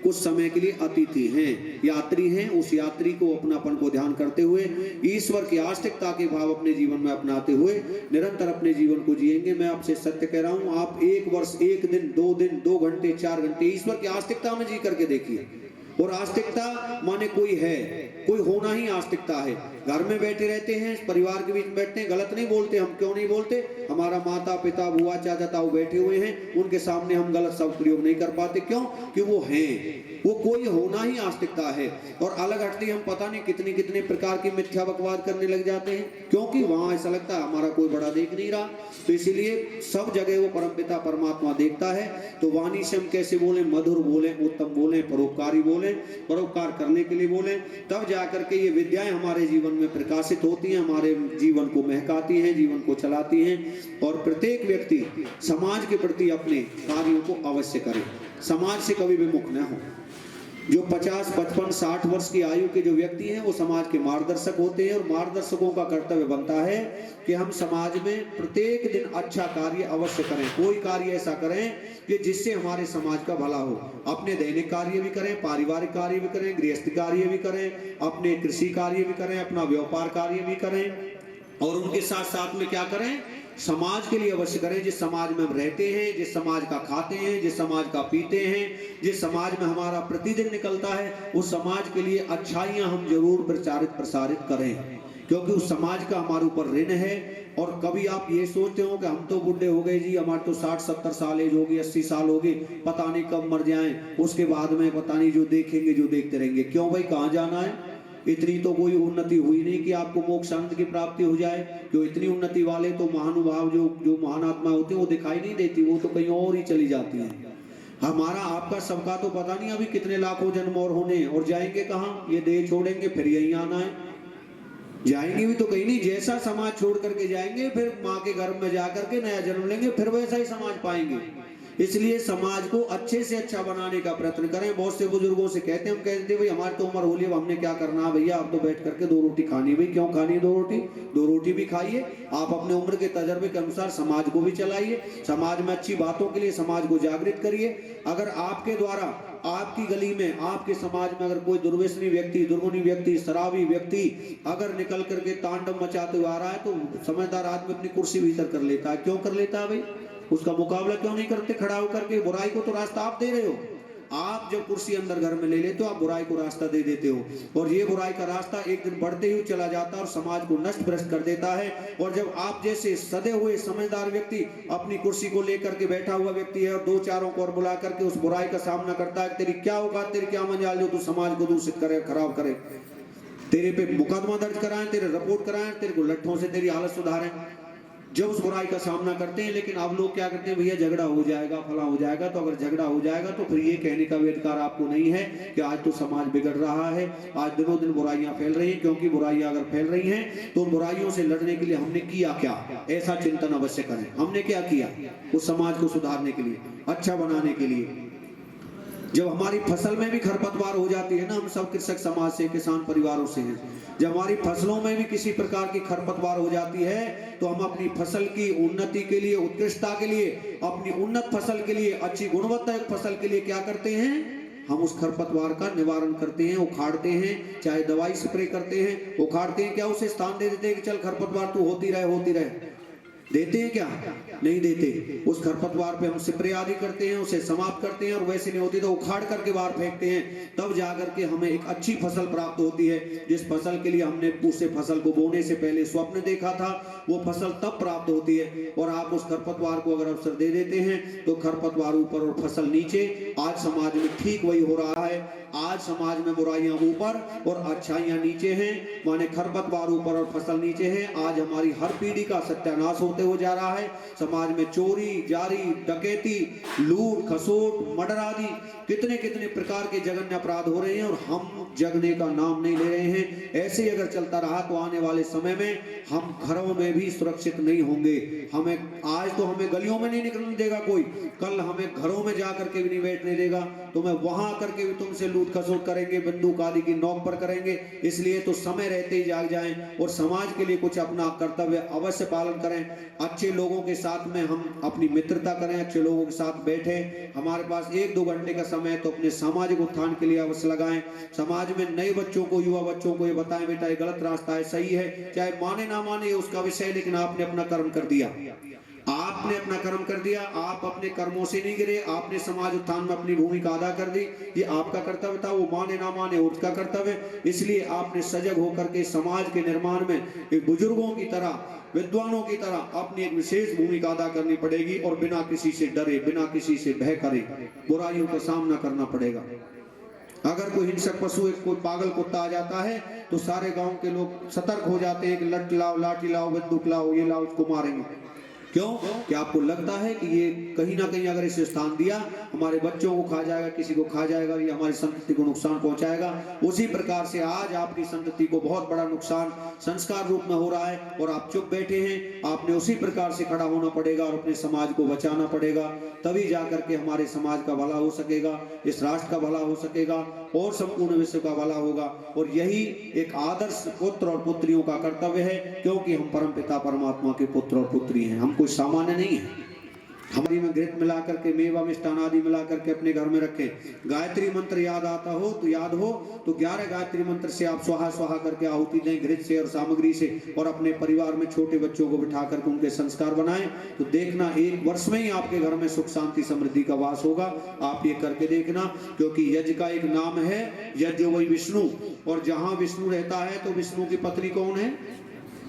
कुछ समय के लिए अतिथि हैं, यात्री हैं। उस यात्री को अपनापन को ध्यान करते हुए ईश्वर की आस्तिकता के भाव अपने जीवन में अपनाते हुए निरंतर अपने जीवन को जिएंगे। मैं आपसे सत्य कह रहा हूं, आप एक वर्ष, एक दिन, 2 घंटे, 4 घंटे ईश्वर की आस्तिकता में जी करके देखिए। और आस्तिकता माने कोई है, कोई होना ही आस्तिकता है। घर में बैठे रहते हैं, परिवार के बीच बैठते हैं, गलत नहीं बोलते। हम क्यों नहीं बोलते? हमारा माता पिता बुआ चाचा ताऊ बैठे हुए हैं, उनके सामने हम गलत शब्द प्रयोग नहीं कर पाते। क्यों? कि वो हैं, वो कोई होना ही आस्तिकता है। और अलग हटते हम पता नहीं कितने कितने प्रकार की मिथ्या बकवाद करने लग जाते हैं, क्योंकि वहां ऐसा लगता है हमारा कोई बड़ा देख नहीं रहा। तो इसीलिए सब जगह वो परमपिता परमात्मा देखता है। तो वाणी से हम कैसे बोले? मधुर बोले, उत्तम बोले, परोपकारी बोले, परोपकार करने के लिए बोले, तब जाकर के ये विद्याएं हमारे जीवन में प्रकाशित होती हैं, हमारे जीवन को महकाती हैं, जीवन को चलाती हैं। और प्रत्येक व्यक्ति समाज के प्रति अपने कार्यों को अवश्य करे, समाज से कभी विमुख न हो। जो 50, 55, 60 वर्ष की आयु के जो व्यक्ति हैं वो समाज के मार्गदर्शक होते हैं, और मार्गदर्शकों का कर्तव्य बनता है कि हम समाज में प्रत्येक दिन अच्छा कार्य अवश्य करें। कोई कार्य ऐसा करें कि जिससे हमारे समाज का भला हो। अपने दैनिक कार्य भी करें, पारिवारिक कार्य भी करें, गृहस्थ कार्य भी करें, अपने कृषि कार्य भी करें, अपना व्यापार कार्य भी करें, और उनके साथ साथ में क्या करें? समाज के लिए अवश्य करें। जिस समाज में हम रहते हैं, जिस समाज का खाते हैं, जिस समाज का पीते हैं, जिस समाज में हमारा प्रतिदिन निकलता है, उस समाज के लिए अच्छाइयां हम जरूर प्रचारित प्रसारित करें, क्योंकि उस समाज का हमारे ऊपर ऋण है। और कभी आप ये सोचते हो कि हम तो बुढ़े हो गए जी, हमारे तो 60-70 साल एज होगी, 80 साल होगी, पता नहीं कब मर जाएं, उसके बाद में पता नहीं जो देखेंगे जो देखते रहेंगे। क्यों भाई, कहाँ जाना है? इतनी तो कोई उन्नति हुई नहीं कि आपको मोक्ष शांति की प्राप्ति हो जाए। क्यों? इतनी उन्नति वाले तो महानुभाव जो महान आत्मा होते हैं वो दिखाई नहीं देती, वो तो कहीं और ही चली जाती हैं। हमारा आपका सबका तो पता नहीं अभी कितने लाखों जन्म और होने, और जाएंगे कहाँ? ये देह छोड़ेंगे फिर यहीं आना है, जाएंगे भी तो कहीं नहीं। जैसा समाज छोड़ करके जाएंगे फिर माँ के गर्भ में जाकर के नया जन्म लेंगे, फिर वैसा ही समाज पाएंगे। इसलिए समाज को अच्छे से अच्छा बनाने का प्रयत्न करें। बहुत से बुजुर्गों से कहते हैं, हम कहते हैं भाई हमारी तो उम्र हो रही है, हमने क्या करना है भैया, आप तो बैठ करके 2 रोटी खानी। भाई क्यों खानी 2 रोटी? 2 रोटी भी खाइए, आप अपने उम्र के तजर्बे के अनुसार समाज को भी चलाइए, समाज में अच्छी बातों के लिए समाज को जागृत करिए। अगर आपके द्वारा आपकी गली में, आपके समाज में अगर कोई दुर्व्यसनी व्यक्ति, दुर्गुणी व्यक्ति, शराबी व्यक्ति अगर निकल करके तांडव मचाते हुए आ रहा है, तो समझदार आदमी अपनी कुर्सी भीतर कर लेता है। क्यों कर लेता है भाई? उसका मुकाबला क्यों नहीं करते खड़ा होकर के? बुराई को तो रास्ता आप दे रहे हो। आप जब कुर्सी अंदर घर में ले लेते हो, आप बुराई को रास्ता दे देते हो, और ये बुराई का रास्ता एक दिन बढ़ते ही चला जाता है और समाज को नष्ट भ्रष्ट कर देता है। और जब आप जैसे सदे हुए समझदार व्यक्ति अपनी कुर्सी को लेकर के बैठा हुआ व्यक्ति है और 2-4 को और बुला करके उस बुराई का सामना करता है, तेरी क्या औकात, तेरी क्या मजाल जो तू समाज को दूषित करे, खराब करे, तेरे पे मुकदमा दर्ज कराएं, तेरे रिपोर्ट कराएं, तेरे को लट्ठों से तेरी हालत सुधारें। जब उस बुराई का सामना करते हैं। लेकिन अब लोग क्या करते हैं, भैया झगड़ा हो जाएगा, फला हो जाएगा। तो अगर झगड़ा हो जाएगा तो फिर ये कहने का भी अधिकार आपको नहीं है कि आज तो समाज बिगड़ रहा है, आज दिनों दिन बुराइयां फैल रही हैं। क्योंकि बुराइयां अगर फैल रही हैं तो बुराइयों से लड़ने के लिए हमने किया क्या, ऐसा चिंतन अवश्य करें। हमने क्या किया उस समाज को सुधारने के लिए, अच्छा बनाने के लिए। जब हमारी फसल में भी खरपतवार हो जाती है ना, हम सब कृषक समाज से, किसान परिवारों से हैं, जब हमारी फसलों में भी किसी प्रकार की खरपतवार हो जाती है तो हम अपनी फसल की उन्नति के लिए, उत्कृष्टता के लिए, अपनी उन्नत फसल के लिए, अच्छी गुणवत्ता फसल के लिए क्या करते हैं, हम उस खरपतवार का निवारण करते हैं, उखाड़ते हैं, चाहे दवाई स्प्रे करते हैं, उखाड़ते हैं। क्या उसे स्थान दे देते हैं कि चल खरपतवार तू होती रहे, देते हैं क्या? नहीं देते। उस खरपतवार पे हम स्प्रे आदि करते हैं, उसे समाप्त करते हैं, और वैसे नहीं होती तो उखाड़ करके बाहर फेंकते हैं। तब जाकर के हमें एक अच्छी फसल प्राप्त होती है। जिस फसल के लिए हमने उसे फसल को बोने से पहले स्वप्न देखा था, वो फसल तब प्राप्त होती है। और आप उस खरपतवार को अगर अवसर दे देते हैं तो खरपतवार ऊपर और फसल नीचे। आज समाज में ठीक वही हो रहा है। आज समाज में बुराइयां ऊपर और अच्छाइयां नीचे हैं, माने खरपतवार ऊपर और फसल नीचे है। आज हमारी हर पीढ़ी का सत्यानाश होते हो जा रहा है। समाज में चोरी, जारी, डकैती, लूट, खसोट, मर्डर आदि कितने कितने प्रकार के जघन्य अपराध हो रहे हैं और हम जगने का नाम नहीं ले रहे हैं। ऐसे ही अगर चलता रहा तो आने वाले समय में हम घरों में भी सुरक्षित नहीं होंगे। हमें आज तो हमें गलियों में नहीं निकलने देगा कोई, कल हमें घरों में जाकर के भी नहीं बैठने देगा। तो मैं वहां करके भी तुमसे लूट खसोट करेंगे, बंदूक आदि की नोक पर करेंगे। इसलिए तो समय रहते ही जाग जाएं और समाज के लिए कुछ अपना कर्तव्य अवश्य पालन करें। अच्छे लोगों के साथ में हम अपनी मित्रता करें, अच्छे लोगों के साथ बैठे। हमारे पास 1-2 घंटे का समय तो अपने सामाजिक उत्थान के लिए अवश्य लगाएं। समाज में नए बच्चों को, युवा बच्चों को ये बताएं, बेटा ये गलत रास्ता है, सही है, चाहे माने ना माने उसका विषय, लेकिन आपने अपना कर्म कर दिया, आपने अपना कर्म कर दिया। आप अपने कर्मों से नहीं गिरे, आपने समाज उत्थान में अपनी भूमिका अदा कर दी। ये आपका कर्तव्य था, वो माने ना माने उसका कर्तव्य। इसलिए आपने सजग होकर के समाज के निर्माण में एक बुजुर्गों की तरह, विद्वानों की तरह अपनी एक विशेष भूमिका अदा करनी पड़ेगी और बिना किसी से डरे, बिना किसी से भय करे बुराइयों का सामना करना पड़ेगा। अगर कोई हिंसक पशु, एक कोई पागल कुत्ता आ जाता है तो सारे गांव के लोग सतर्क हो जाते हैं कि लठ लाओ, लाठी लाओ, बंदूक लाओ, ये लाओ, उसको मारेंगे। क्यों? कि आपको लगता है कि ये कहीं ना कहीं अगर इसे स्थान दिया हमारे बच्चों को खा जाएगा, किसी को खा जाएगा, ये हमारी संतति को नुकसान पहुंचाएगा। उसी प्रकार से आज आपकी संतति को बहुत बड़ा नुकसान संस्कार रूप में हो रहा है और आप चुप बैठे हैं। आपने उसी प्रकार से खड़ा होना पड़ेगा और अपने समाज को बचाना पड़ेगा। तभी जाकर के हमारे समाज का भला हो सकेगा, इस राष्ट्र का भला हो सकेगा और संपूर्ण विश्व का भला होगा। और यही एक आदर्श पुत्र और पुत्रियों का कर्तव्य है, क्योंकि हम परमपिता परमात्मा के पुत्र और पुत्री हैं। हम कोई सामान्य नहीं है। हमारी में घृत मिला करके, मेवा मिष्टान आदि मिला करके अपने घर में रखें। गायत्री मंत्र याद आता हो तो याद हो तो 11 गायत्री मंत्र से आप स्वाहा स्वाहा करके आहुति दें, घृत से और सामग्री से, और अपने परिवार में छोटे बच्चों को बिठा करके उनके संस्कार बनाएं। तो देखना 1 वर्ष में ही आपके घर में सुख शांति समृद्धि का वास होगा। आप ये करके देखना, क्योंकि यज्ञ का एक नाम है, यज्ञ वही विष्णु, और जहां विष्णु रहता है तो विष्णु की पत्नी कौन है?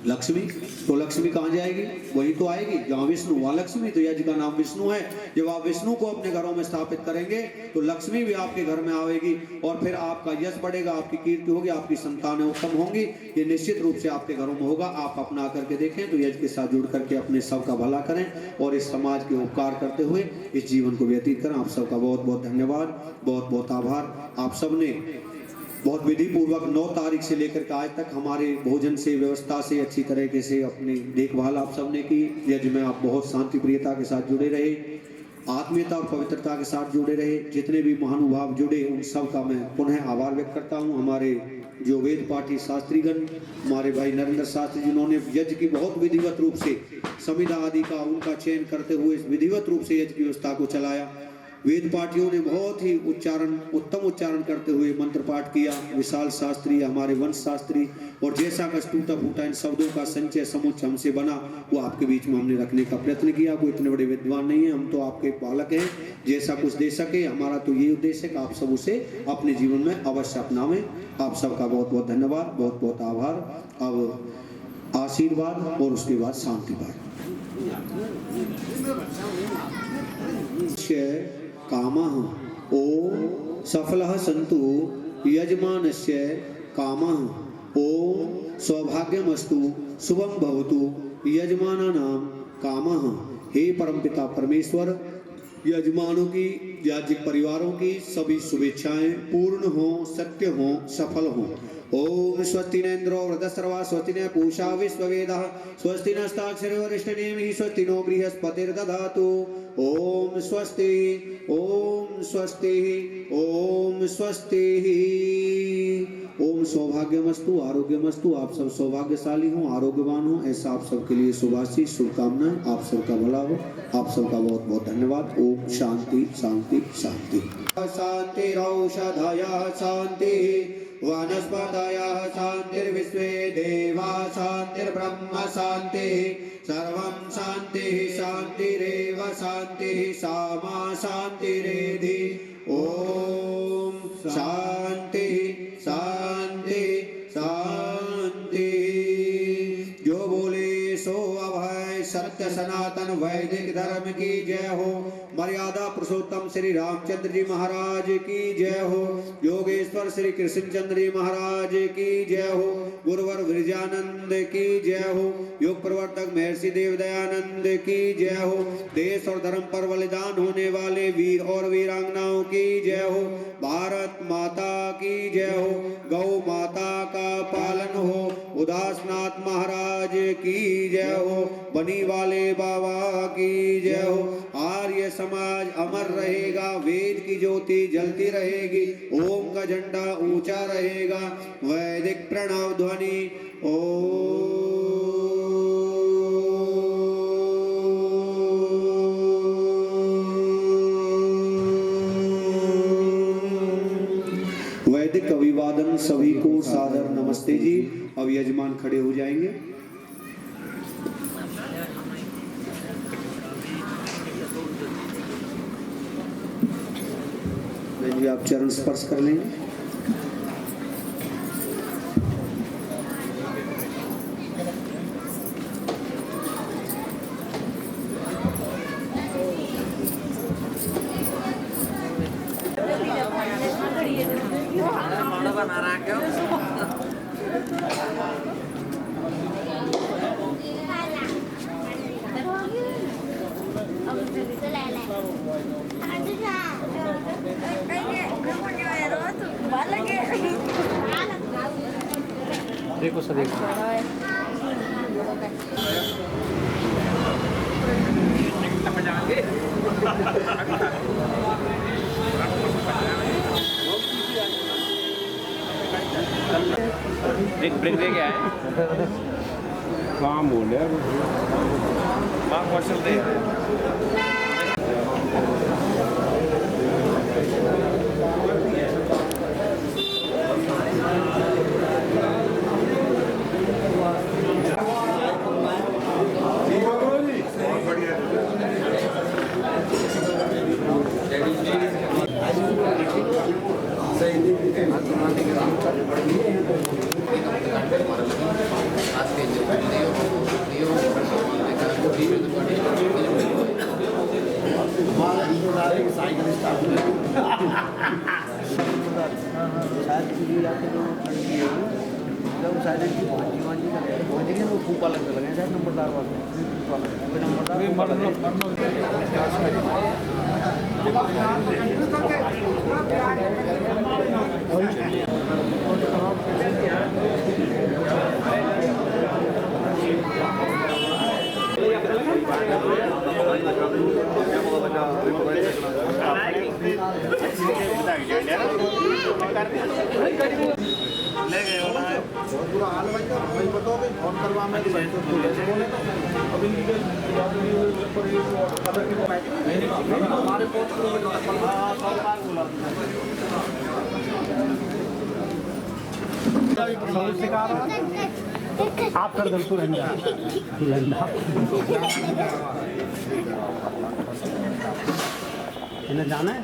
लक्ष्मी। तो लक्ष्मी कहाँ जाएगी? वही तो आएगी जहाँ विष्णु वहाँ लक्ष्मी। तो यज्ञ का नाम विष्णु है। जब आप विष्णु को अपने घरों में स्थापित करेंगे तो लक्ष्मी भी आपके घर में आएगी और फिर आपका यश बढ़ेगा, आपकी कीर्ति होगी, आपकी संतानें उत्तम होंगी। ये निश्चित रूप से आपके घरों में होगा। आप अपना करके देखें तो यज्ञ के साथ जुड़ करके अपने सबका भला करें और इस समाज के उपकार करते हुए इस जीवन को व्यतीत करें। आप सबका बहुत बहुत धन्यवाद, बहुत बहुत आभार। आप सबने बहुत विधि पूर्वक 9 तारीख से लेकर के आज तक हमारे भोजन से, व्यवस्था से अच्छी तरीके से अपनी देखभाल आप सबने की। यज्ञ में आप बहुत शांति प्रियता के साथ जुड़े रहे, आत्मीयता और पवित्रता के साथ जुड़े रहे। जितने भी महानुभाव जुड़े उन सब का मैं पुनः आभार व्यक्त करता हूँ। हमारे जो वेद पाठी शास्त्रीगण, हमारे भाई नरेंद्र शास्त्री, जिन्होंने यज्ञ की बहुत विधिवत रूप से संविदा आदि का उनका चयन करते हुए विधिवत रूप से यज्ञ की व्यवस्था को चलाया। वेद पाठियों ने बहुत ही उत्तम उच्चारण करते हुए मंत्र पाठ किया। विशाल शास्त्री, हमारे वंश शास्त्री, और जैसा का टूटा फूटा इन शब्दों का संचय समुच्च हमसे बना वो आपके बीच में हमने रखने का प्रयत्न किया। कोई इतने बड़े विद्वान नहीं है, हम तो आपके बालक हैं। जैसा कुछ दे सके हमारा तो ये उद्देश्य है कि आप सब उसे अपने जीवन में अवश्य अपनावें। आप सबका बहुत बहुत धन्यवाद, बहुत बहुत आभार। अब आशीर्वाद और उसके बाद शांतिवाद। कामः ओम सफलः सन्तु यजमानस्य कामः ओम सौभाग्यमस्तु शुभं भवतु यजमानानां कामः। हे परमपिता परमेश्वर, यजमानों की याज्ञिक परिवारों की सभी शुभेच्छाएं पूर्ण हो, सत्य हो, सफल हो। ओम स्वस्ति न इंद्रो वृद्धस्रवा स्वस्ति न पूषा विश्ववेदः स्वस्ति नस्ताक्षरो वरिष्ठनेमिः स्वस्ति नो बृहस्पतिर्दधातु। ओम स्वस्ति ओम स्वस्ति ओम स्वस्ति। ओम सौभाग्यमस्तु आरोग्यमस्तु। आप सब सौभाग्यशाली हो, आरोग्यवान हो, ऐसा आप सबके लिए शुभाशीष शुभकामनाएं। आप सबका भला हो। आप सबका बहुत बहुत धन्यवाद। ओम शांति शांति शांति। शांतिरौषधयः शांतिः वनस्पतयः शांतिर्विश्वे देवा शांतिर्ब्रह्म शांतिः सर्वं शांतिः शांतिरेव शांतिः सामा शांतिरेधि। ओम शांति शांति शांति। जो बोले सो अभय सत्य सनातन वैदिक धर्म की जय हो। मर्यादा पुरुषोत्तम श्री रामचंद्र जी महाराज की जय हो। योगेश्वर श्री कृष्णचंद्र जी महाराज की जय हो। गुरुवर विरजानंद की जय हो। योग प्रवर्तक महर्षि देवदयानंद की जय हो। देश और धर्म पर बलिदान होने वाले वीर और वीरांगनाओं की जय हो। भारत माता की जय हो। गौ माता का पालन हो। उदासनाथ महाराज की जय हो। बनी वाले बाबा की जय हो। आर्य समाज अमर रहेगा। वेद की ज्योति जलती रहेगी। ओम का झंडा ऊंचा रहेगा। वैदिक प्रणव ध्वनि ओम। वैदिक अभिवादन सभी को सादर नमस्ते जी। अब यजमान खड़े हो जाएंगे। जी आप चरण स्पर्श कर लेंगे। देखो सर देखो। ब्रेक दे गया है। काम बोल रहे क्वेश्चन दे। आप कर दो तो इन्हें जाना है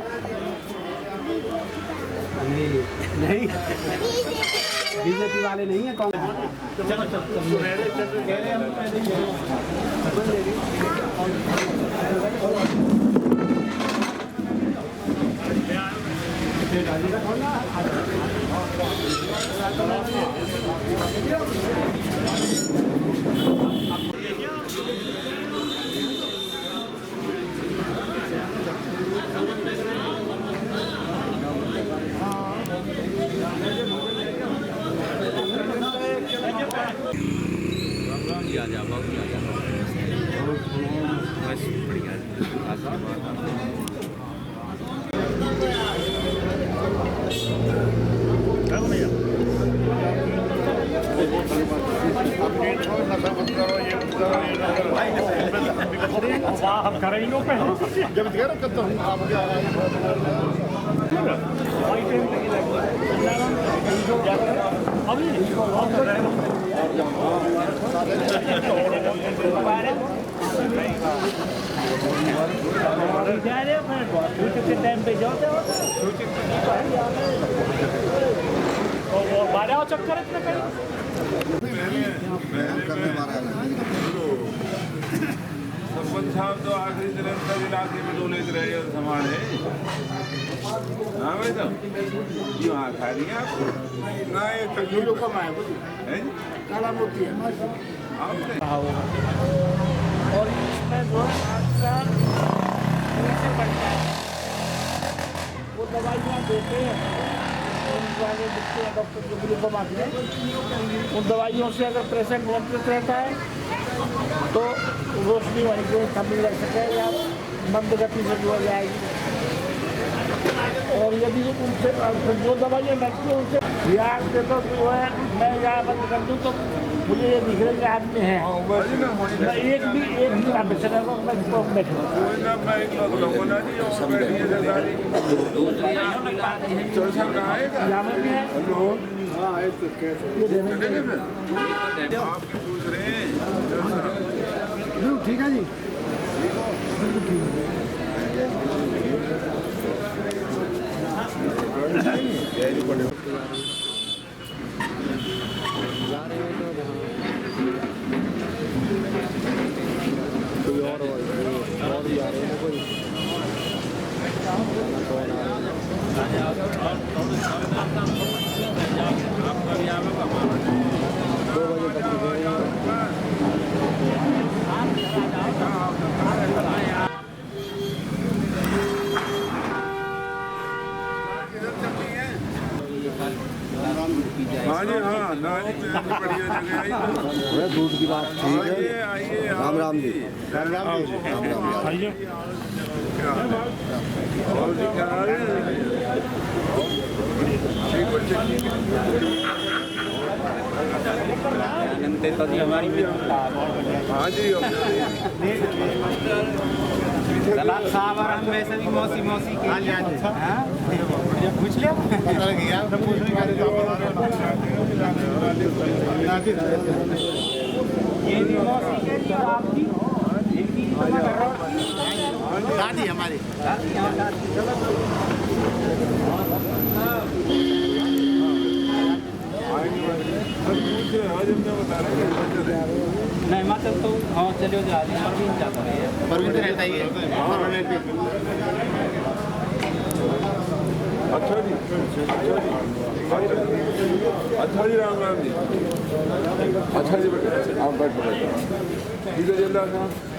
नहीं बीजेपी वाले नहीं है। कौन चलो आप करेंगे पहले जब कह करता हूँ आप क्या टाइम पे जाते हो बारह चक्कर इतने कहीं सरपंच साहब तो आखिरी दिन तक इलाके में डोले रहे सामान है। हाँ भाई तो क्यों हाँ खा रही हैं आप? ना ये कजूलों का माय काला मोती है आपने और इसमें जो आपका नीचे बढ़ता है वो दवाइयाँ देते हैं वाले दिखते हैं डॉक्टर जो ग्लूकोमा के उन दवाइयों से अगर पेशेंट नियंत्रित रहता है तो रोशनी वहीं पे कमी रह सके या मंद गति से जो हो जाएगी। और यदि उनसे जो दवाइयाँ लगती हैं उनसे याद दे तो जो है मैं यहाँ बंद कर दूँ तो मुझे ये दिख रहा है कि आदमी है मैं एक भी ना बेच रहा हूँ मैं बैठूँ यहाँ में भी है ठीक है जी हाँ जी हाँ नानी में बढ़िया जगह आई तो दूध की बात ठीक है। आइए राम राम जी। राम राम जी आइए और जी क्या हाल है? हाँ जी दलाल साहब और हम वैसे भी मौसी मौसी के पूछ लिया दादी हमारी नहीं हिमाचल तो हाँ चलो जा रही है परवीन जाता है परवीन तो रहता ही है अच्छा जी अच्छा जी राम राम जी अच्छा जी बेटा आप बैठो ठीक है जल्दा साहब